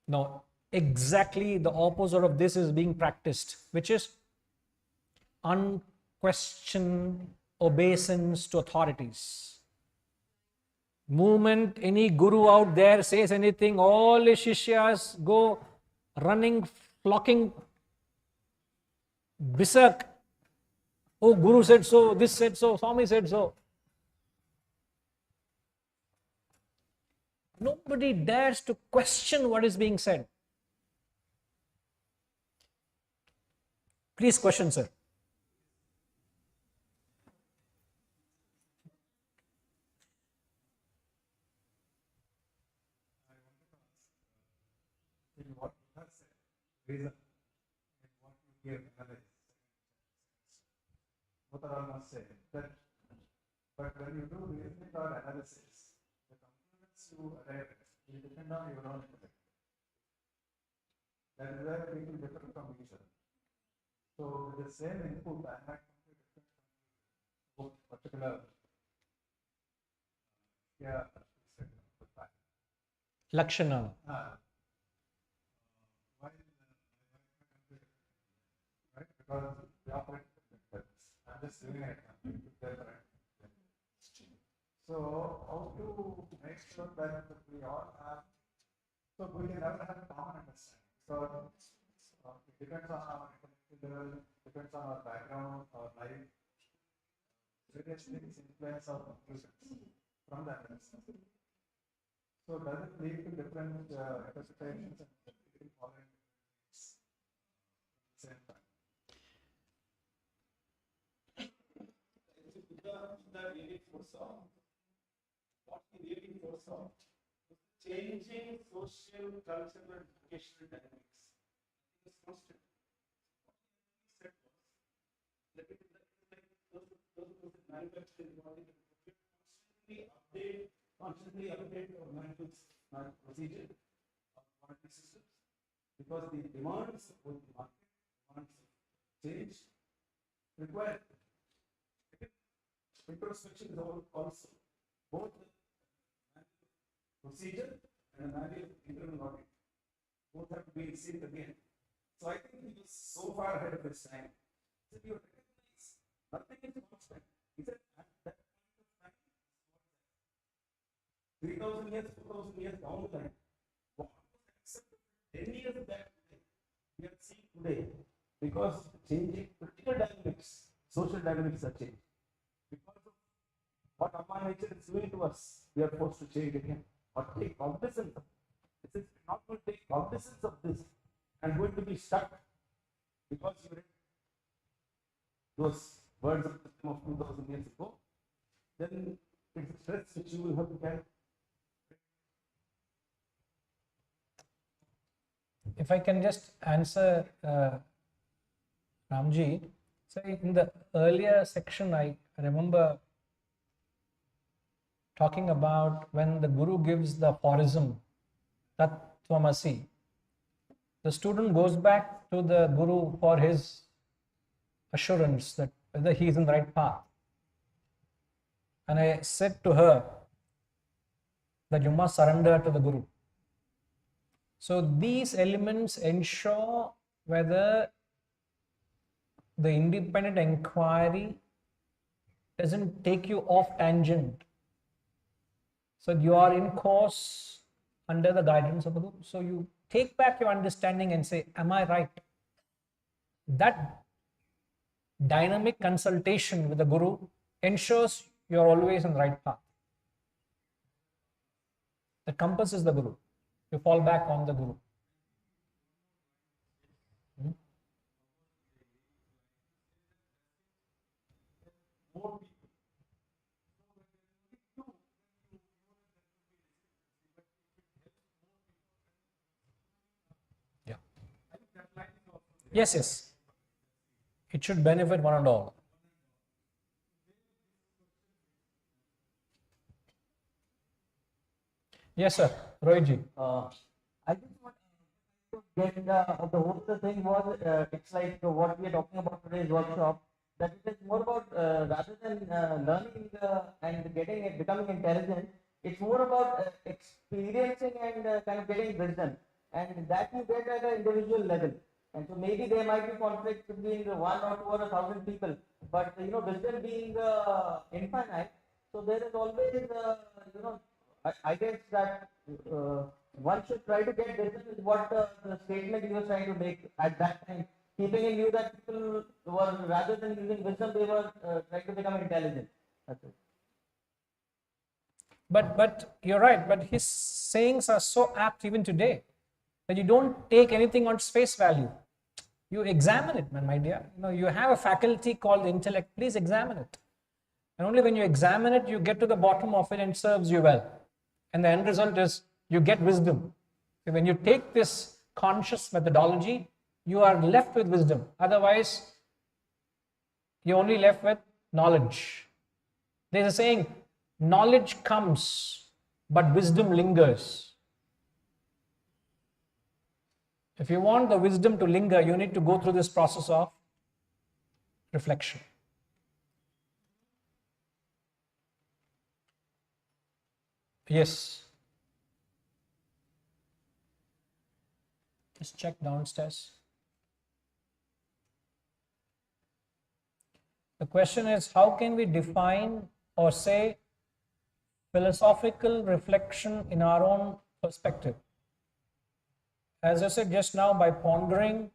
No, exactly the opposite of this is being practiced, which is unquestioned obeisance to authorities. Moment any guru out there says anything, all his shishyas go running, flocking, berserk. Oh, guru said so, this said so, swami said so. Nobody dares to question what is being said. Please question, sir. analyze. Both are almost same. But when you do reasoning or analysis, the conclusions you arrive at will depend on your own intellect. That is where people differ from each other. So with the same input, I might come to different conclusions about particular Lakshana. While right, because we operate different levels. I'm just giving an example. So how to make sure that we all have, so we can never have a common understanding. So it depends on our intellectual level, depends on our background, our life. Various things influence our conclusions from that understanding. So does it lead to different interpretations and people following at the same time? Buddha really foresaw, what he really foresaw was changing social, cultural, and educational dynamics. It was constant. What he said was, let it like those manufacturing body constantly update our medical procedure, our quality systems, because the demands of the market, demands of change, require introspection is also both the manual procedure and the manual internal audit. Both have to be seen again. So I think he was so far ahead of his time. He said, you recognize nothing is constant. He said, at that point of time, 3,000 years, 4,000 years down the line, what was acceptable 10 years back, we are seeing today, because changing political dynamics, social dynamics are changing. Because of what Amma nature is doing to us, we are forced to change again or take cognizance of it. It is not going to take cognizance of this and going to be stuck because you read those words of wisdom of 2,000 years ago, then it's a stress which you will have to carry. If I can just answer Ramji, so in the earlier section, I remember talking about when the Guru gives the aphorism, Tat Tvamasi, the student goes back to the Guru for his assurance that whether he is in the right path. And I said to her that you must surrender to the Guru. So these elements ensure whether the independent inquiry doesn't take you off tangent. So you are in course under the guidance of the Guru. So you take back your understanding and say, am I right? That dynamic consultation with the Guru ensures you are always on the right path. The compass is the Guru. You fall back on the Guru. Yeah. Yes, yes. It should benefit one and all. Yes, sir. Rohitji. I just want to get the whole thing was it's like what we are talking about today's workshop, that it is more about rather than learning and getting it, becoming intelligent, it's more about experiencing and kind of getting wisdom, and that you get at an individual level. And so maybe there might be conflict between 1 or 2 or 1,000 people, but wisdom being infinite, so there is always I guess that one should try to get wisdom is what the statement he was trying to make at that time, keeping in view that people were, rather than using wisdom, they were trying to become intelligent. That's it. But you're right, but his sayings are so apt even today that you don't take anything on its face value. You examine it, man, my dear. You have a faculty called intellect. Please examine it. And only when you examine it, you get to the bottom of it and it serves you well. And the end result is you get wisdom. When you take this conscious methodology, you are left with wisdom. Otherwise, you're only left with knowledge. There's a saying, knowledge comes, but wisdom lingers. If you want the wisdom to linger, you need to go through this process of reflection. Yes. Just check downstairs. The question is, how can we define or say philosophical reflection in our own perspective? As I said just now, by pondering,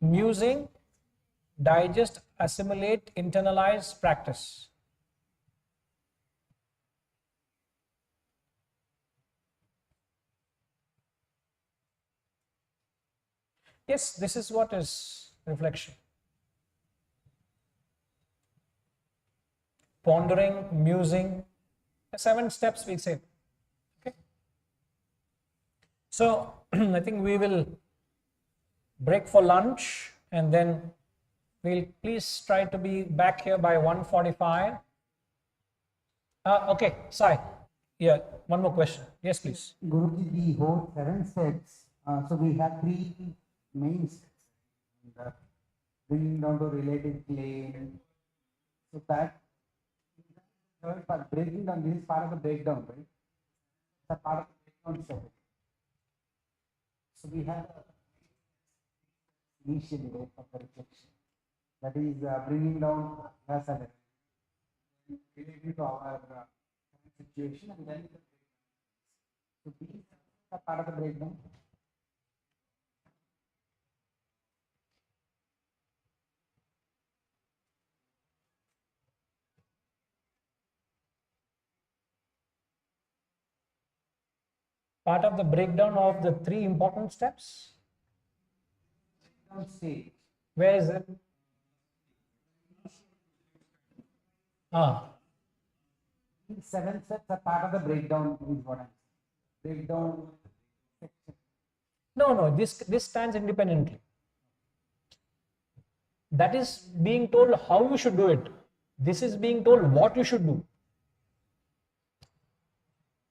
musing, digest, assimilate, internalize, practice. Yes, this is what is reflection. Pondering, musing, the 7 steps we say. Okay. So I think we will break for lunch and then we'll please try to be back here by 1:45. Okay, Sai. Yeah, one more question. Yes, please. Guruji, the whole 7 steps, so we have 3 main steps. Bringing down to relative plane. So that third part, breaking down, this is part of the breakdown, right? It's a part of the breakdown step. So we have initially right, of the reflection. That is bringing down as a related to our current situation and then the breakdown. So these are part of the breakdown. Part of the breakdown of the 3 important steps. Stage. Where is it? These 7 steps are part of the breakdown is what I'm saying. Breakdown section. No, this stands independently. That is being told how you should do it. This is being told what you should do.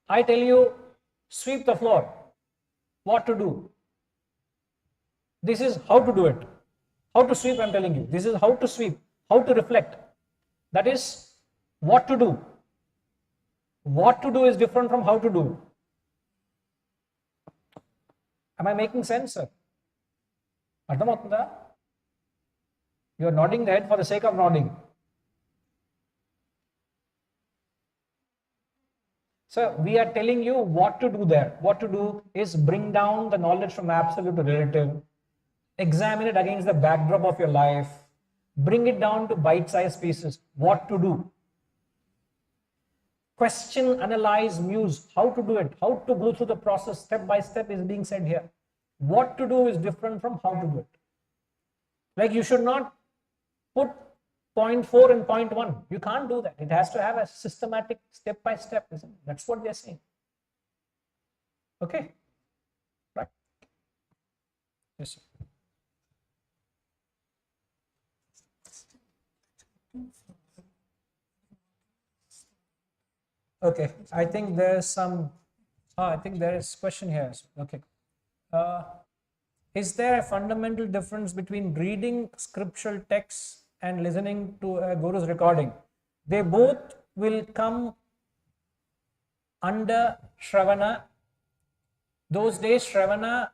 I tell you, sweep the floor. What to do? This is how to do it. How to sweep, I'm telling you. This is how to sweep, how to reflect. That is what to do. What to do is different from how to do. Am I making sense, sir? You're nodding the head for the sake of nodding. So we are telling you what to do there. What to do is bring down the knowledge from absolute to relative, examine it against the backdrop of your life, bring it down to bite-sized pieces. What to do? Question, analyze, muse. How to do it? How to go through the process step by step is being said here. What to do is different from how to do it. Like you should not put point 4 and point 1. You can't do that. It has to have a systematic step by step, isn't it? That's what they're saying. Okay. Right. Yes, sir. Okay, I think there's some, I think there is question here. Okay. Is there a fundamental difference between reading scriptural texts and listening to a guru's recording? They both will come under Shravana. Those days, Shravana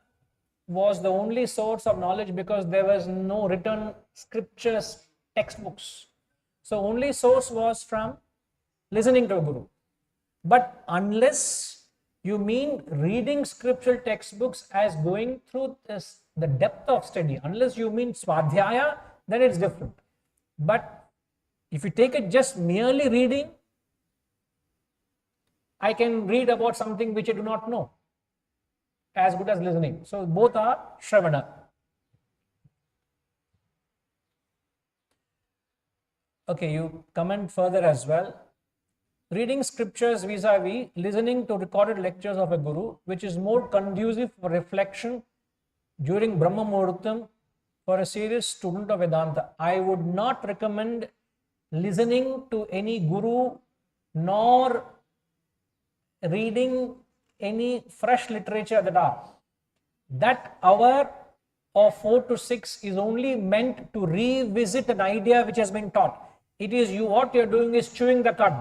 was the only source of knowledge because there was no written scriptures, textbooks. So only source was from listening to a guru. But unless you mean reading scriptural textbooks as going through this, the depth of study, unless you mean swadhyaya, then it's different. But if you take it just merely reading, I can read about something which I do not know, as good as listening. So both are Shravana. Okay, you comment further as well. reading scriptures vis-a-vis listening to recorded lectures of a guru, which is more conducive for reflection during Brahma Muhurtam for a serious student of Vedanta. I would not recommend listening to any guru nor reading any fresh literature at the hour. That hour of 4 to 6 is only meant to revisit an idea which has been taught. It is you, what you're doing is chewing the cud.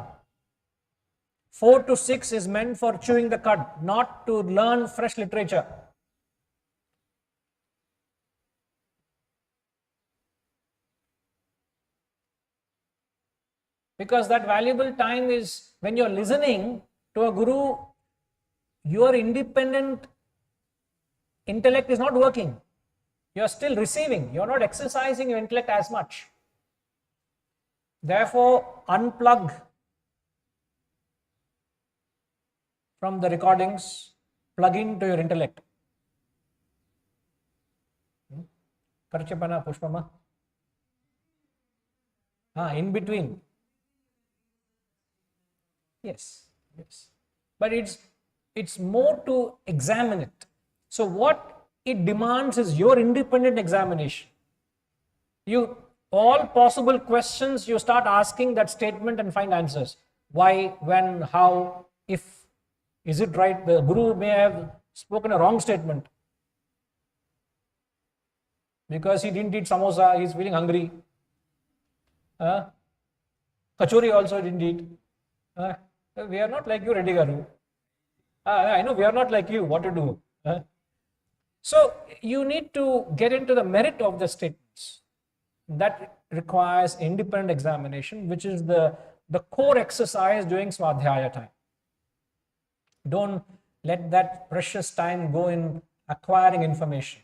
4 to 6 is meant for chewing the cud, not to learn fresh literature. Because that valuable time is when you're listening to a guru, your independent intellect is not working. You're still receiving. You're not exercising your intellect as much. Therefore, unplug from the recordings, plug into your intellect. Karchapana, Pushpama. In between. Yes. But it's more to examine it. So what it demands is your independent examination. All possible questions you start asking that statement and find answers. Why, when, how, if, is it right? The guru may have spoken a wrong statement because he didn't eat samosa, he's feeling hungry. Kachori also didn't eat. We are not like you, Reddy Garu. I know we are not like you, what to do? So you need to get into the merit of the statements. That requires independent examination, which is the core exercise during Swadhyaya time. Don't let that precious time go in acquiring information.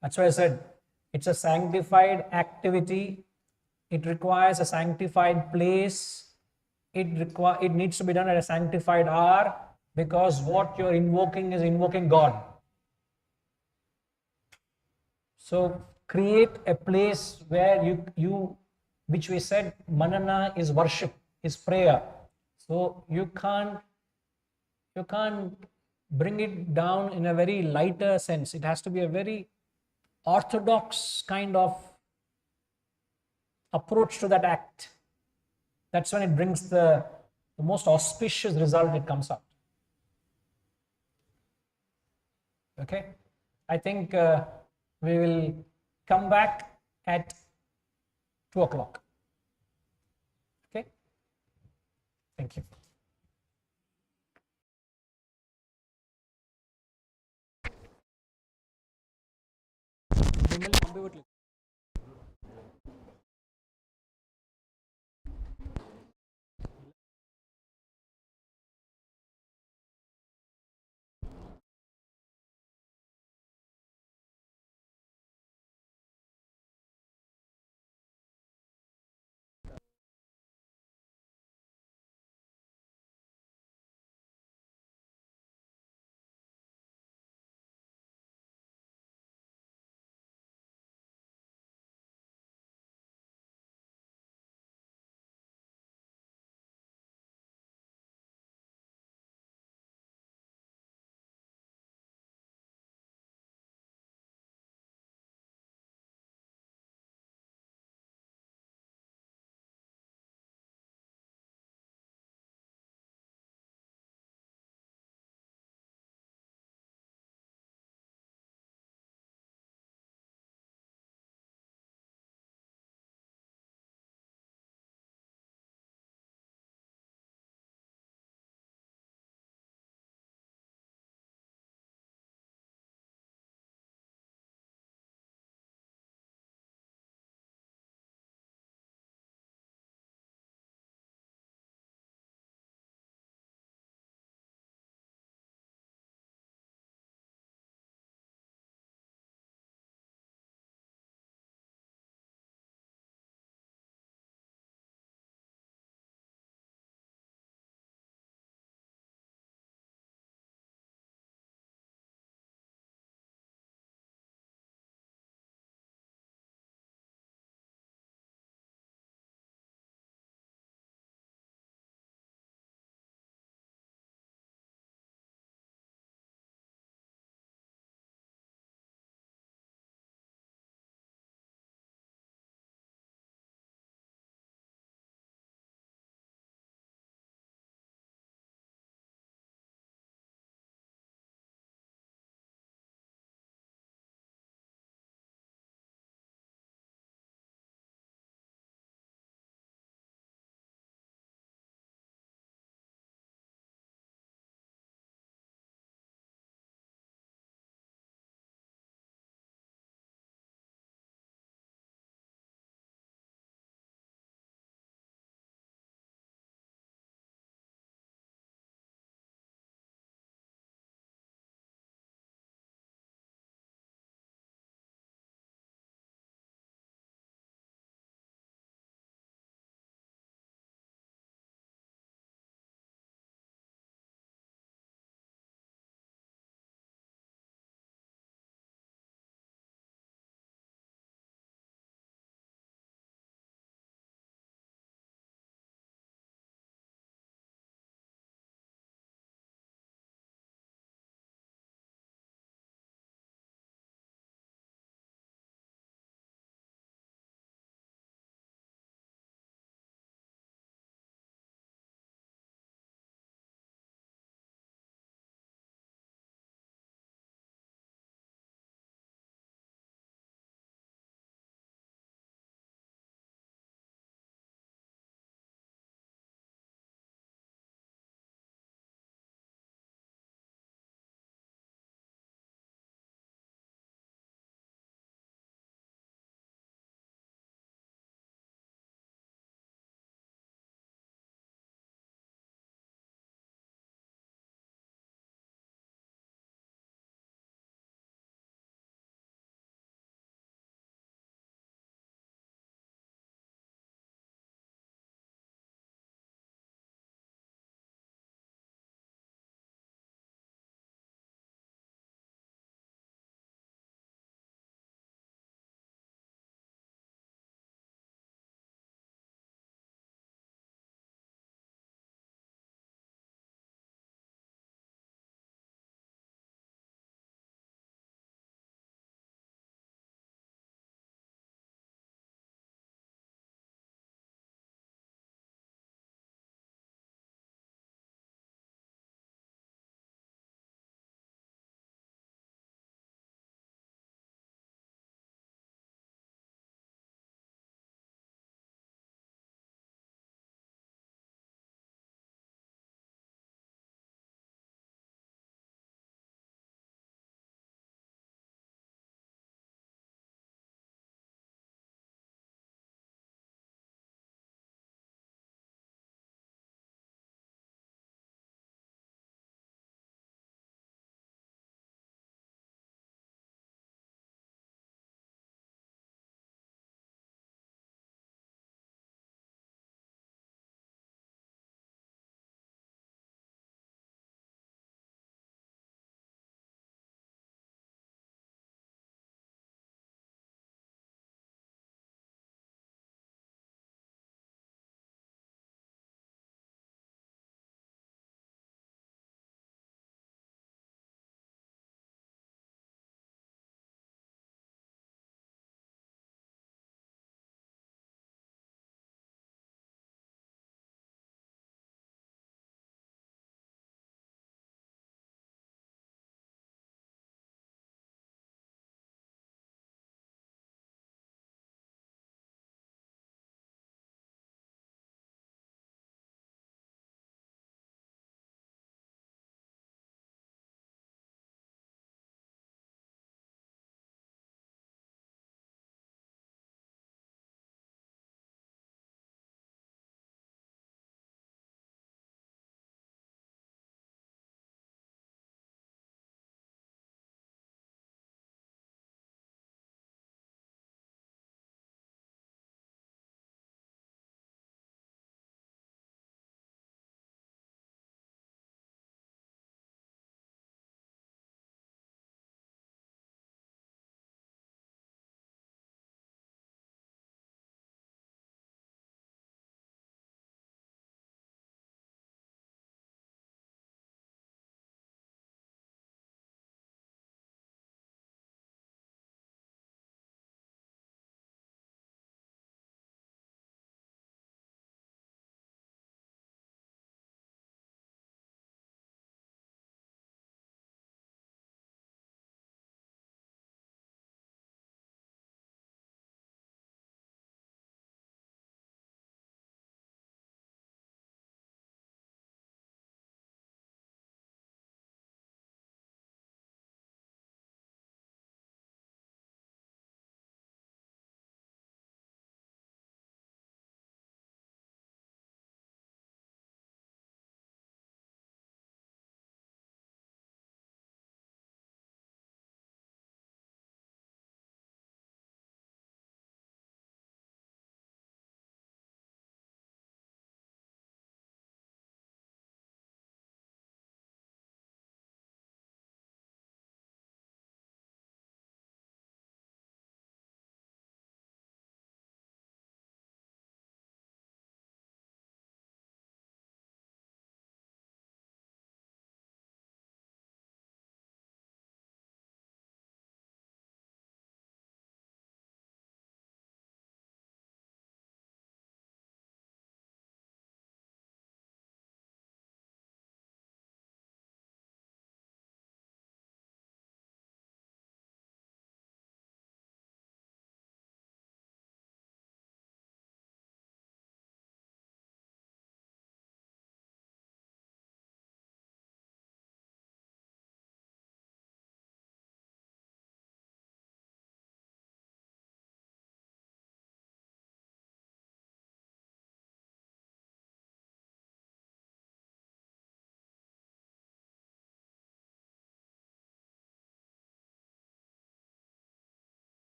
That's why I said it's a sanctified activity. It requires a sanctified place. It needs to be done at a sanctified hour, because what you're invoking is invoking God. So create a place where you which we said manana is worship, is prayer. So you can't bring it down in a very lighter sense. It has to be a very orthodox kind of approach to that act. That's when it brings the most auspicious result. It comes out. Okay, I think we will come back at 2 o'clock. Okay, thank you.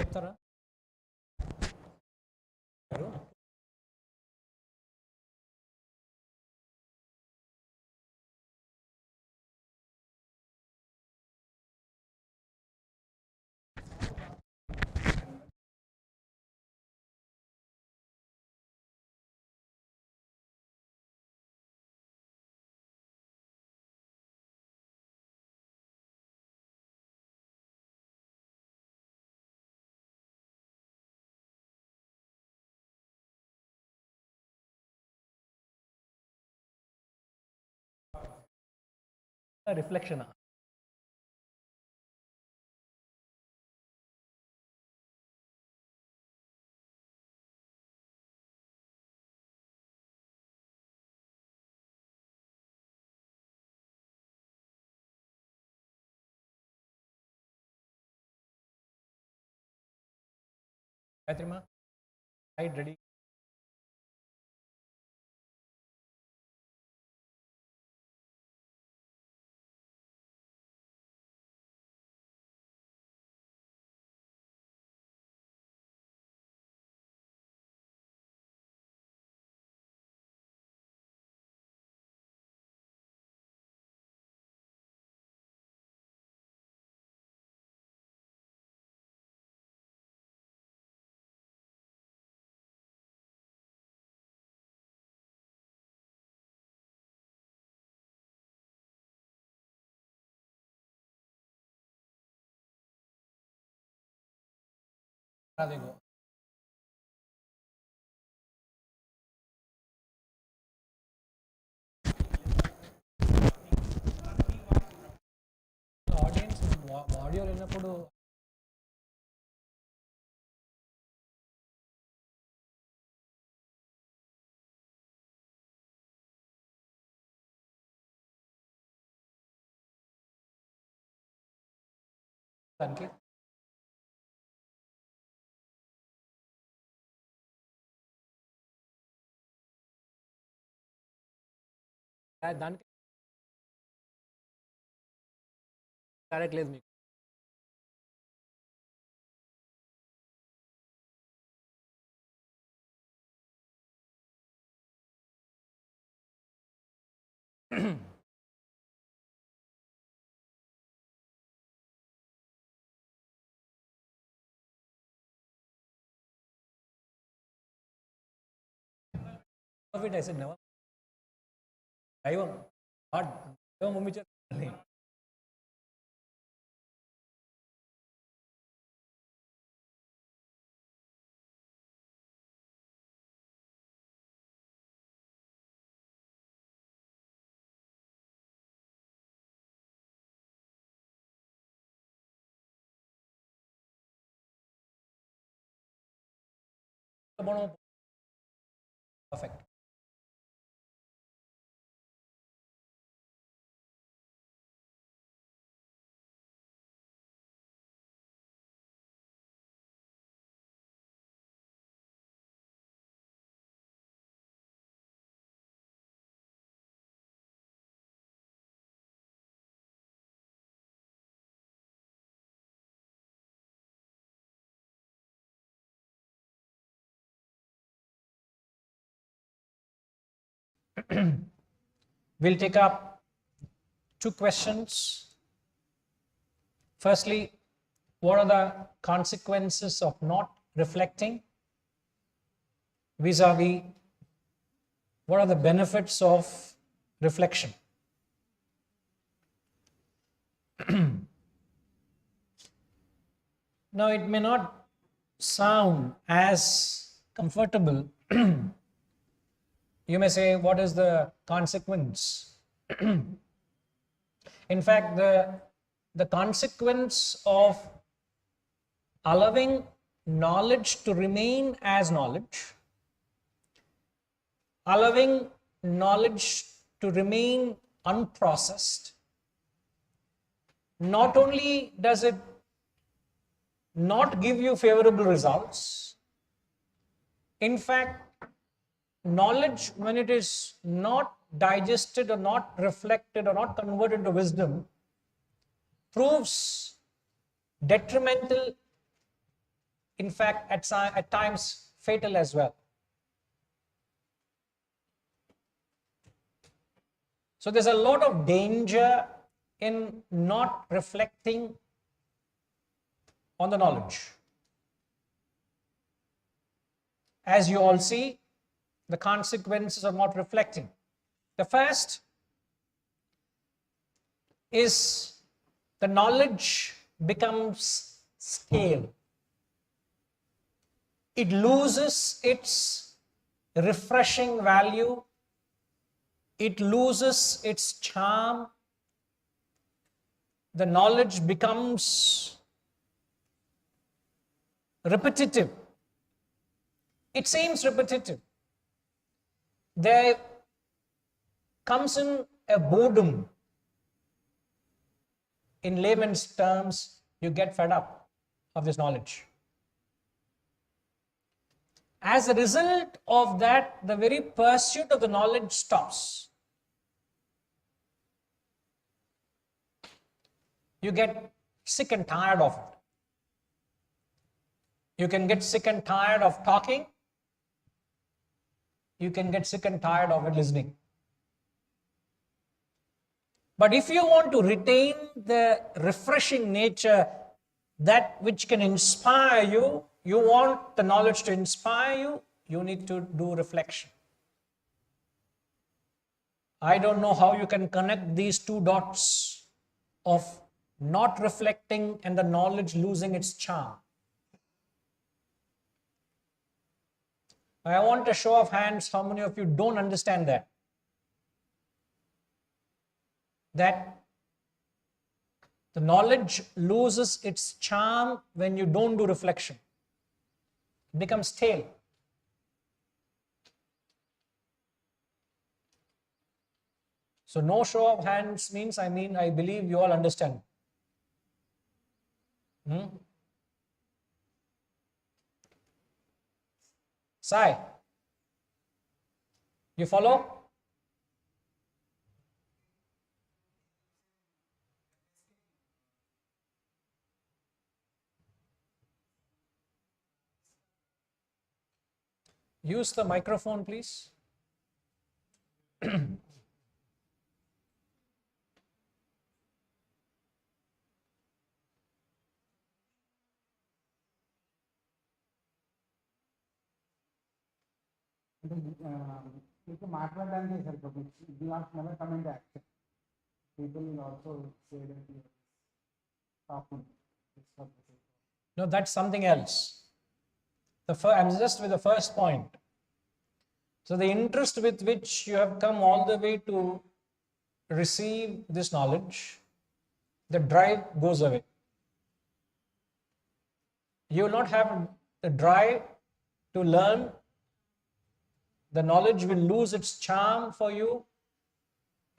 చెప్తారా? Reflection. గాయత్రిమా, right, ready. అదిగో audience audio లేనప్పుడు దానికి దానికి direct లేదు మీకు. of it, I said never. దైవం దైవం పంపించారు. Perfect. We'll take up two questions. Firstly, what are the consequences of not reflecting? Vis-a-vis, what are the benefits of reflection? Now, it may not sound as comfortable. You may say, what is the consequence? In fact, the consequence of allowing knowledge to remain as knowledge, allowing knowledge to remain unprocessed, not only does it not give you favorable results, in fact, knowledge, when it is not digested or not reflected or not converted into wisdom, proves detrimental in fact, at times fatal as well. So there's a lot of danger in not reflecting on the knowledge. As you all see, the consequences of not reflecting. The first is the knowledge becomes stale. It loses its refreshing value. It loses its charm. The knowledge becomes repetitive. It seems repetitive. There comes in a boredom. In layman's terms, you get fed up of this knowledge. As a result of that, the very pursuit of the knowledge stops. You get sick and tired of it. You can get sick and tired of talking. You can get sick and tired of it listening. But if you want to retain the refreshing nature, that which can inspire you, you want the knowledge to inspire you, you need to do reflection. I don't know how you can connect these two dots of not reflecting and the knowledge losing its charm. I want a show of hands, how many of you don't understand that? That the knowledge loses its charm when you don't do reflection. It becomes stale. So no show of hands means, I believe you all understand. Sai, you follow? Use the microphone, please. మీకు మాట్లాడడానికి సరిపోతుంది. You not never come into action. People will also say that you are talking. No, that's something else. I'm just with the first point. So the interest with which you have come all the way to receive this knowledge, the drive goes away. You will not have the drive to learn. The knowledge will lose its charm for you.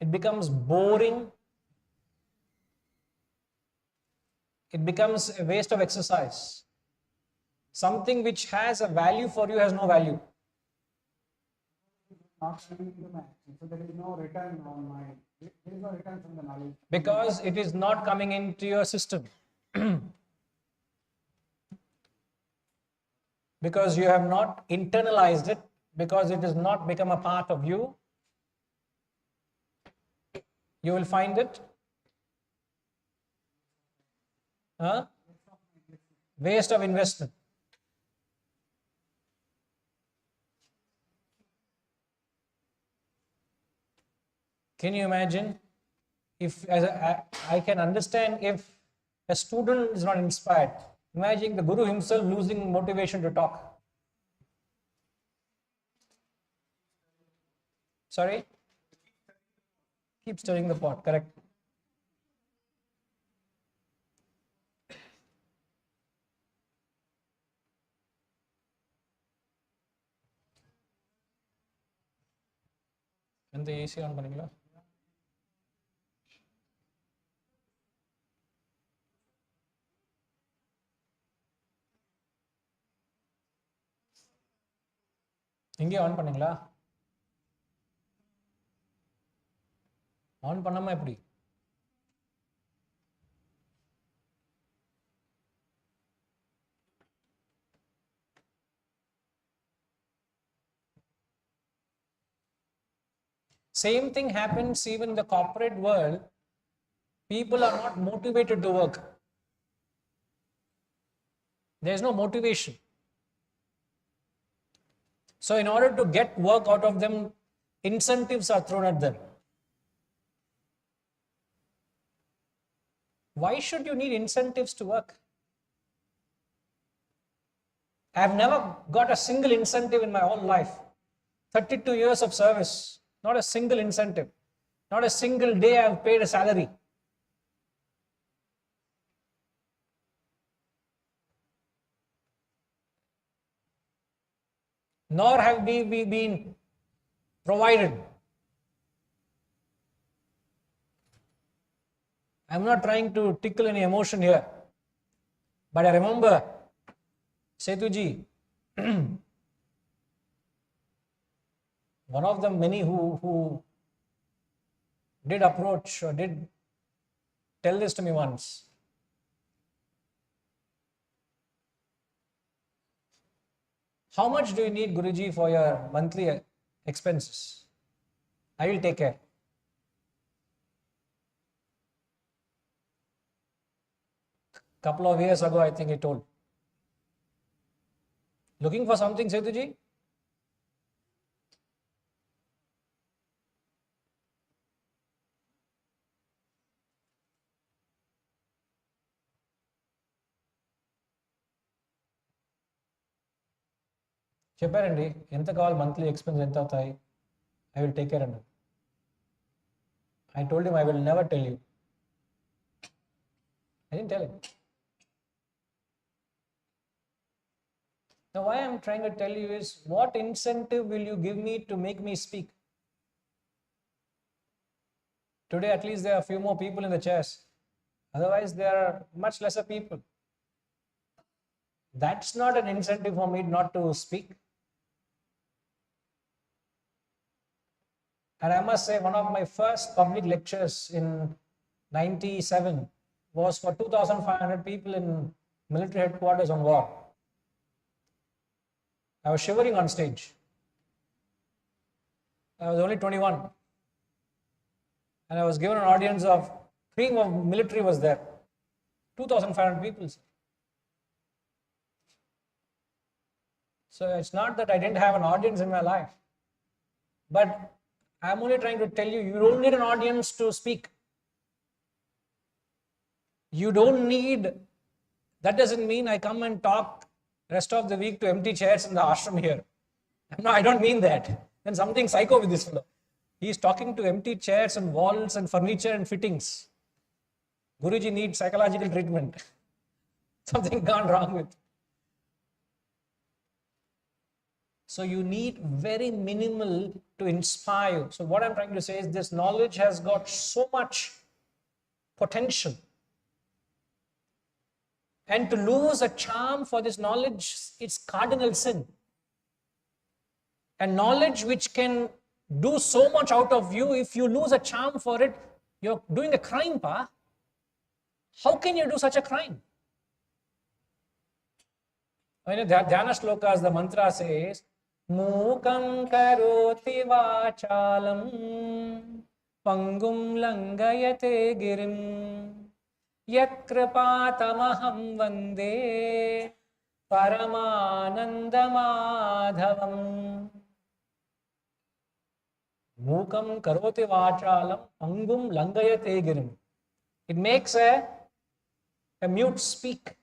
It becomes boring. It becomes a waste of exercise. Something which has a value for you has no value. Not coming into my action. So there is no return on my, there is no return from the knowledge. Because it is not coming into your system. Because you have not internalized it, because it has not become a part of you, you will find it waste of investment. Can you imagine if, I can understand if a student is not inspired. Imagine the Guru himself losing motivation to talk. Sorry? Keep stirring the pot, correct. And the AC on panninga. இங்கே on பண்ணீங்களா? On பண்ணாம எப்படி? Same thing happens even in the corporate world. People are not motivated to work. There is no motivation. So in order to get work out of them, incentives are thrown at them. Why should you need incentives to work? I have never got a single incentive in my whole life. 32 years of service, not a single incentive. Not a single day I have paid a salary. Nor have we been provided. I'm not trying to tickle any emotion here. But I remember Setuji, one of the many who did approach or did tell this to me once. How much do you need, Guruji, for your monthly expenses? I will take care. Couple of years ago, I think he told. Looking for something, Setuji? చెప్పారండి ఎంత కావాలి monthly expense ఎంత అవుతాయి I will take care అన్నారు I told him I will never tell you I didn't tell him Now why I am trying to tell you is, what incentive will you give me to make me speak? Today at least there are a few more people in the chairs. Otherwise there are much lesser people. That's not an incentive for me not to speak. And I must say, one of my first public lectures in 97 was for 2,500 people in military headquarters on war. I was shivering on stage. I was only 21. And I was given an audience of, cream of military was there. 2,500 people. So it's not that I didn't have an audience in my life. But I'm only trying to tell you, you don't need an audience to speak. You don't need, that doesn't mean I come and talk rest of the week to empty chairs in the ashram here. No, I don't mean that. Then something psycho with this fellow. He is talking to empty chairs and walls and furniture and fittings. Guruji needs psychological treatment. Something gone wrong with. So you need very minimal to inspire. So what I'm trying to say is, this knowledge has got so much potential. And to lose a charm for this knowledge, it's cardinal sin. And knowledge which can do so much out of you, if you lose a charm for it, you're doing a crime, pa. How can you do such a crime? I mean, Dhyana Shlokas, the mantra says, Mukam karoti vachalam pangum langayate girim Yat kripatamaham vande paramanandamadhavam. Mukam karoti vachalam pangum langayate girim. It makes a mute speak,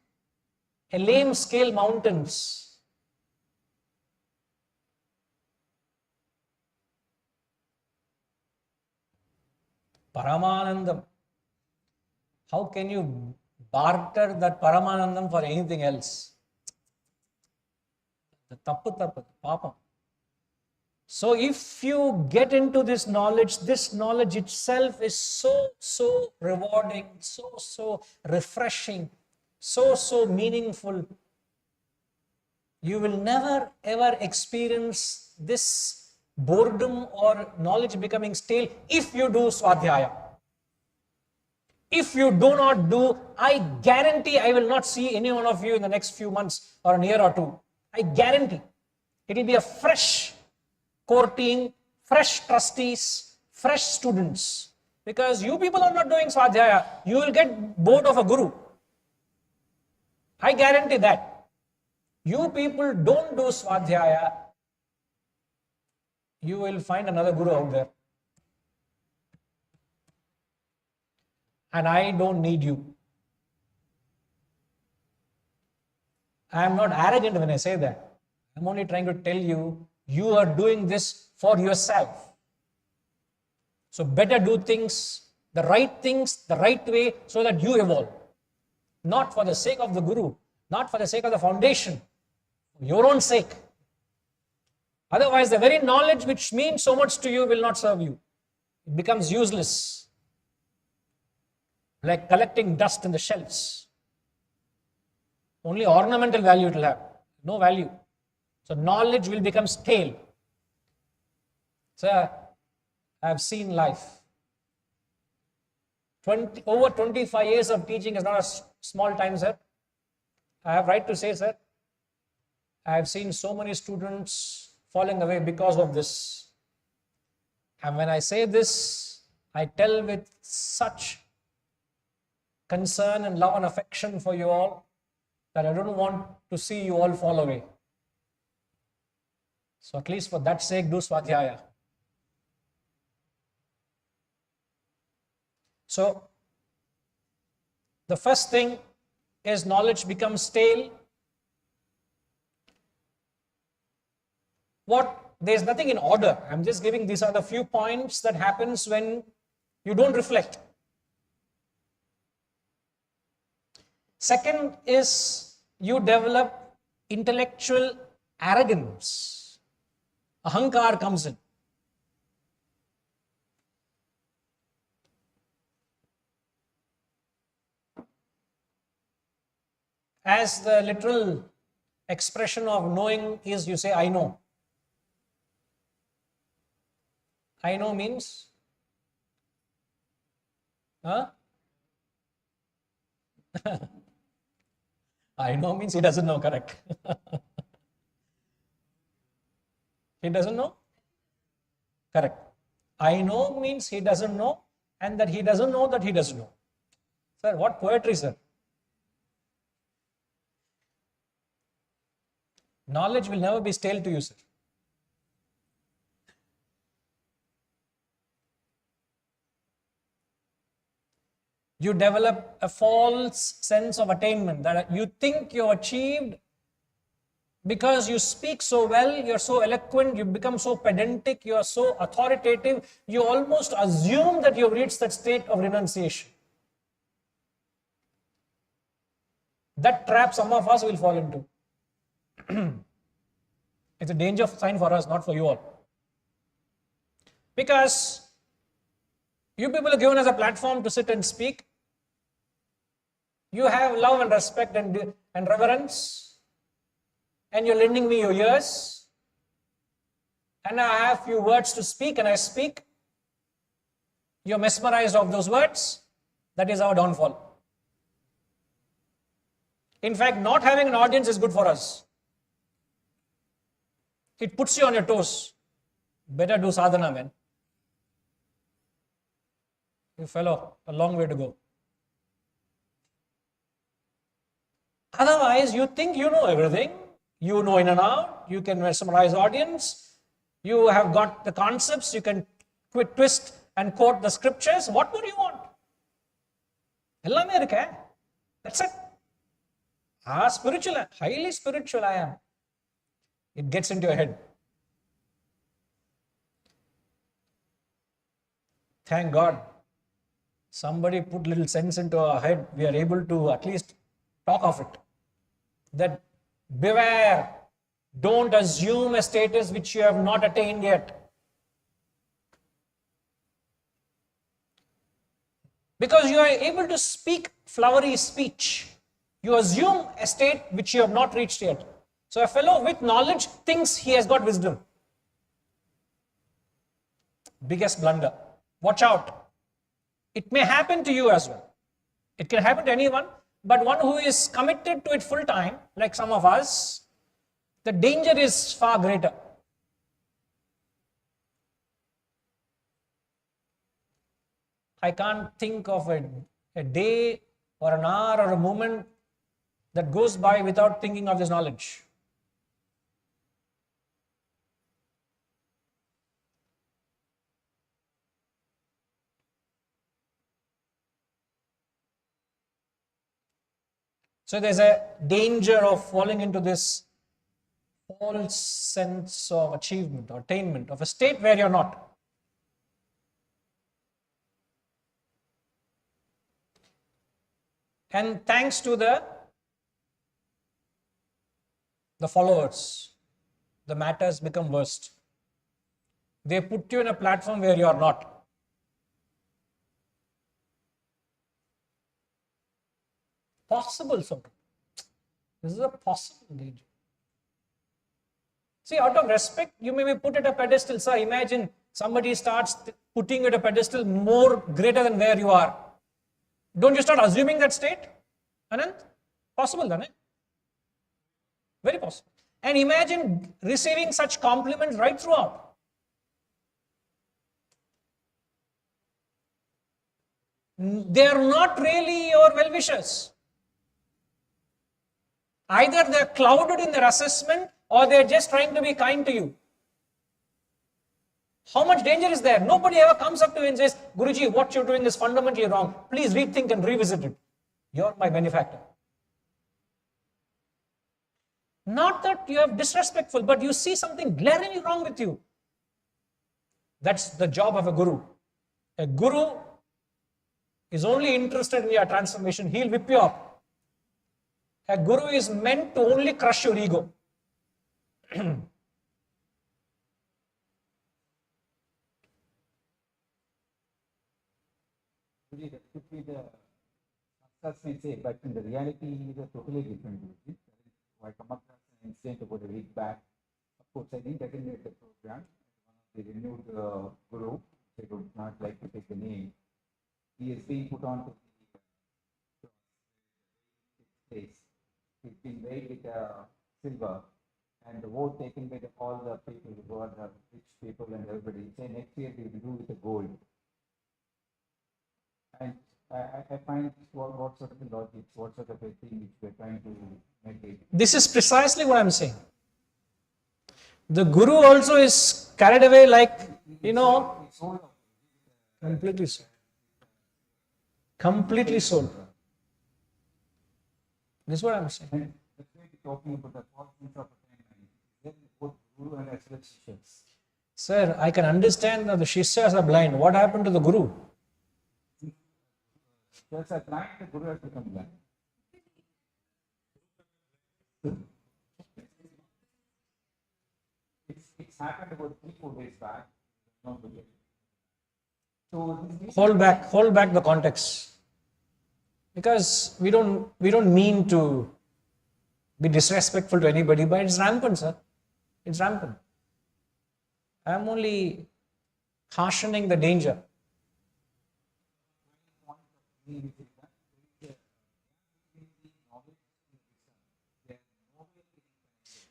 a lame scale mountains. Paramanandam. How can you barter that Paramanandam for anything else? The tappu, papam. So if you get into this knowledge itself is so rewarding, so refreshing, so meaningful. You will never ever experience this boredom or knowledge becoming stale if you do swadhyaya. If you do not do, I guarantee I will not see any one of you in the next few months or a year or two. I guarantee. It will be a fresh core team, fresh trustees, fresh students. Because you people are not doing Swadhyaya, you will get bored of a guru. I guarantee that. You people don't do Swadhyaya, you will find another guru out there. And I don't need you. I am not arrogant when I say that. I'm only trying to tell you, you are doing this for yourself. So better do things the right way, so that you evolve. Not for the sake of the guru, not for the sake of the foundation, for your own sake. Otherwise, the very knowledge which means so much to you will not serve you. It becomes useless. Like collecting dust in the shelves. Only ornamental value it will have, no value. So knowledge will become stale. Sir, I have seen life. Over 25 years of teaching is not a small time, sir. I have right to say, sir, I have seen so many students falling away because of this. And when I say this, I tell with such concern and love and affection for you all, that I don't want to see you all fall away. So at least for that sake, do Swadhyaya. So the first thing is knowledge becomes stale. There's nothing in order. I'm just giving, these are the few points that happens when you don't reflect. Second is you develop intellectual arrogance. Ahankar comes in. As the literal expression of knowing is, you say, I know. I know means? Huh? I know means he doesn't know, correct? He doesn't know? Correct. I know means he doesn't know, and that he doesn't know that he doesn't know. Sir, what poetry, sir? Knowledge will never be stale to you, sir. You develop a false sense of attainment, that you think you've achieved because you speak so well, you're so eloquent, you become so pedantic, you are so authoritative, you almost assume that you've reached that state of renunciation. That trap some of us will fall into. It's a danger sign for us, not for you all. Because you people are given as a platform to sit and speak. You have love and respect and reverence, and you're lending me your ears, and I have few words to speak, and I speak. You're mesmerized of those words. That is our downfall. In fact, not having an audience is good for us. It puts you on your toes. Better do sadhana, man. You fellow, a long way to go. Otherwise, you think you know everything. You know in and out. You can mesmerize audience. You have got the concepts. You can twist and quote the scriptures. What more do you want? That's it. Spiritual, highly spiritual I am. It gets into your head. Thank God. Somebody put little sense into our head. We are able to at least talk of it. That beware, don't assume a status which you have not attained yet. Because you are able to speak flowery speech, you assume a state which you have not reached yet. So a fellow with knowledge thinks he has got wisdom. Biggest blunder. Watch out. It may happen to you as well. It can happen to anyone, but one who is committed to it full time, like some of us, the danger is far greater. I can't think of a day or an hour or a moment that goes by without thinking of this knowledge. So there's a danger of falling into this false sense of achievement or attainment of a state where you're not. And thanks to the followers, the matters become worst. They put you in a platform where you are not. Possible, sort of. This is a possible danger. See, out of respect, you may be put at a pedestal. Sir, imagine somebody starts putting you at a pedestal more greater than where you are. Don't you start assuming that state? Anand? Possible, isn't it? Very possible. And imagine receiving such compliments right throughout. They are not really your well-wishers. Either they are clouded in their assessment or they are just trying to be kind to you. How much danger is there? Nobody ever comes up to you and says, Guruji, what you're doing is fundamentally wrong. Please rethink and revisit it. You're my benefactor. Not that you are disrespectful, but you see something glaringly wrong with you. That's the job of a guru. A guru is only interested in your transformation. He'll whip you up. A guru is meant to only crush your ego. That could be the success may say, but in the reality it is a totally different. I come across an incident about a week back. Of course, I didn't attend the program. One of the renewed guru, I would not like to take the name. He is being put on to the place. He's been weighed with silver, and the vote taken by all the people who are the rich people and everybody. Say next year they will do with the gold. And I find what sort of a logic, what sort of a thing which we're trying to make it. This is precisely what I'm saying. The guru also is carried away like, completely sold. Completely sold. This is what I'm saying. And that's why we're talking about the fortunes of attainment. Then both guru and as well Shishyas. Sir, I can understand that the Shishyas are blind. What happened to the guru? Just a blind, the guru has become blind. It's happened about 3-4 days back. So Hold back the context. Because we don't mean to be disrespectful to anybody, but it's rampant, sir. It's rampant. I'm only cautioning the danger.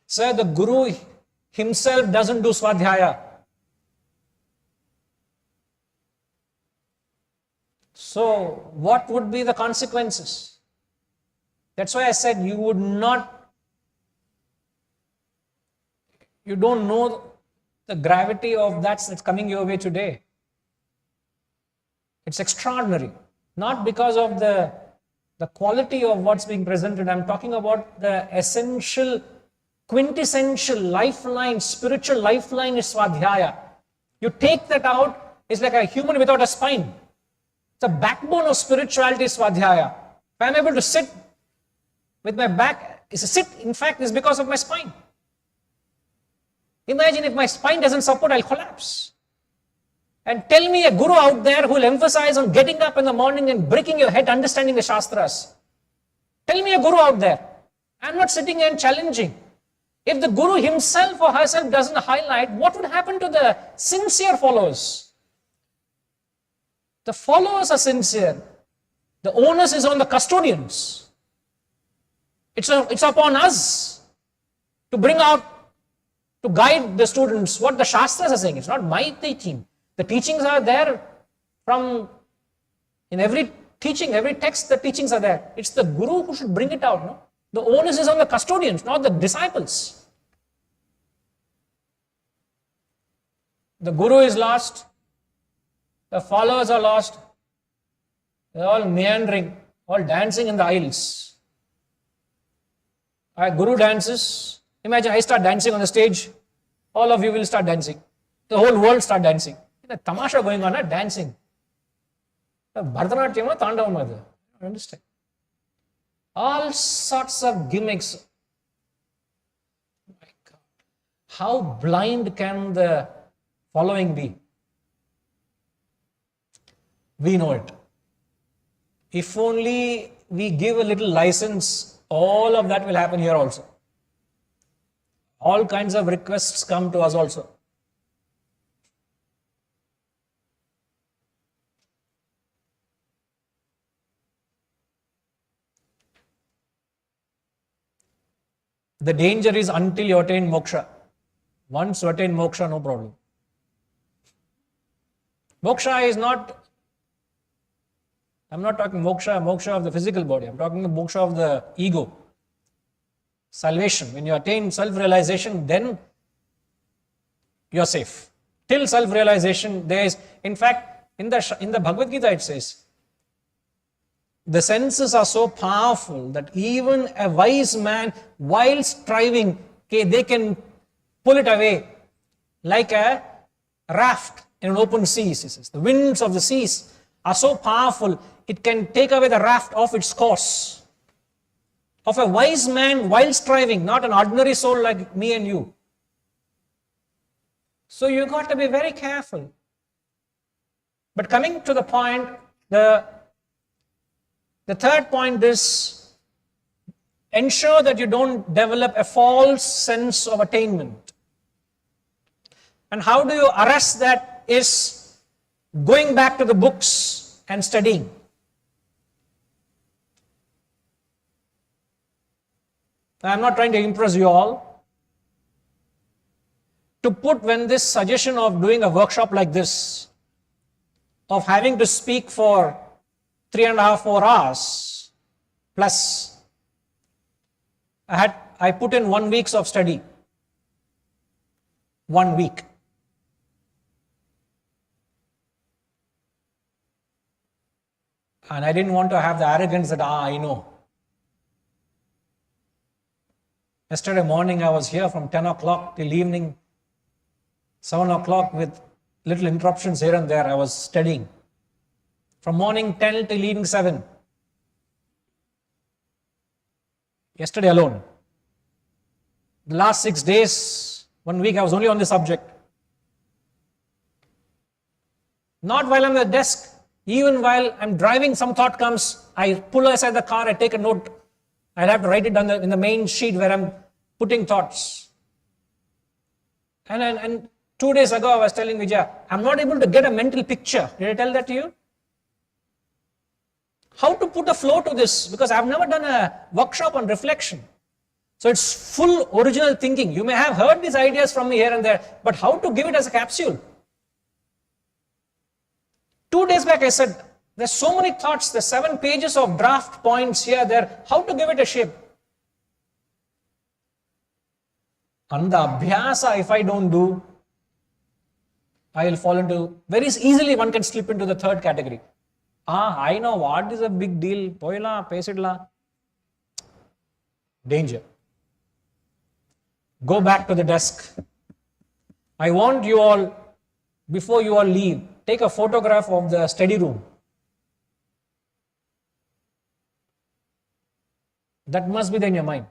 Sir, the guru himself doesn't do swadhyaya. So, what would be the consequences? That's why I said you don't know the gravity of that's coming your way today. It's extraordinary. Not because of the quality of what's being presented. I'm talking about the essential, quintessential lifeline, spiritual lifeline is swadhyaya. You take that out, it's like a human without a spine. The backbone of spirituality is swadhyaya. If I'm able to sit with my back, in fact, is because of my spine. Imagine if my spine doesn't support, I'll collapse. And tell me a guru out there who will emphasize on getting up in the morning and breaking your head, understanding the Shastras. Tell me a guru out there. I'm not sitting here and challenging. If the guru himself or herself doesn't highlight, what would happen to the sincere followers? The followers are sincere. The onus is on the custodians. It's upon us to bring out, to guide the students what the Shastras are saying. It's not my teaching. The teachings are there from In every teaching, every text, the teachings are there. It's the guru who should bring it out. No? The onus is on the custodians, not the disciples. The guru is lost. The followers are lost. They're all meandering, all dancing in the aisles. Guru dances. Imagine I start dancing on the stage. All of you will start dancing. The whole world start dancing. There's a tamasha going on, dancing. Bharatanatyam or Tandavam. I don't understand. All sorts of gimmicks. My God. How blind can the following be? We know it. If only we give a little license, all of that will happen here also. All kinds of requests come to us also. The danger is until you attain moksha. Once you attain moksha, no problem. Moksha is not, I'm not talking moksha of the physical body. I'm talking the moksha of the ego. Salvation. When you attain self-realization, then you're safe. Till self-realization, there is, in fact, in the Bhagavad Gita it says, the senses are so powerful that even a wise man, while striving, they can pull it away like a raft in an open sea. The winds of the seas are so powerful, it can take away the raft off its course. Of a wise man while striving, not an ordinary soul like me and you. So you got to be very careful. But coming to the point, the third point is ensure that you don't develop a false sense of attainment. And how do you arrest that is going back to the books and studying. I'm not trying to impress you all. To put when this suggestion of doing a workshop like this, of having to speak for 3.5, 4 hours, plus I put in 1 week of study. 1 week. And I didn't want to have the arrogance that, I know. Yesterday morning I was here from 10 o'clock till evening, 7 o'clock with little interruptions here and there. I was studying. From morning 10 till evening 7. Yesterday alone. The last 6 days, 1 week I was only on the subject. Not while I'm at the desk. Even while I'm driving, some thought comes, I pull aside the car, I take a note. I'll have to write it down in the main sheet where I'm putting thoughts. And 2 days ago I was telling Vijay, I'm not able to get a mental picture. Did I tell that to you? How to put a flow to this? Because I've never done a workshop on reflection. So it's full original thinking. You may have heard these ideas from me here and there, but how to give it as a capsule? 2 days back I said, there's so many thoughts, there's 7 pages of draft points here, there, how to give it a shape? And the abhyasa, if I don't do, I will fall into, very easily one can slip into the third category. I know what is a big deal, poila, pesidla. Danger. Go back to the desk. I want you all, before you all leave, take a photograph of the study room. That must be there in your mind.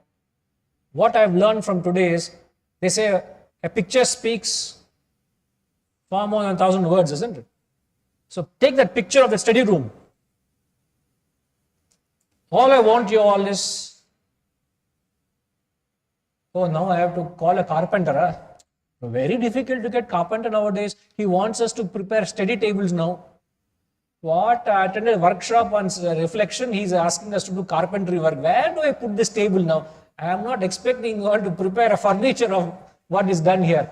What I've learned from today is, they say a picture speaks far more than 1,000 words, isn't it? So take that picture of the study room. All I want you all is, now I have to call a carpenter. Very difficult to get carpenter nowadays. He wants us to prepare study tables now. What? I attended a workshop on reflection. He's asking us to do carpentry work. Where do I put this table now? I am not expecting you all to prepare a furniture of what is done here.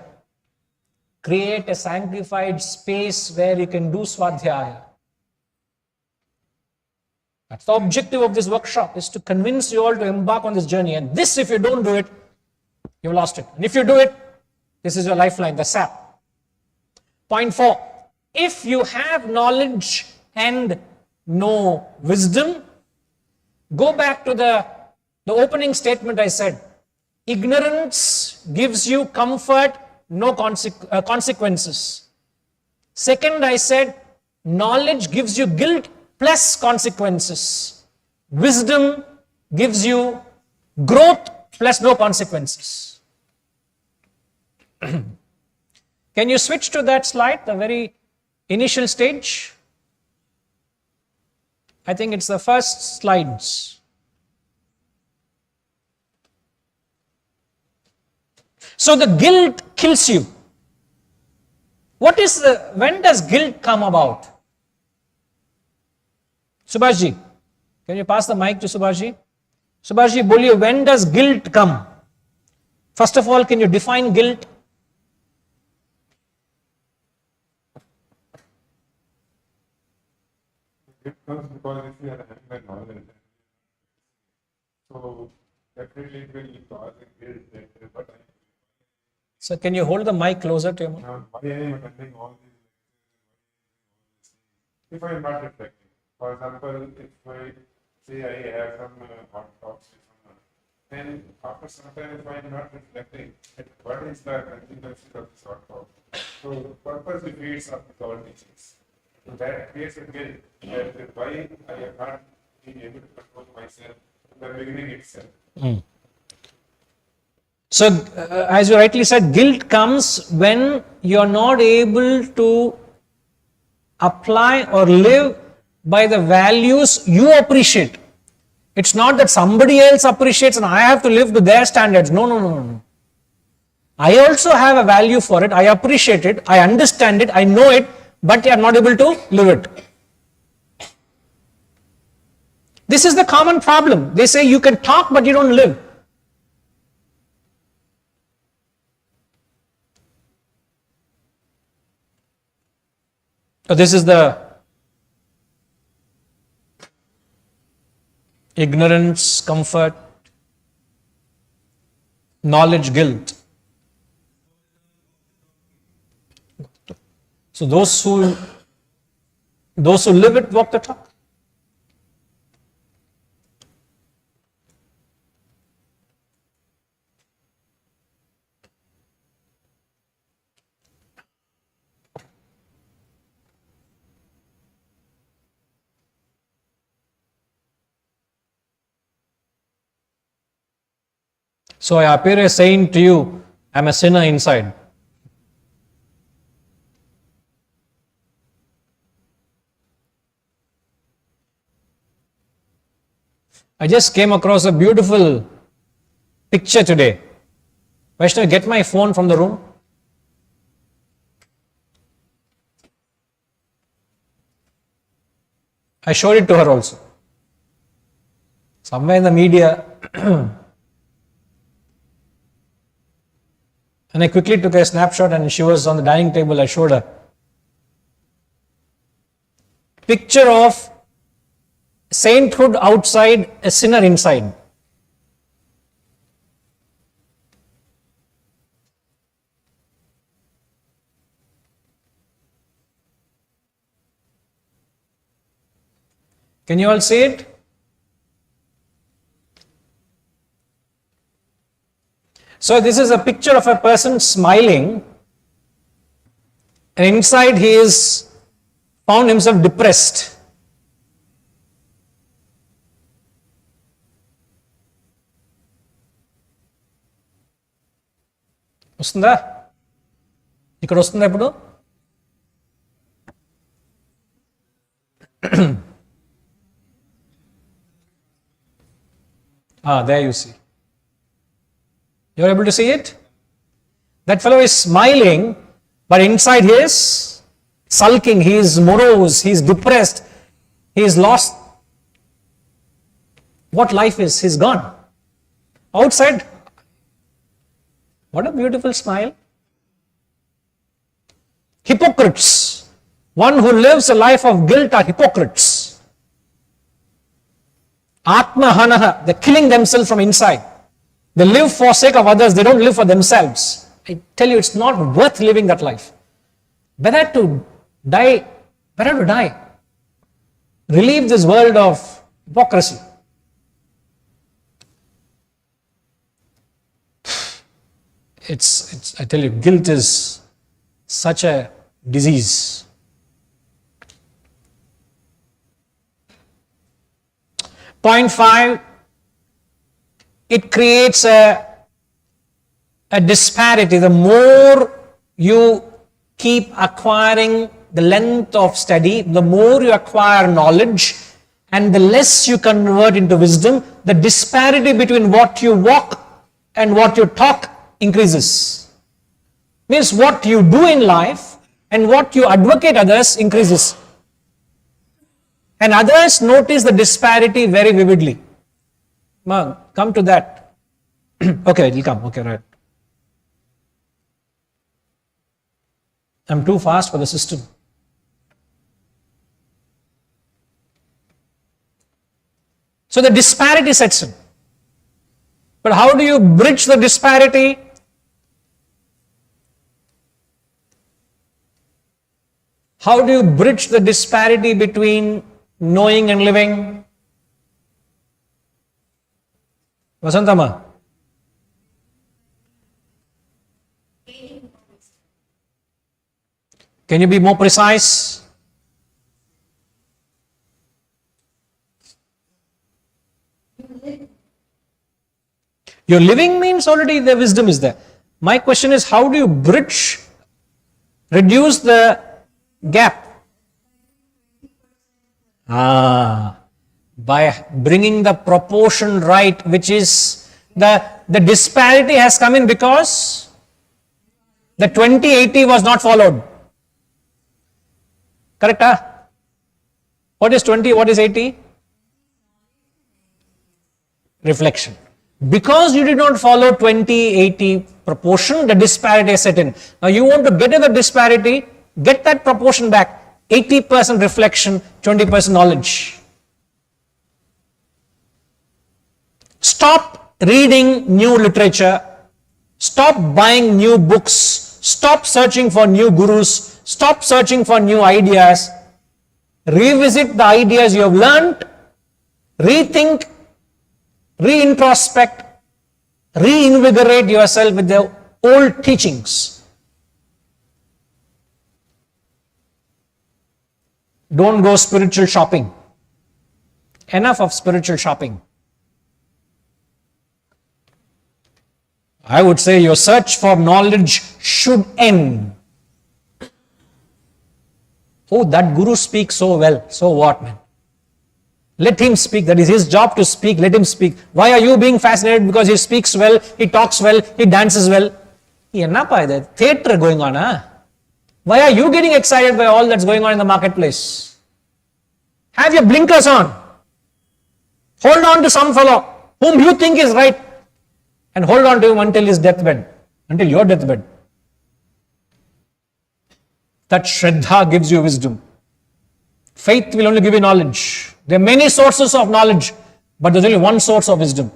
Create a sanctified space where you can do swadhyaya. That's the objective of this workshop, is to convince you all to embark on this journey. And this, if you don't do it, you've lost it. And if you do it, this is your lifeline, the sap. Point 4. If you have knowledge and no wisdom, go back to the opening statement I said. Ignorance gives you comfort, no consequences. Second, I said, knowledge gives you guilt plus consequences. Wisdom gives you growth plus no consequences. Can you switch to that slide, the very initial stage? I think it's the first slides. So the guilt kills you. When does guilt come about? Subhashji, can you pass the mic to Subhashji? Subhashji, boliye, when does guilt come? First of all, can you define guilt? It comes because if you are having that knowledge, so definitely it will cause a guilt that but So can you hold the mic closer to your mouth? why I am attending all these if I am not reflecting. For example, if I say I have some hot talks with someone, then after some time if I am not reflecting, what is the consequences of this hot talk? So purpose defeats of all teachings. So that creates a guilt that why I have not been able to control myself in the beginning itself. So, as you rightly said, guilt comes when you are not able to apply or live by the values you appreciate. It's not that somebody else appreciates and I have to live to their standards. No. I also have a value for it. I appreciate it. I understand it. I know it. But I am not able to live it. This is the common problem. They say you can talk but you don't live. So this is the ignorance, comfort, knowledge, guilt. So those who live it walk the talk. So I appear as saying to you, I'm a sinner inside. I just came across a beautiful picture today. Vaishnavi, get my phone from the room. I showed it to her also. Somewhere in the media. And I quickly took a snapshot and she was on the dining table. I showed her. Picture of sainthood outside, a sinner inside. Can you all see it? So this is a picture of a person smiling, and inside he is found himself depressed. వస్తుందా? ఇక్కడ వస్తుందా ఇప్పుడు? There you see. You are able to see it? That fellow is smiling, but inside he is sulking, he is morose, he is depressed, he is lost what life is, he's gone. Outside, what a beautiful smile. Hypocrites. One who lives a life of guilt are hypocrites. Atma hanaha, they're killing themselves from inside. They live for sake of others, they don't live for themselves. I tell you, it's not worth living that life. Better to die, better to die. Relieve this world of hypocrisy. I tell you, guilt is such a disease. Point 5, it creates a disparity. The more you keep acquiring the length of study, the more you acquire knowledge, and the less you convert into wisdom, the disparity between what you walk and what you talk increases. Means what you do in life and what you advocate others increases. And others notice the disparity very vividly. Come to that. Okay, it will come. Okay, right. I'm too fast for the system. So the disparity sets in. But how do you bridge the disparity? How do you bridge the disparity between knowing and living? Vasantama. Can you be more precise? Your living means already the wisdom is there. My question is, how do you reduce the gap? By bringing the proportion right, which is the disparity has come in because the 20-80 was not followed. Correct? What is 20? What is 80? Reflection. Because you did not follow 20-80 proportion, the disparity is set in. Now you want to get at the disparity, get that proportion back. 80% reflection, 20% knowledge. Stop reading new literature. Stop buying new books. Stop searching for new gurus. Stop searching for new ideas. Revisit the ideas you have learned. Rethink, reintrospect, reinvigorate yourself with the old teachings. Don't go spiritual shopping. Enough of spiritual shopping. I would say your search for knowledge should end. Oh, that guru speaks so well. So what, man? Let him speak. That is his job to speak. Let him speak. Why are you being fascinated? Because he speaks well, he talks well, he dances well. Theatre going on, huh? Why are you getting excited by all that's going on in the marketplace? Have your blinkers on. Hold on to some fellow whom you think is right and hold on to him until his deathbed, until your deathbed. That Shraddha gives you wisdom. Faith will only give you knowledge. There are many sources of knowledge, but there's only one source of wisdom,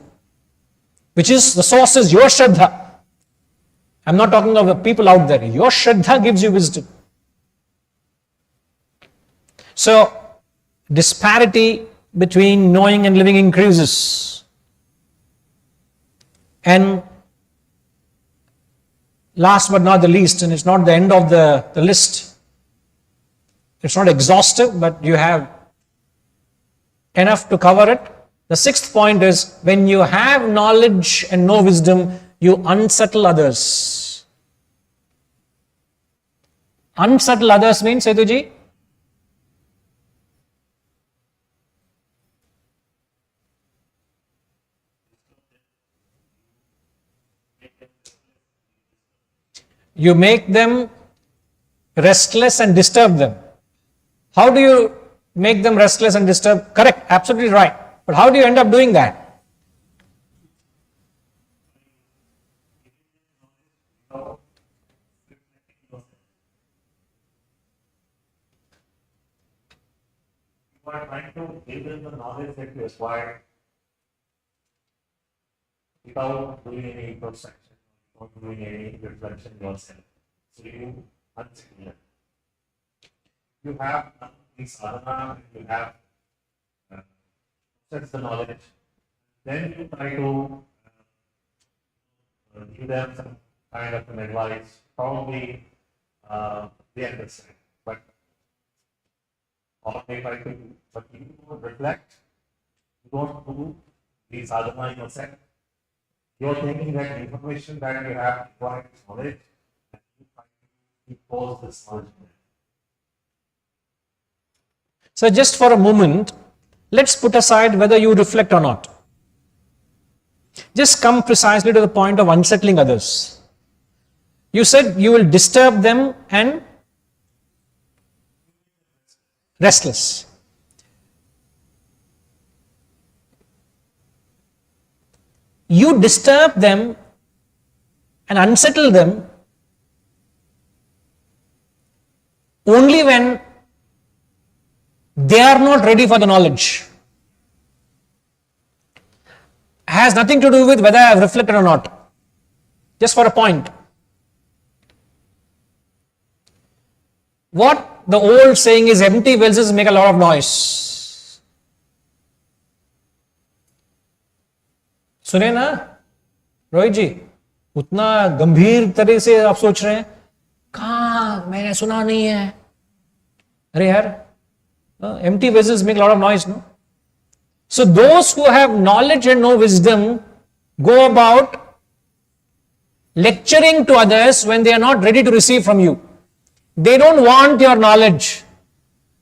which is the source is your Shraddha. I'm not talking of the people out there. Your Shraddha gives you wisdom. So, disparity between knowing and living increases. And last but not the least, and it's not the end of the list, it's not exhaustive, but you have enough to cover it. The sixth point is, when you have knowledge and no wisdom, you unsettle others. Unsettle others means, Setuji? You make them restless and disturb them. How do you make them restless and disturb? Correct, absolutely right. But how do you end up doing that? You are trying to give them the knowledge that you acquired without doing any introspection, without doing any reflection yourself. So you unsettle them. You have the sadhana, you have that's the knowledge. Then you try to give them some kind of an advice. Probably they understand, but or they try to do. But you don't reflect. You don't do the sadhana yourself. You are thinking that the information that you have acquired knowledge, and you try to impose this knowledge. So just for a moment, let's put aside whether you reflect or not. Just come precisely to the point of unsettling others. You said you will disturb them and restless. You disturb them and unsettle them only when they are not ready for the knowledge. Has nothing to do with whether I have reflected or not. Just for a point. What the old saying is, empty wells make a lot of noise. सुने ना रोहित जी, उतना गंभीर तरह से आप सोच रहे हैं, कहाँ मैंने सुना नहीं है. अरे यार, empty vessels make a lot of noise, no? So those who have knowledge and no wisdom go about lecturing to others when they are not ready to receive from you. They don't want your knowledge.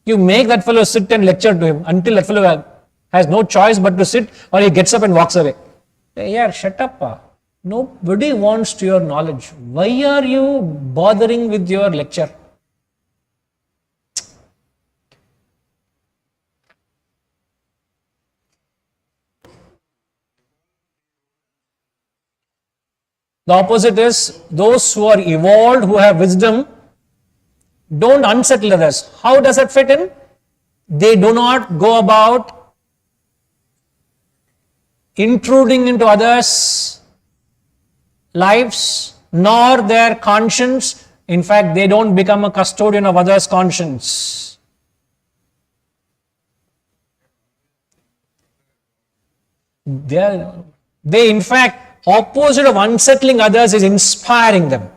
You make that fellow sit and lecture to him until that fellow has no choice but to sit, or he gets up and walks away. Yeah, shut up. Nobody wants your knowledge. Why are you bothering with your lecture? The opposite is those who are evolved, who have wisdom, don't unsettle others. How does that fit in? They do not go about intruding into others' lives, nor their conscience. In fact, they don't become a custodian of others' conscience. They in fact, opposite of unsettling others is inspiring them.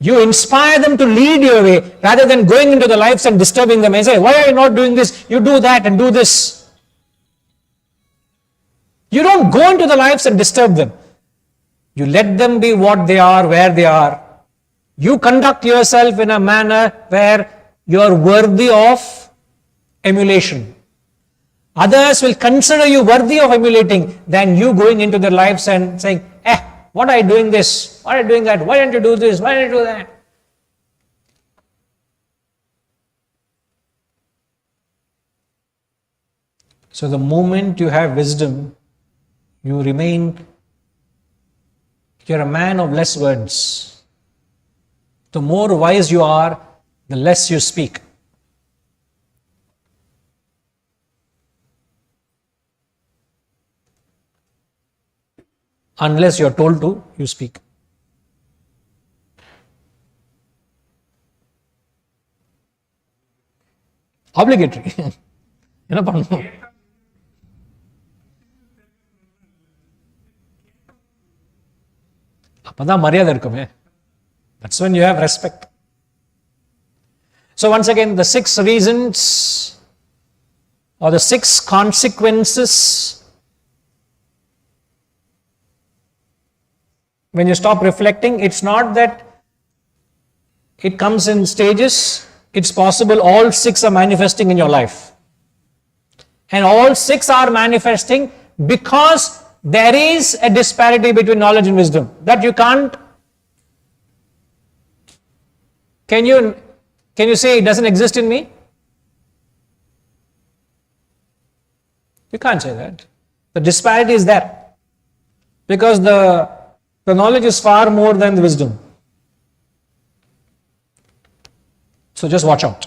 You inspire them to lead your way rather than going into their lives and disturbing them and say, why are you not doing this? You do that and do this. You don't go into their lives and disturb them. You let them be what they are, where they are. You conduct yourself in a manner where you are worthy of emulation. Others will consider you worthy of emulating than you going into their lives and saying, what are you doing this? Why are you doing that? Why don't you do this? Why don't you do that? So the moment you have wisdom, you're a man of less words. The more wise you are, the less you speak. Unless you are told to, you speak. Obligatory. என்ன பண்ணணும்? அப்பதான் மரியாதை இருக்குமே. That's when you have respect. So once again, the 6 reasons or the 6 consequences when you stop reflecting. It's not that it comes in stages. It's possible all 6 are manifesting in your life. And all 6 are manifesting because there is a disparity between knowledge and wisdom that you can't. Can you say it doesn't exist in me? You can't say that. The disparity is there because the knowledge is far more than the wisdom. So just watch out.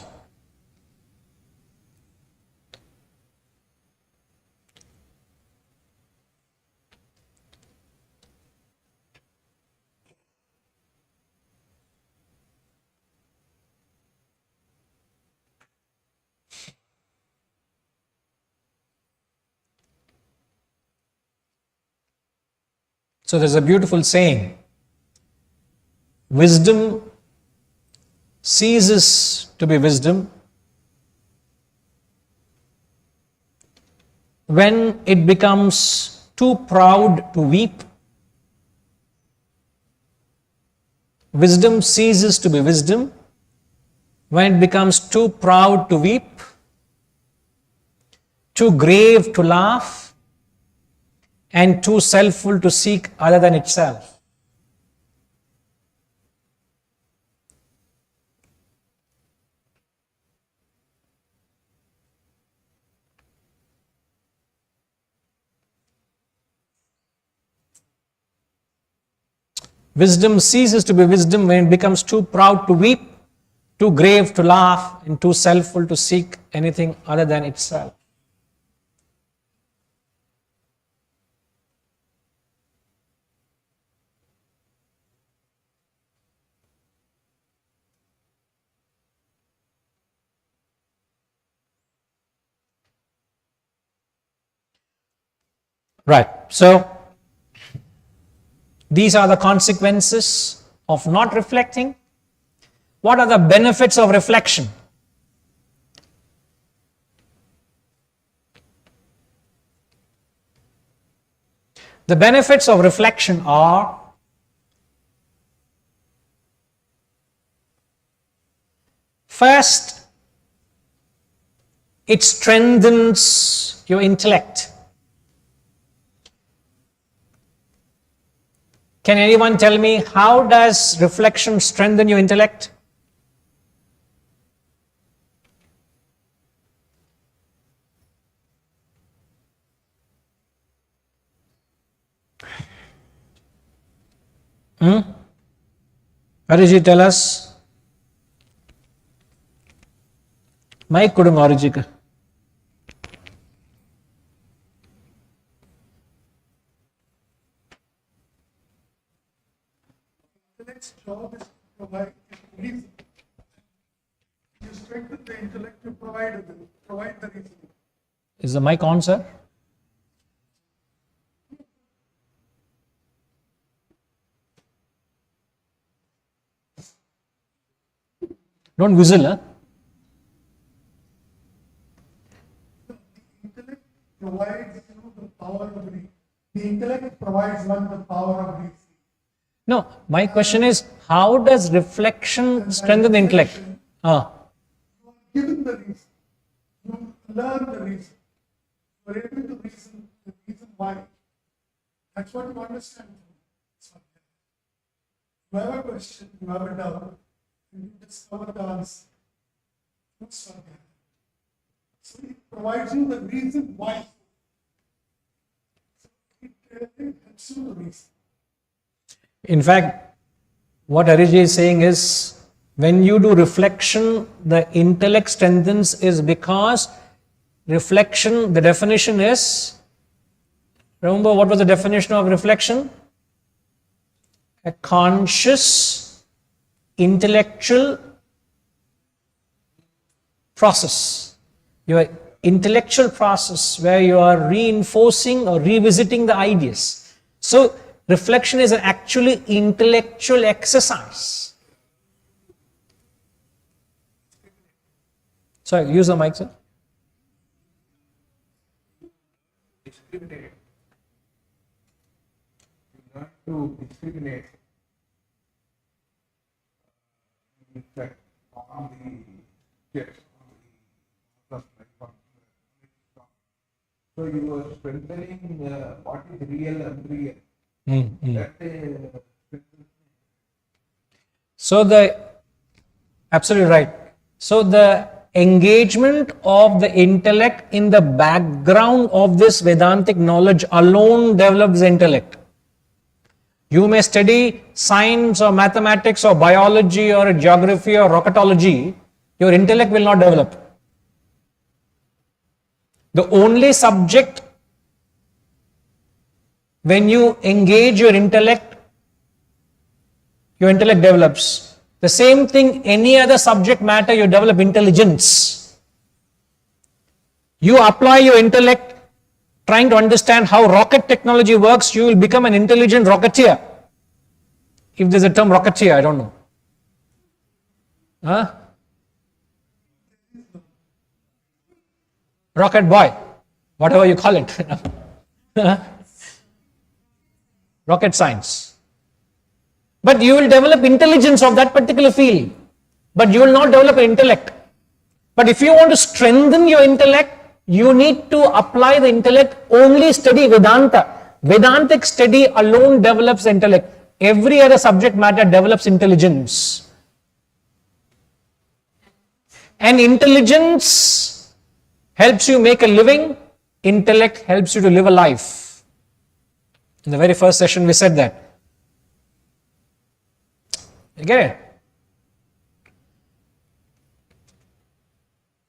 So there's a beautiful saying, wisdom ceases to be wisdom when it becomes too proud to weep. Wisdom ceases to be wisdom when it becomes too proud to weep, too grave to laugh, and too selfful to seek other than itself. Wisdom ceases to be wisdom when it becomes too proud to weep, too grave to laugh, and too selfful to seek anything other than itself. Right. So, these are the consequences of not reflecting. What are the benefits of reflection? The benefits of reflection are first, it strengthens your intellect. Can anyone tell me, how does reflection strengthen your intellect? Ariji, tell us. Mic kodunga Arijika. Intellect's job is to provide reason. You strengthen the intellect to provide the reason. Is the mic on, sir? Don't whistle, huh? The intellect provides you the power of reason. The intellect provides one the power of reason. No, my question is, how does reflection strengthen the intellect? You are given the reason. You learn the reason. You are able to reason the reason why. That's what you understand. You have a question, you have a doubt, and you discover the answer. That's what happens. So it provides you the reason why. So it helps you to reason. In fact, what Ariji is saying is, when you do reflection, the intellect strengthens is because reflection, the definition is, remember what was the definition of reflection? A conscious, intellectual process. Your intellectual process where you are reinforcing or revisiting the ideas. So, reflection is an actually intellectual exercise. Sorry, use the mic, sir. Discriminate. You learn to discriminate. In fact, on the text, so you are strengthening what is real and real. So absolutely right. So the engagement of the intellect in the background of this Vedantic knowledge alone develops the intellect. You may study science or mathematics or biology or geography or rocketology, your intellect will not develop. The only subject when you engage your intellect develops. The same thing, any other subject matter, you develop intelligence. You apply your intellect trying to understand how rocket technology works, you will become an intelligent rocketeer. If there's a term rocketeer, I don't know. Huh? Rocket boy, whatever you call it. Rocket science. But you will develop intelligence of that particular field. But you will not develop an intellect. But if you want to strengthen your intellect, you need to apply the intellect, only study Vedanta. Vedantic study alone develops intellect. Every other subject matter develops intelligence. And intelligence helps you make a living. Intellect helps you to live a life. In the very first session we said that. You get it?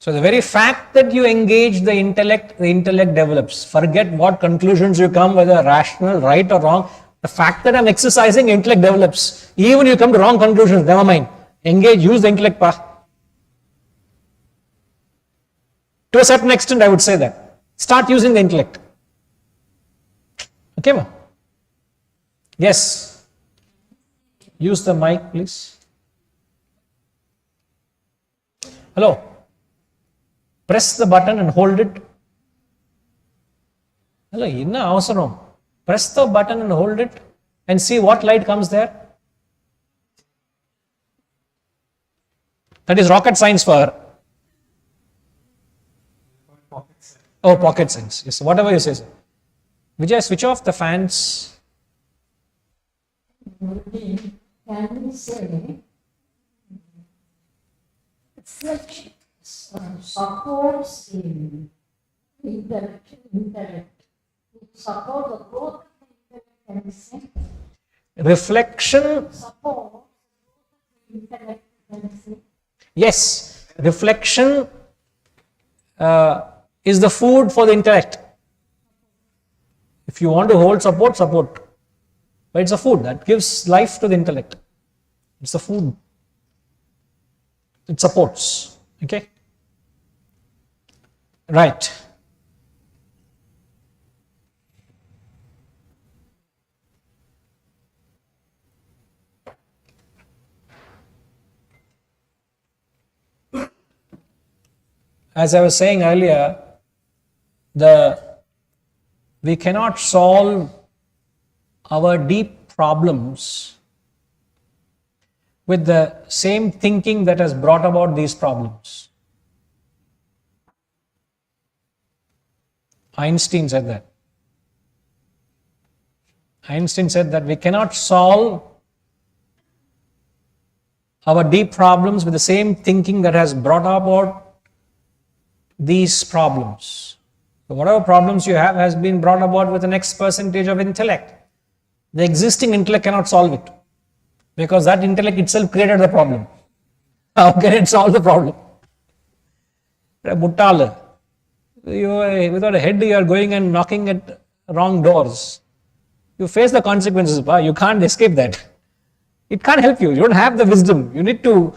So the very fact that you engage the intellect develops. Forget what conclusions you come, whether rational, right or wrong. The fact that I'm exercising, intellect develops. Even you come to wrong conclusions, never mind. Engage, use the intellect path. To a certain extent, I would say that. Start using the intellect. Okay, ma? Yes. Use the mic, please. Hello. Press the button and hold it. Hello, inna avasaram. Press the button and hold it and see what light comes there. That is rocket science for her. Oh, pocket sense. Yes, whatever you say. Sir. Vijay, switch off the fans. Can we say such supports the intellect to support the growth of the intellect, can we say? Reflection. Support the intellect, can we say? Yes, reflection is the food for the intellect. If you want to hold support, support. But it's a food that gives life to the intellect. It's a food. It supports. Okay? Right. As I was saying earlier, we cannot solve our deep problems with the same thinking that has brought about these problems. Einstein said that. Einstein said that we cannot solve our deep problems with the same thinking that has brought about these problems. So whatever problems you have has been brought about with an X percentage of intellect. The existing intellect cannot solve it because that intellect itself created the problem. How can it solve the problem? Muttal. Without a head, you are going and knocking at wrong doors. You face the consequences, you can't escape that. It can't help you. You don't have the wisdom. You need to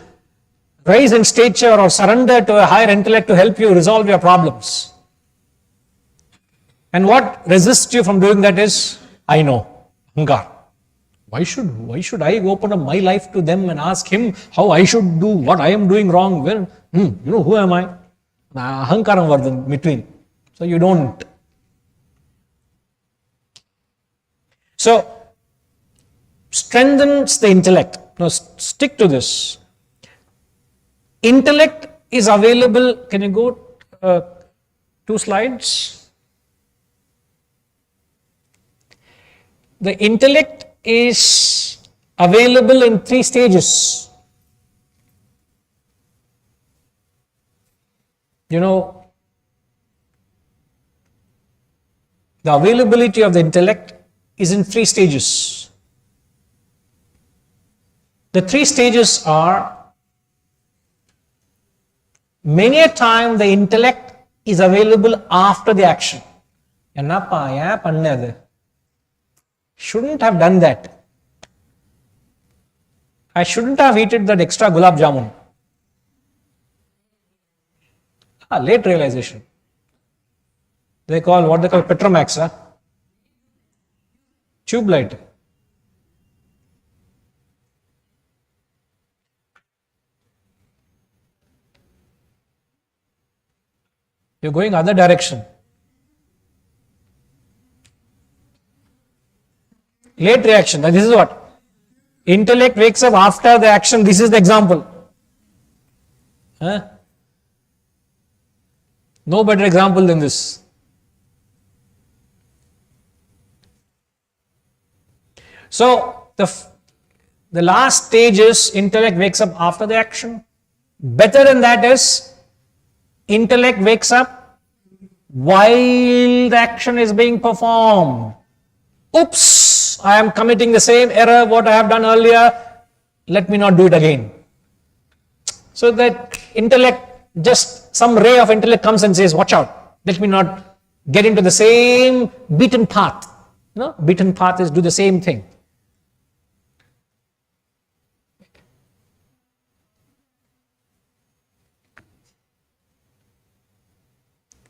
rise in stature or surrender to a higher intellect to help you resolve your problems. And what resists you from doing that is, I know, Shankara. Why should I open up my life to them and ask him how I should do what I am doing wrong? Well, you know, who am I? Ahankaram vardhan between. So you don't. So, strengthens the intellect. Now stick to this. Intellect is available. Can you go 2 slides? The intellect is available in 3 stages. You know, the availability of the intellect is in 3 stages. The 3 stages are, many a time the intellect is available after the action. Shouldn't have done that. I shouldn't have eaten that extra gulab jamun. Late realization. They call what they call Petromax, huh? Tube light. You're going other direction. Late reaction. This is what? Intellect wakes up after the action. This is the example. Huh? No better example than this. So, the last stage is intellect wakes up after the action. Better than that is intellect wakes up while the action is being performed. Oops, I am committing the same error what I have done earlier. Let me not do it again. So that intellect, just some ray of intellect comes and says, watch out, let me not get into the same beaten path. Beaten path is do the same thing.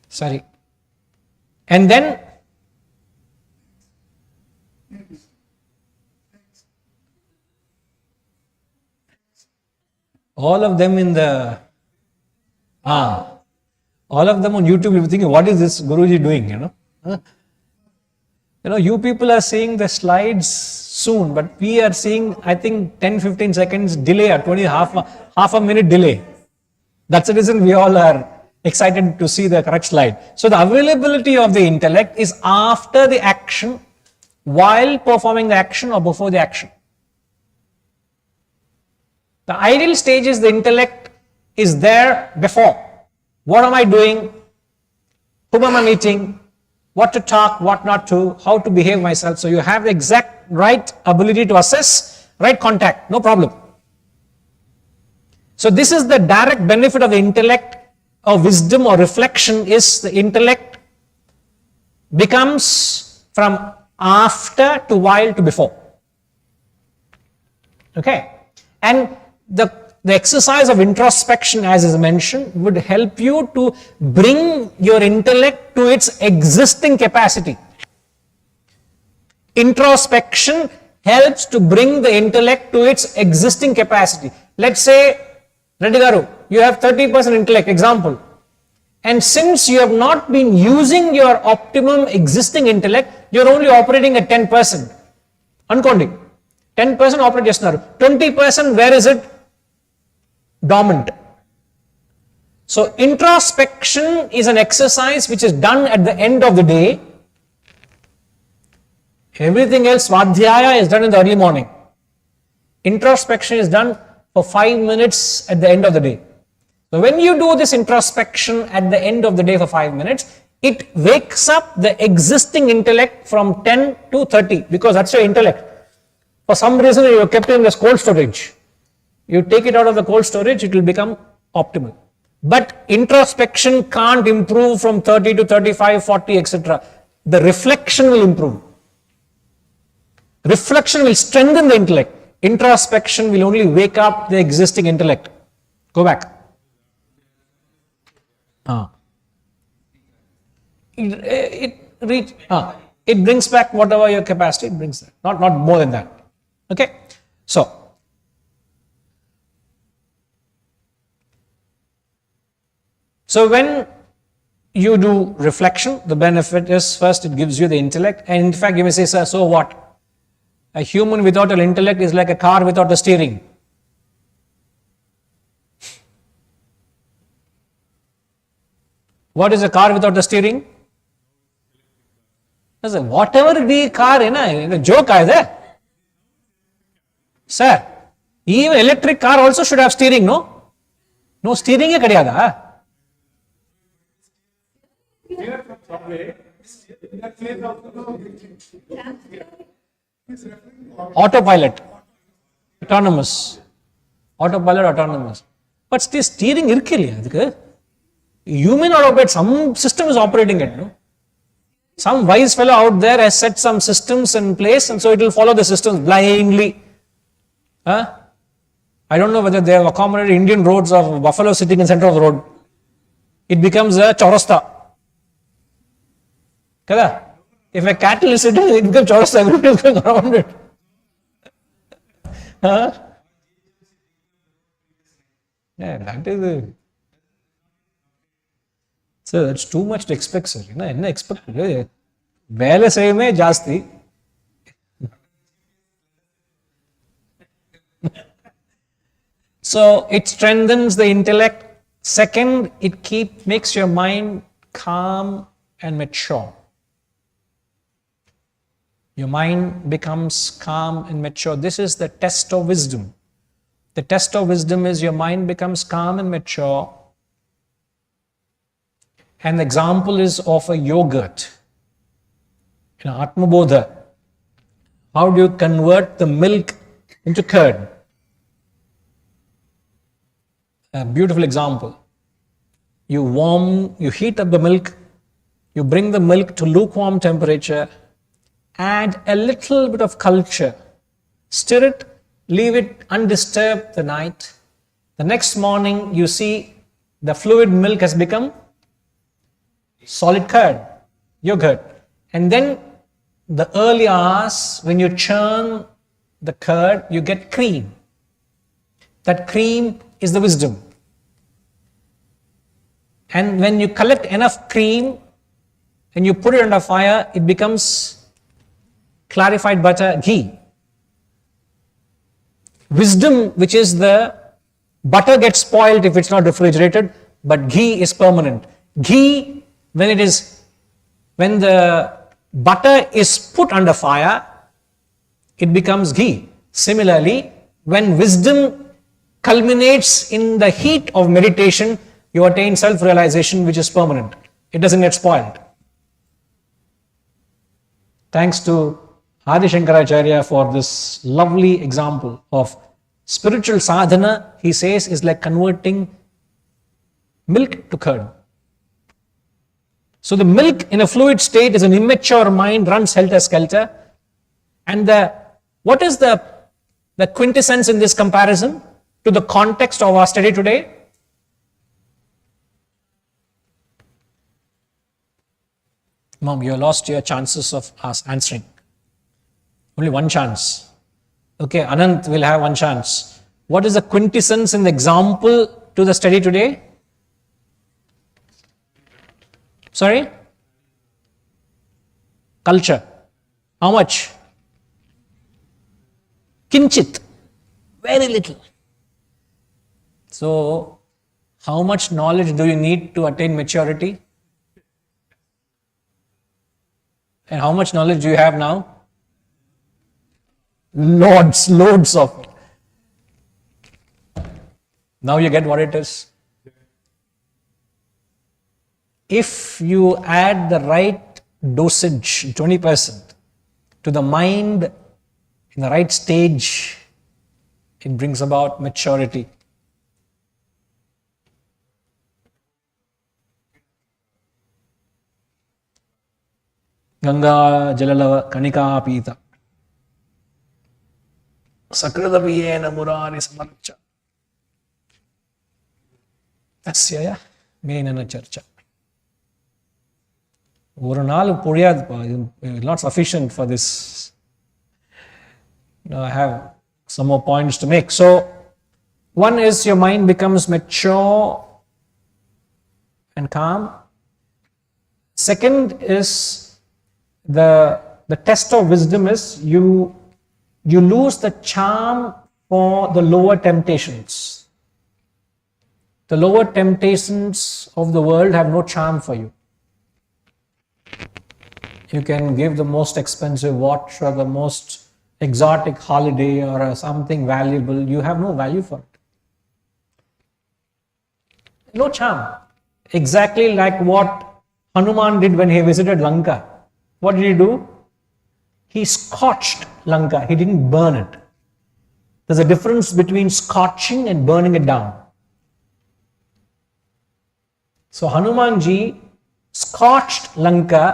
Sorry. And then all of them in the all of them on YouTube, you're thinking, what is this Guruji doing? You people are seeing the slides soon, but we are seeing, I think, 10-15 seconds delay or 20 half a minute delay. That's the reason we all are excited to see the correct slide. So the availability of the intellect is after the action, while performing the action, or before the action. The ideal stage is the intellect is there before. What am I doing? Whom am I meeting? What to talk, what not to, how to behave myself. So you have the exact right ability to assess, right contact, no problem. So this is the direct benefit of the intellect or wisdom or reflection, is the intellect becomes from after to while to before. Okay. And the exercise of introspection, as is mentioned, would help you to bring your intellect to its existing capacity. Introspection helps to bring the intellect to its existing capacity. Let's say, Reddy Garu, you have 30% intellect, example. And since you have not been using your optimum existing intellect, you're only operating at 10%. Ankondi. 10% operate chestunaru. 20%, where is it? Dormant. So introspection is an exercise which is done at the end of the day. Everything else, svadhyaya, is done in the early morning. Introspection is done for 5 minutes at the end of the day. So when you do this introspection at the end of the day for 5 minutes, it wakes up the existing intellect from 10 to 30, because that's your intellect. For some reason you kept it in this cold storage. You take it out of the cold storage, it will become optimal. But introspection can't improve from 30 to 35, 40, etc. The reflection will improve. Reflection will strengthen the intellect. Introspection will only wake up the existing intellect. Go back. It brings back whatever your capacity, it brings that. Not more than that. Okay. So when you do reflection, the benefit is, first it gives you the intellect, and in fact you may say, sir, so what? A human without an intellect is like a car without a steering. What is a car without a steering? Whatever the car, a joke is there. Sir, even electric car also should have steering, no? No steering hai kadiyada. Autopilot, autonomous, but still steering irkilla. Human autopilot, some system is operating it, no? Some wise fellow out there has set some systems in place, and so it will follow the systems blindly. I don't know whether they have accommodated Indian roads of buffalo sitting in center of the road. It becomes a chaurasta. Kada? If a cattle is sitting, it becomes chaurasta, everybody is going around it. Huh? Yeah, that is it. So that's too much to expect, sir. என்ன expect வேலை செய்யவே ஜாஸ்தி. So it strengthens the intellect. Second, it makes your mind calm and mature. Your mind becomes calm and mature. This is the test of wisdom. The test of wisdom is your mind becomes calm and mature. An example is of a yogurt. In Atmabodha, how do you convert the milk into curd? A beautiful example. You heat up the milk, you bring the milk to lukewarm temperature, add a little bit of culture, stir it, leave it undisturbed the night. The next morning, you see the fluid milk has become solid curd, yogurt. And then the early hours, when you churn the curd, you get cream. That cream is the wisdom. And when you collect enough cream and you put it under fire, it becomes clarified butter, ghee. Wisdom, which is the butter, gets spoiled if it's not refrigerated, but ghee is permanent. Ghee, when the butter is put under fire, it becomes ghee. Similarly, when wisdom culminates in the heat of meditation, you attain self-realization, which is permanent. It doesn't get spoiled. Thanks to Adi Shankaracharya for this lovely example of spiritual sadhana. He says is like converting milk to curd. So the milk in a fluid state is an immature mind, runs helter-skelter. And what is the quintessence in this comparison to the context of our study today? Mom, you lost your chances of us answering. Only one chance. Okay, Anant will have one chance. What is the quintessence in the example to the study today? Sorry? Culture. How much? Kinchit. Very little. So, how much knowledge do you need to attain maturity? And how much knowledge do you have now? Loads of it. Now you get what it is. If you add the right dosage, 20%, to the mind in the right stage, it brings about maturity. Ganga Jalalava Kanika Pita Sakradapiyena Murari Samarcha Tasyaya Menana Charcha. ஒரு நாள் புரியாது, not sufficient for this. I have some more points to make. So, one is your mind becomes mature and calm. Second is the test of wisdom is you lose the charm for the lower temptations. The lower temptations of the world have no charm for you. You can give the most expensive watch or the most exotic holiday or something valuable. You have no value for it. No charm. Exactly like what Hanuman did when he visited Lanka. What did he do? He scorched Lanka. He didn't burn it. There's a difference between scorching and burning it down. So Hanumanji scorched Lanka.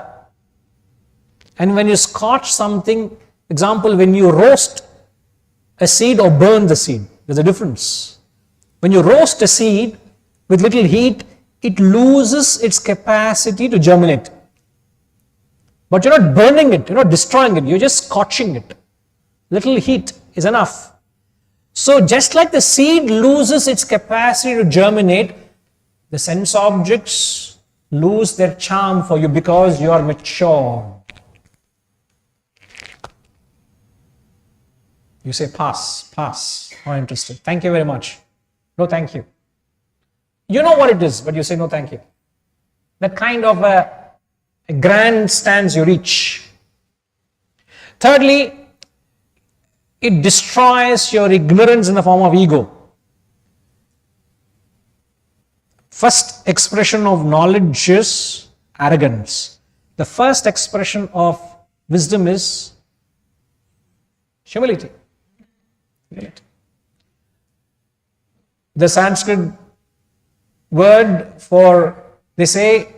And when you scorch something, example, when you roast a seed or burn the seed, there's a difference. When you roast a seed with little heat, it loses its capacity to germinate. But you're not burning it, you're not destroying it, you're just scorching it. Little heat is enough. So just like the seed loses its capacity to germinate, the sense objects lose their charm for you because you are mature. You say pass, pass, not interested. Thank you very much. No thank you. You know what it is, but you say no thank you. That kind of a grand stance you reach. Thirdly, it destroys your ignorance in the form of ego. First expression of knowledge is arrogance. The first expression of wisdom is humility. The Sanskrit word for, they say,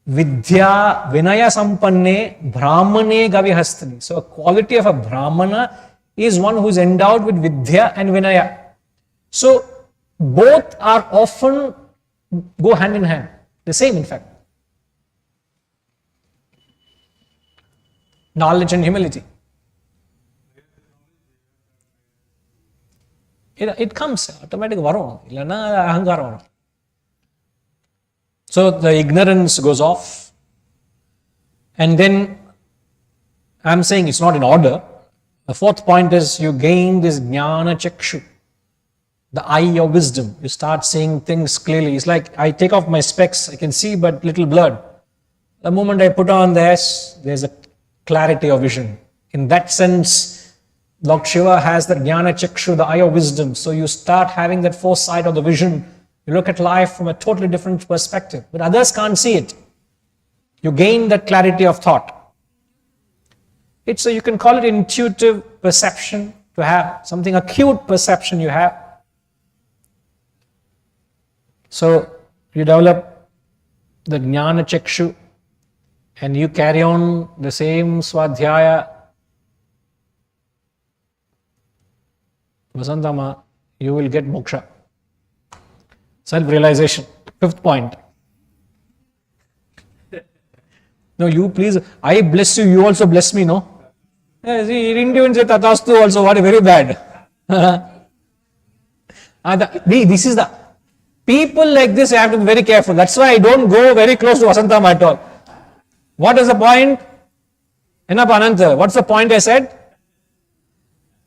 Vidya Vinaya Sampanne Brahmane Gavihastani. So a quality of a Brahmana is one who is endowed with Vidya and Vinaya. So both are often go hand in hand. The same in fact. Knowledge and humility. It comes automatically. So the ignorance goes off, and then I'm saying it's not in order. The fourth point is you gain this jnana chakshu, the eye of wisdom. You start seeing things clearly. It's like I take off my specs, I can see but little blurred. The moment I put on this, there's a clarity of vision. In that sense, Lord Shiva has the jnana chakshu, the eye of wisdom. So you start having that foresight of the vision. You look at life from a totally different perspective, but others can't see it. You gain that clarity of thought. So you can call it intuitive perception, to have something acute perception you have. So you develop the jnana chakshu and you carry on the same swadhyaya. Vasantama, you will get moksha. Self-realization. Fifth point. No, you please, I bless you, you also bless me, no? Yeah, see, he didn't even say tatastu also, what very bad. This is the, people like this, you have to be very careful. That's why I don't go very close to Vasantama at all. What is the point? Enough Ananta, what's the point I said?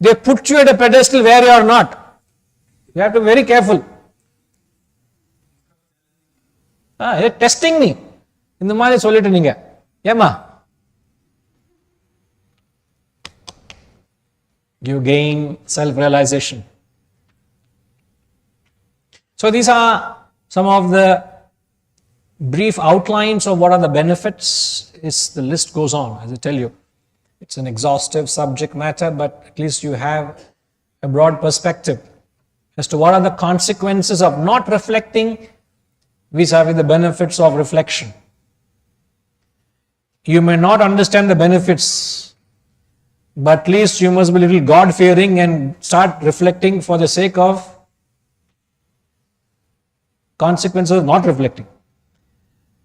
They put you at a pedestal where you are not. You have to be very careful. They're testing me. In the மாதிரி சொல்லிட்டு நீங்க ஏமா you gain self-realization. So these are some of the brief outlines of what are the benefits. The list goes on, as I tell you. It's an exhaustive subject matter, but at least you have a broad perspective as to what are the consequences of not reflecting vis-a-vis the benefits of reflection. You may not understand the benefits, but at least you must be a little God-fearing and start reflecting for the sake of consequences of not reflecting.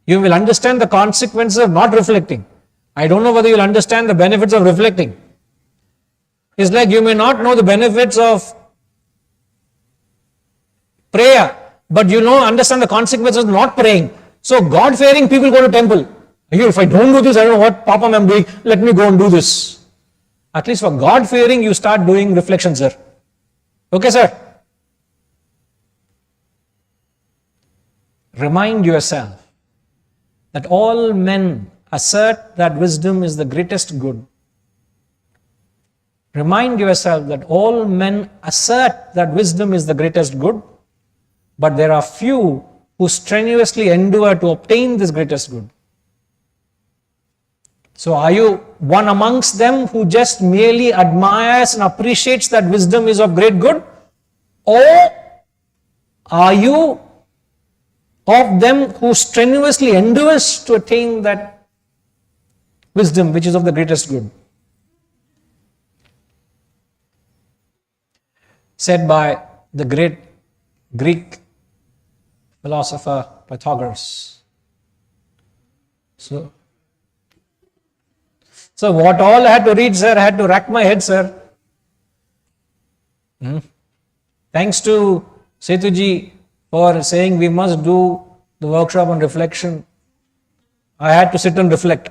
You will understand the consequences of not reflecting. I don't know whether you'll understand the benefits of reflecting. It's like you may not know the benefits of prayer, but you understand the consequences of not praying. So God-fearing people go to temple. If I don't do this, I don't know what Papam I'm doing, let me go and do this. At least for God-fearing, you start doing reflection, sir. Okay, sir? Remind yourself that all men assert that wisdom is the greatest good. Remind yourself that all men assert that wisdom is the greatest good, but there are few who strenuously endure to obtain this greatest good. So are you one amongst them who just merely admires and appreciates that wisdom is of great good? Or are you of them who strenuously endures to attain that wisdom which is of the greatest good? Said by the great Greek philosopher Pythagoras. So So what all I had to read, sir, I had to rack my head, sir. Thanks to Setuji for saying we must do the workshop on reflection. I had to sit and reflect.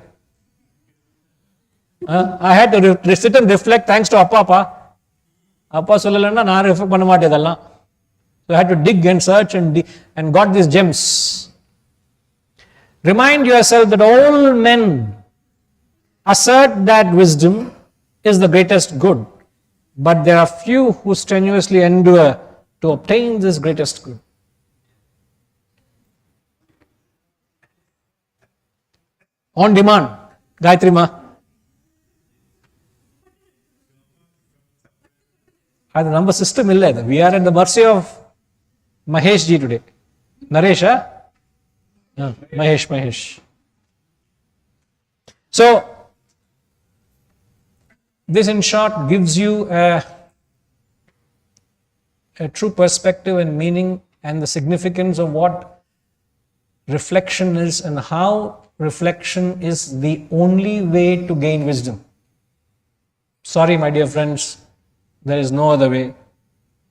I had to sit and reflect thanks to Appa. Appa sollana na reflect panna maate idella. So I had to dig and search and got these gems. Remind yourself that all men assert that wisdom is the greatest good, but there are few who strenuously endure to obtain this greatest good. On demand, Gayatri Ma. The number system illa idu. We are at the mercy of Mahesh ji today. Naresh, Mahesh. So, this in short gives you a true perspective and meaning and the significance of what reflection is and how reflection is the only way to gain wisdom. Sorry, my dear friends, there is no other way,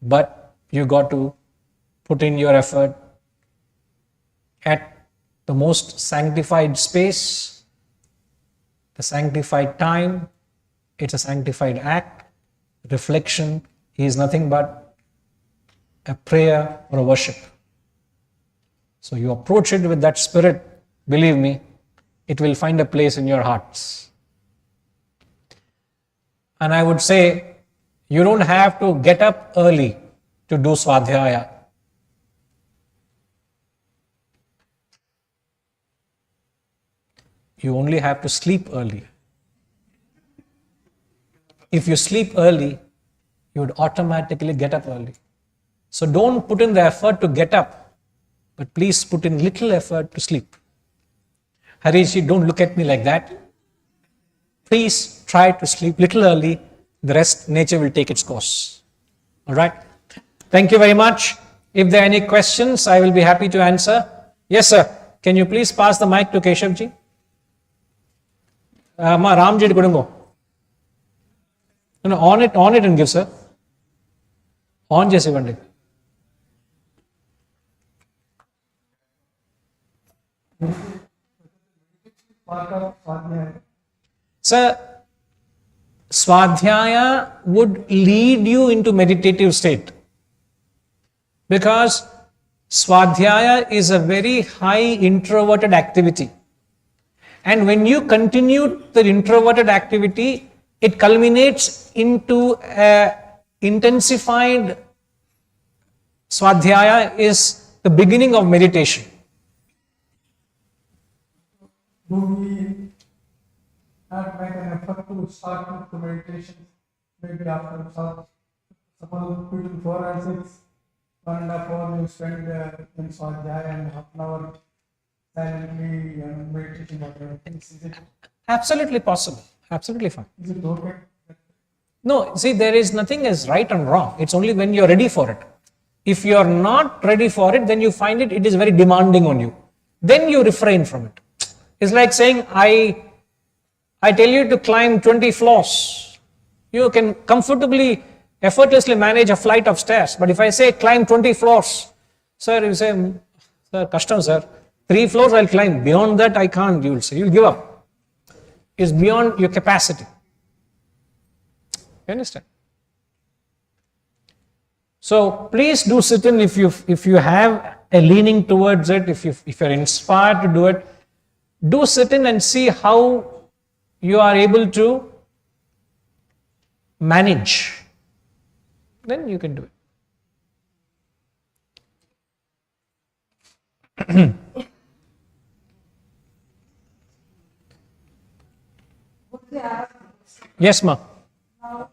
but you got to put in your effort at the most sanctified space, the sanctified time. It's a sanctified act. Reflection is nothing but a prayer or a worship. So you approach it with that spirit, believe me, it will find a place in your hearts. And I would say, you don't have to get up early to do swadhyaya. You only have to sleep early. If you sleep early, you would automatically get up early. So don't put in the effort to get up, but please put in little effort to sleep. Harishi, don't look at me like that. Please try to sleep little early. The rest, nature will take its course. All right. Thank you very much. If there are any questions, I will be happy to answer. Yes, sir. Can you please pass the mic to Keshavji? Ramji, Kudungo. No, on it and give, sir. On Jesse Vande. Sir, Swadhyaya would lead you into meditative state, because Swadhyaya is a very high introverted activity, and when you continue the introverted activity, it culminates into a intensified Swadhyaya is the beginning of meditation. Do we not make an effort to start with the meditation maybe after suppose between 4 and 6, 1.5 hours you spend in Swadhyaya and half an hour silently and meditation, whatever things? Is it Absolutely possible. Absolutely fine. Is it okay? No, see, there is nothing as right and wrong. It's only when you're ready for it. If you're not ready for it, then you find it is very demanding on you. Then you refrain from it. It's like saying, I tell you to climb 20 floors. You can comfortably, effortlessly manage a flight of stairs. But if I say climb 20 floors, sir, you say, sir, custom, sir. 3 floors I'll climb. Beyond that I can't, you will say. You'll give up. It's beyond your capacity. You understand? So please do sit in if you have a leaning towards it, if you're inspired to do it, do sit in and see how you are able to manage. Then you can do it. Yes, ma. Now,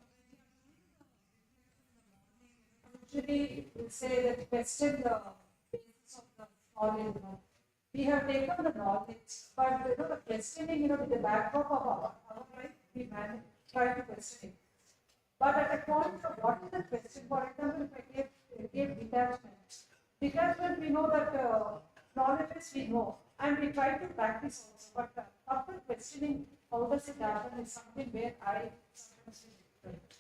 usually we say that question the basis of the knowledge. We have taken the knowledge, but the questioning, with the backdrop of our life, we try to question it. But at a point of what is the question? For example, if I gave detachment, we know that knowledge we know, and we try to practice also. But after questioning how does it happen is something where I sometimes feel difficult.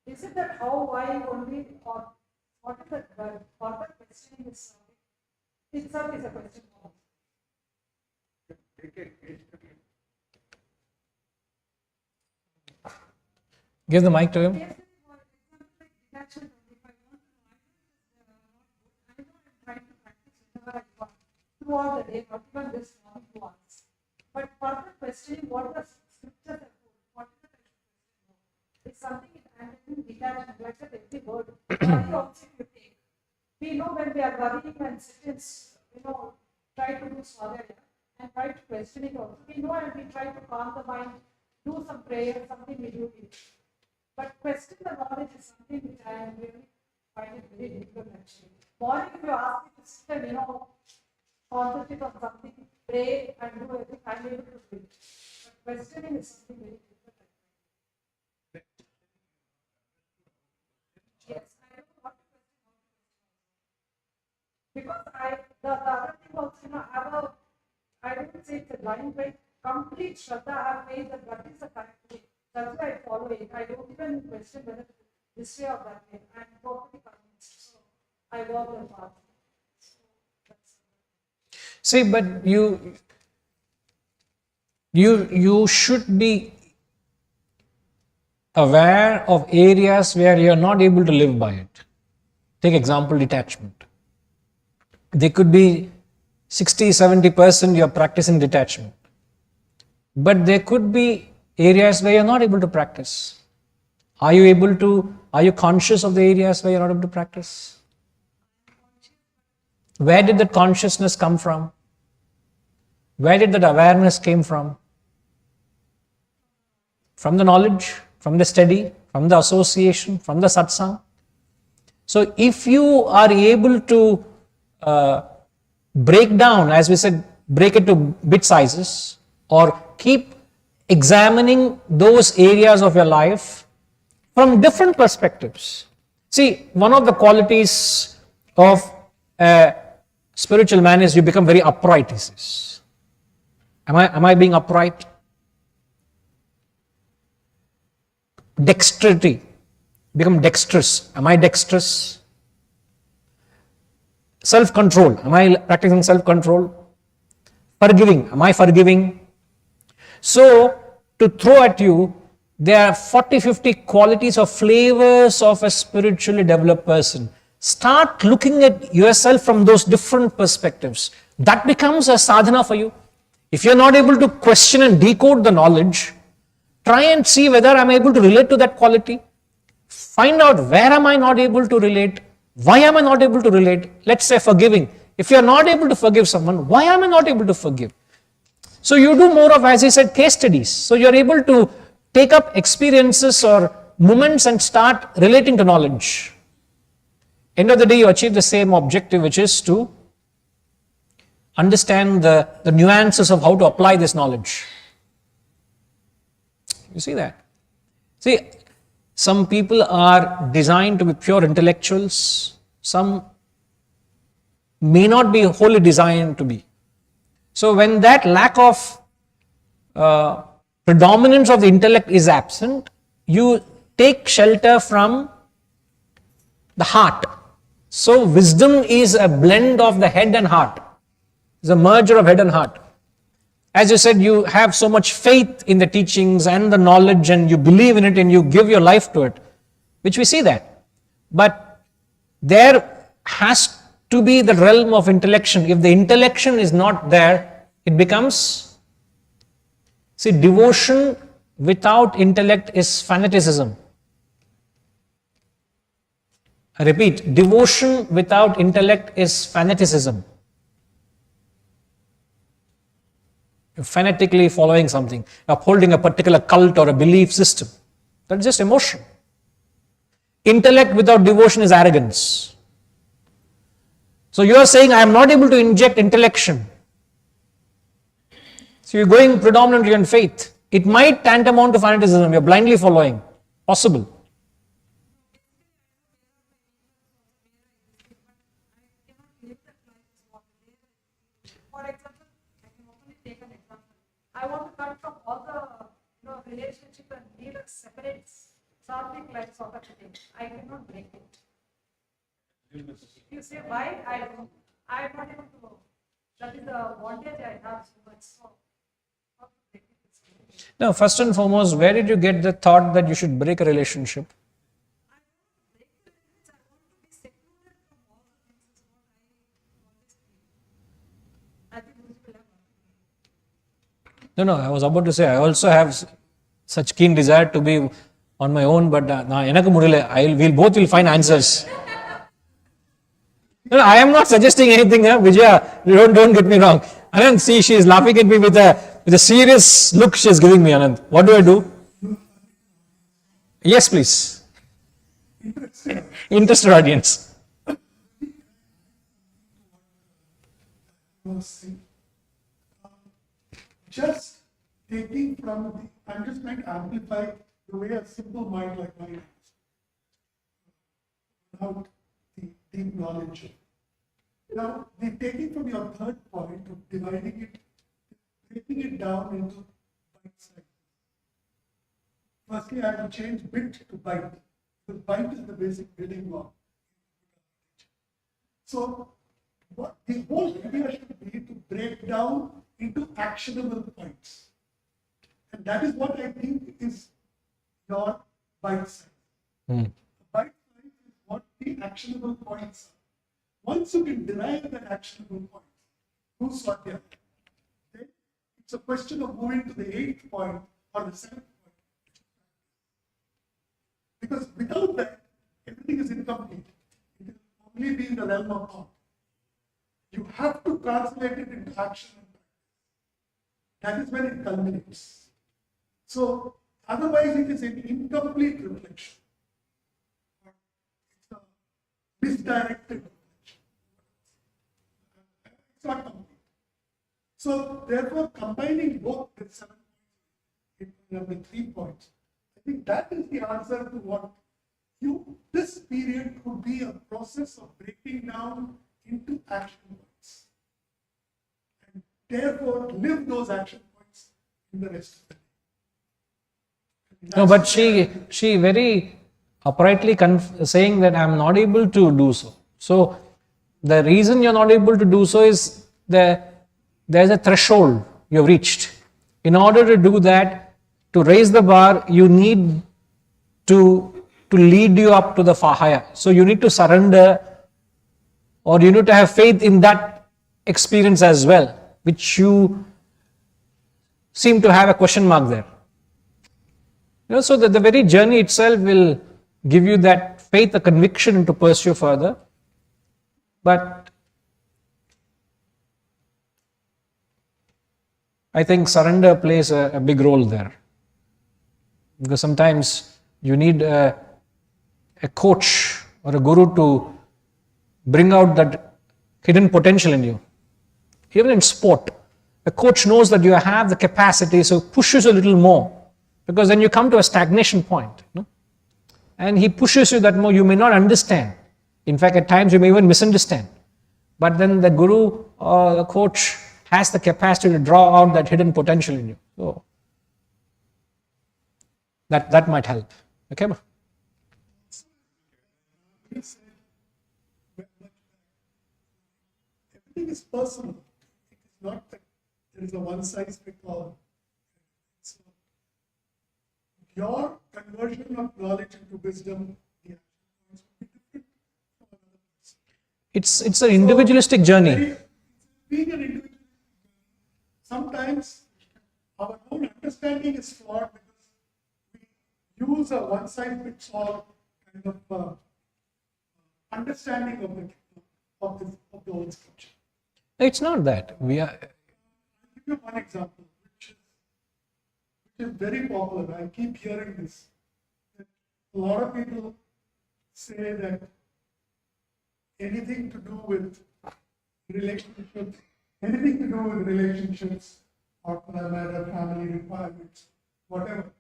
Is it that how, why only, or what is that further questioning is itself is a question mark. Give the mic to him. Yes, for example, like detachment, if I want to know, I know I'm trying to practice whenever I want throughout the day, not even this morning once. But further questioning what the scriptures have told, what is the question? It's something I'm taking detachment, like that every word. Worry also you take. We know when we are worrying and sentence, try to do swagalya and try to question it also. We know and we try to calm the mind, do some prayer, something we do it. But question the knowledge is something which I am really find it very difficult actually. Morning, if you ask me to sit and concentrate on something, pray and do everything, I'm able to do it. But questioning is something very difficult. Yes, I don't know what to question. Because the other thing also, I don't say it's a blind faith, complete Shraddha, I have faith that that is the correct way. That's why I follow it. I don't even question whether this way or that way. I'm totally convinced. So I walk the path. See, but you should be aware of areas where you are not able to live by it. Take example, detachment. There could be 60-70% you are practicing detachment. But there could be areas where you're not able to practice. Are you conscious of the areas where you're not able to practice? Where did that consciousness come from? Where did that awareness came from? From the knowledge, from the study, from the association, from the satsang. So if you are able to break down, as we said, break it to bit sizes, or keep examining those areas of your life from different perspectives. See, one of the qualities of a spiritual man is you become very upright, he says. Am I being upright? Dexterity, become dexterous. Am I dexterous? Self-control, am I practicing self-control? Forgiving, am I forgiving? So, to throw at you, there are 40-50 qualities or flavors of a spiritually developed person. Start looking at yourself from those different perspectives. That becomes a sadhana for you. If you're not able to question and decode the knowledge, try and see whether I'm able to relate to that quality. Find out where am I not able to relate, why am I not able to relate. Let's say forgiving. If you're not able to forgive someone, why am I not able to forgive? So you do more of, as I said, case studies. So you're able to take up experiences or moments and start relating to knowledge. End of the day, you achieve the same objective, which is to understand the nuances of how to apply this knowledge. You see that? See, some people are designed to be pure intellectuals. Some may not be wholly designed to be. So when that lack of predominance of the intellect is absent, you take shelter from the heart. So wisdom is a blend of the head and heart. It's a merger of head and heart. As you said, you have so much faith in the teachings and the knowledge, and you believe in it and you give your life to it, which we see that. But there has to be the realm of intellection. If the intellection is not there, it becomes, see, devotion without intellect is fanaticism. I repeat, devotion without intellect is fanaticism. You're fanatically following something, upholding a particular cult or a belief system. That's just emotion. Intellect without devotion is arrogance. So you are saying, I am not able to inject intellection. So you're going predominantly on faith. It might tantamount to fanaticism. You're blindly following. Possible. live that life is what they are. For example, I can only take an example. I want to cut from all the relationship and leave a separate sattvic life sort of thing. I cannot break it. You say why? I don't know. I am not able to. That is the bondage I have so much. So how to break it? Now, first and foremost, where did you get the thought that you should break a relationship? No, I was about to say, I also have such keen desire to be on my own, but we'll both will find answers. No, I am not suggesting anything, Vijaya, don't get me wrong. Anand, see, she is laughing at me with a serious look she is giving me, Anand. What do I do? Yes, please. Interested audience. Just taking from the, I'm just trying to amplify the way a simple mind like mine is, without the deep knowledge. Now, the taking from your third point of dividing it, breaking it down into bite sizes. Firstly, I have to change bit to byte, because byte is the basic building block. So, what the whole idea should be to break down into actionable points. And that is what I think is your bite size. The bite size is what the actionable points are. Once you can derive that actionable point, who's what they are, okay? It's a question of moving to the 8th point or the 7th point. Because without that, everything is incomplete. It will only be in the realm of thought. You have to translate it into action. That is when it culminates. So, otherwise it is an incomplete reflection. It's a misdirected reflection. It's not complete. So, therefore, combining both the 7 points into the 3 points, I think that is the answer to what this period could be a process of breaking down into action points. And therefore, live those action points in the rest of the day. No, but she very uprightly saying that I am not able to do so. So, the reason you are not able to do so is there is a threshold you have reached. In order to do that, to raise the bar, you need to lead you up to the far higher. So, you need to surrender, or you need to have faith in that experience as well, which you seem to have a question mark there. So that the very journey itself will give you that faith, a conviction to pursue further. But I think surrender plays a big role there. Because sometimes you need a coach or a guru to bring out that hidden potential in you. Even in sport, a coach knows that you have the capacity, so pushes a little more. Because then you come to a stagnation point. And he pushes you that more, you may not understand. In fact, at times you may even misunderstand. But then the guru or the coach has the capacity to draw out that hidden potential in you. So that might help. Okay? Everything is personal. It is not that there is a one size fits all. So your conversion of knowledge into wisdom, the action points will be different from another person. It's an individualistic journey. Being an individual, sometimes our own understanding is flawed because we use a one size fits all kind of understanding of the whole scripture. It's not that. I'll give you one example, which is very popular. I keep hearing this. That a lot of people say that anything to do with relationships, or for that matter, family requirements, whatever,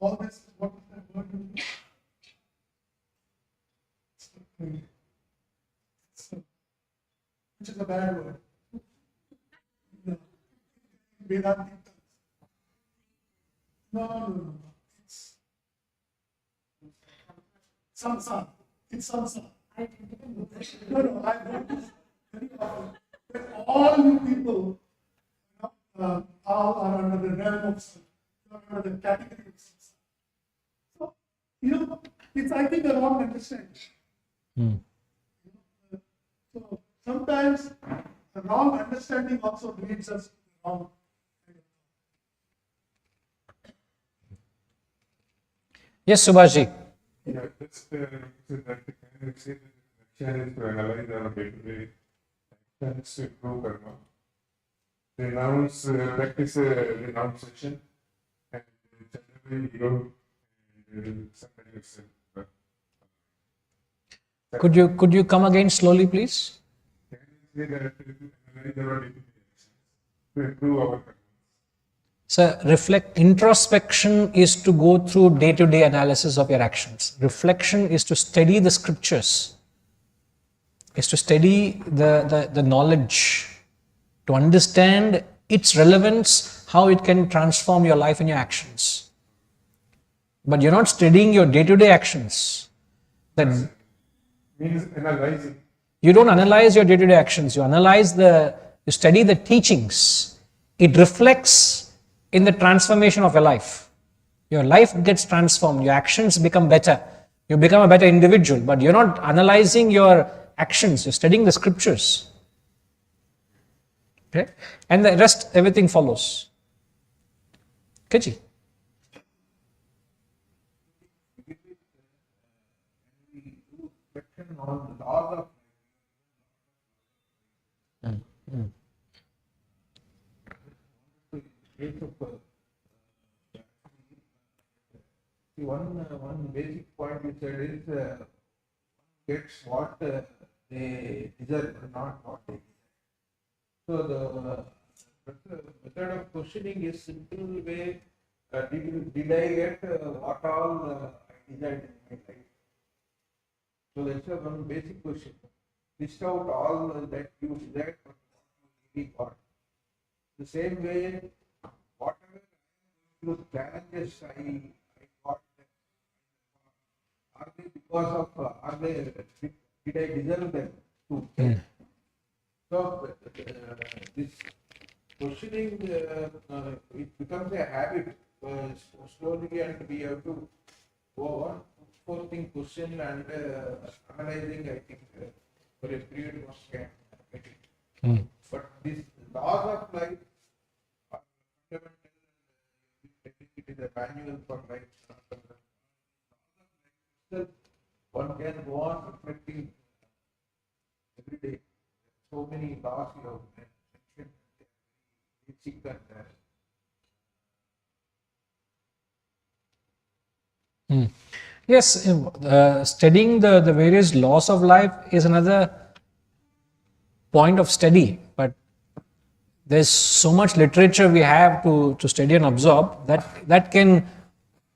all this is what is that word? which is a bad word. No. Vedantic terms. No. It's samsara. It's samsara. No, I heard this very often. That all you people all are under the realm of samsara, under the category of samsara. So, it's, I think, a wrong understanding. So, sometimes a wrong understanding also leads us to the wrong. Yes, Subhashi. Yeah, just that can say that action is to analyze our day-to-day actions to improve karma. Renounce, practice renunciation, and generally ego and somebody yourself. Could you come again slowly, please? Can you say that analyze our day-to-day actions to improve our karma? So, introspection is to go through day-to-day analysis of your actions. Reflection is to study the scriptures, is to study the knowledge, to understand its relevance, how it can transform your life and your actions. But you're not studying your day-to-day actions. That means analyzing. You don't analyze your day-to-day actions. You study the teachings. It reflects in the transformation of your life. Your life gets transformed, your actions become better, you become a better individual, but you're not analyzing your actions, you're studying the scriptures. Okay? And the rest, everything follows. Kanchi. On the laws of one basic point you said is gets what they deserve, not what they deserve. So the method of questioning is simple way. Did I get what all I desired in my life? So that's one basic question. List out all that you desired, but what you really got. The same way, whatever those challenges I got, are they because of, did I deserve them too? So this questioning, it becomes a habit slowly, and we have to go on forcing question and analyzing, I think, for a period of time. But these laws of life are fundamental. It is a manual for life. One can go on reflecting every day. So many laws you have mentioned, basic and Yes, studying the various laws of life is another point of study, but there's so much literature we have to study and absorb that can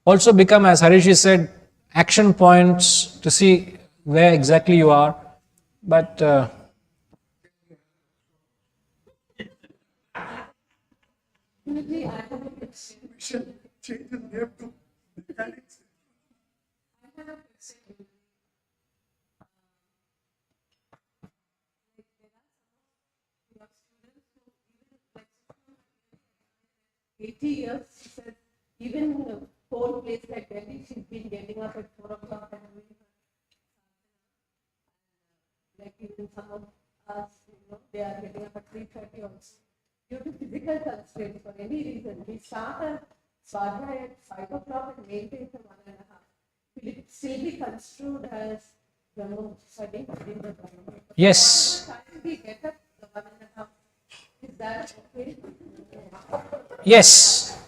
also become, as Harishi said, action points to see where exactly you are. But Vinayji, I have a question. We should change the name to mechanics. I have a question. Like there are some of your students who even like 80 years, she said, even in a cold place like Delhi, she's been getting up at 4 o'clock and doing her like even some of us, they are getting up at 3:30 also. Due to physical constraints, for any reason, we start a Swadhyaya at 5 o'clock and maintain for 1.5. Will it still be construed as studying within the Brahma? yes, Time we get up the 1.5, is that okay? yes,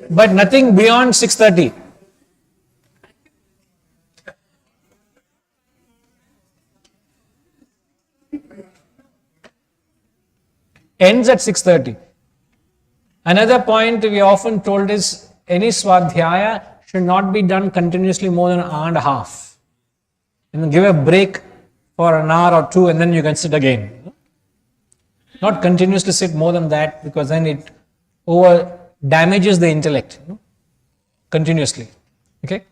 but nothing beyond 6:30. Ends at 6:30. Another point we are often told is any swadhyaya should not be done continuously more than an hour and a half. And give a break for an hour or two and then you can sit again. Not continuously sit more than that, because then it over damages the intellect continuously. Okay.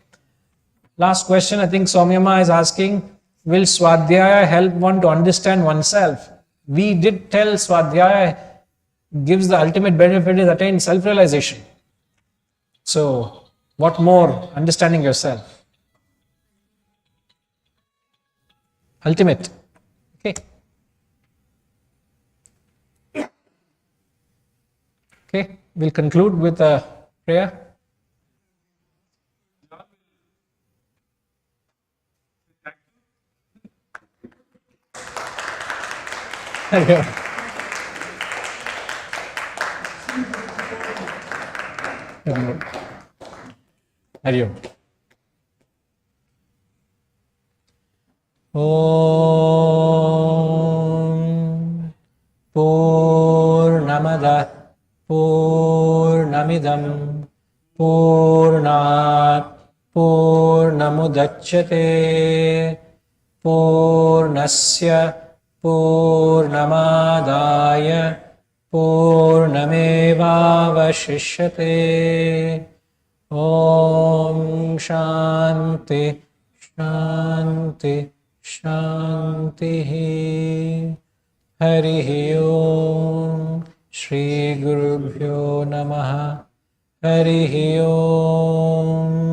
Last question, I think Soumyama is asking, will Swadhyaya help one to understand oneself? We did tell Swadhyaya gives the ultimate benefit is attain self-realization. So, what more? Understanding yourself. Ultimate. Okay. Okay, we'll conclude with a prayer. Hari Om. Om Purnamada Purnamidam Purnat Purnamudachyate Purnasya Purnamadaya Purnamevavashishyate. Om Shanti Shanti Shanti. Harihi Om. Shri Gurubhyo Namaha. Harihi Om.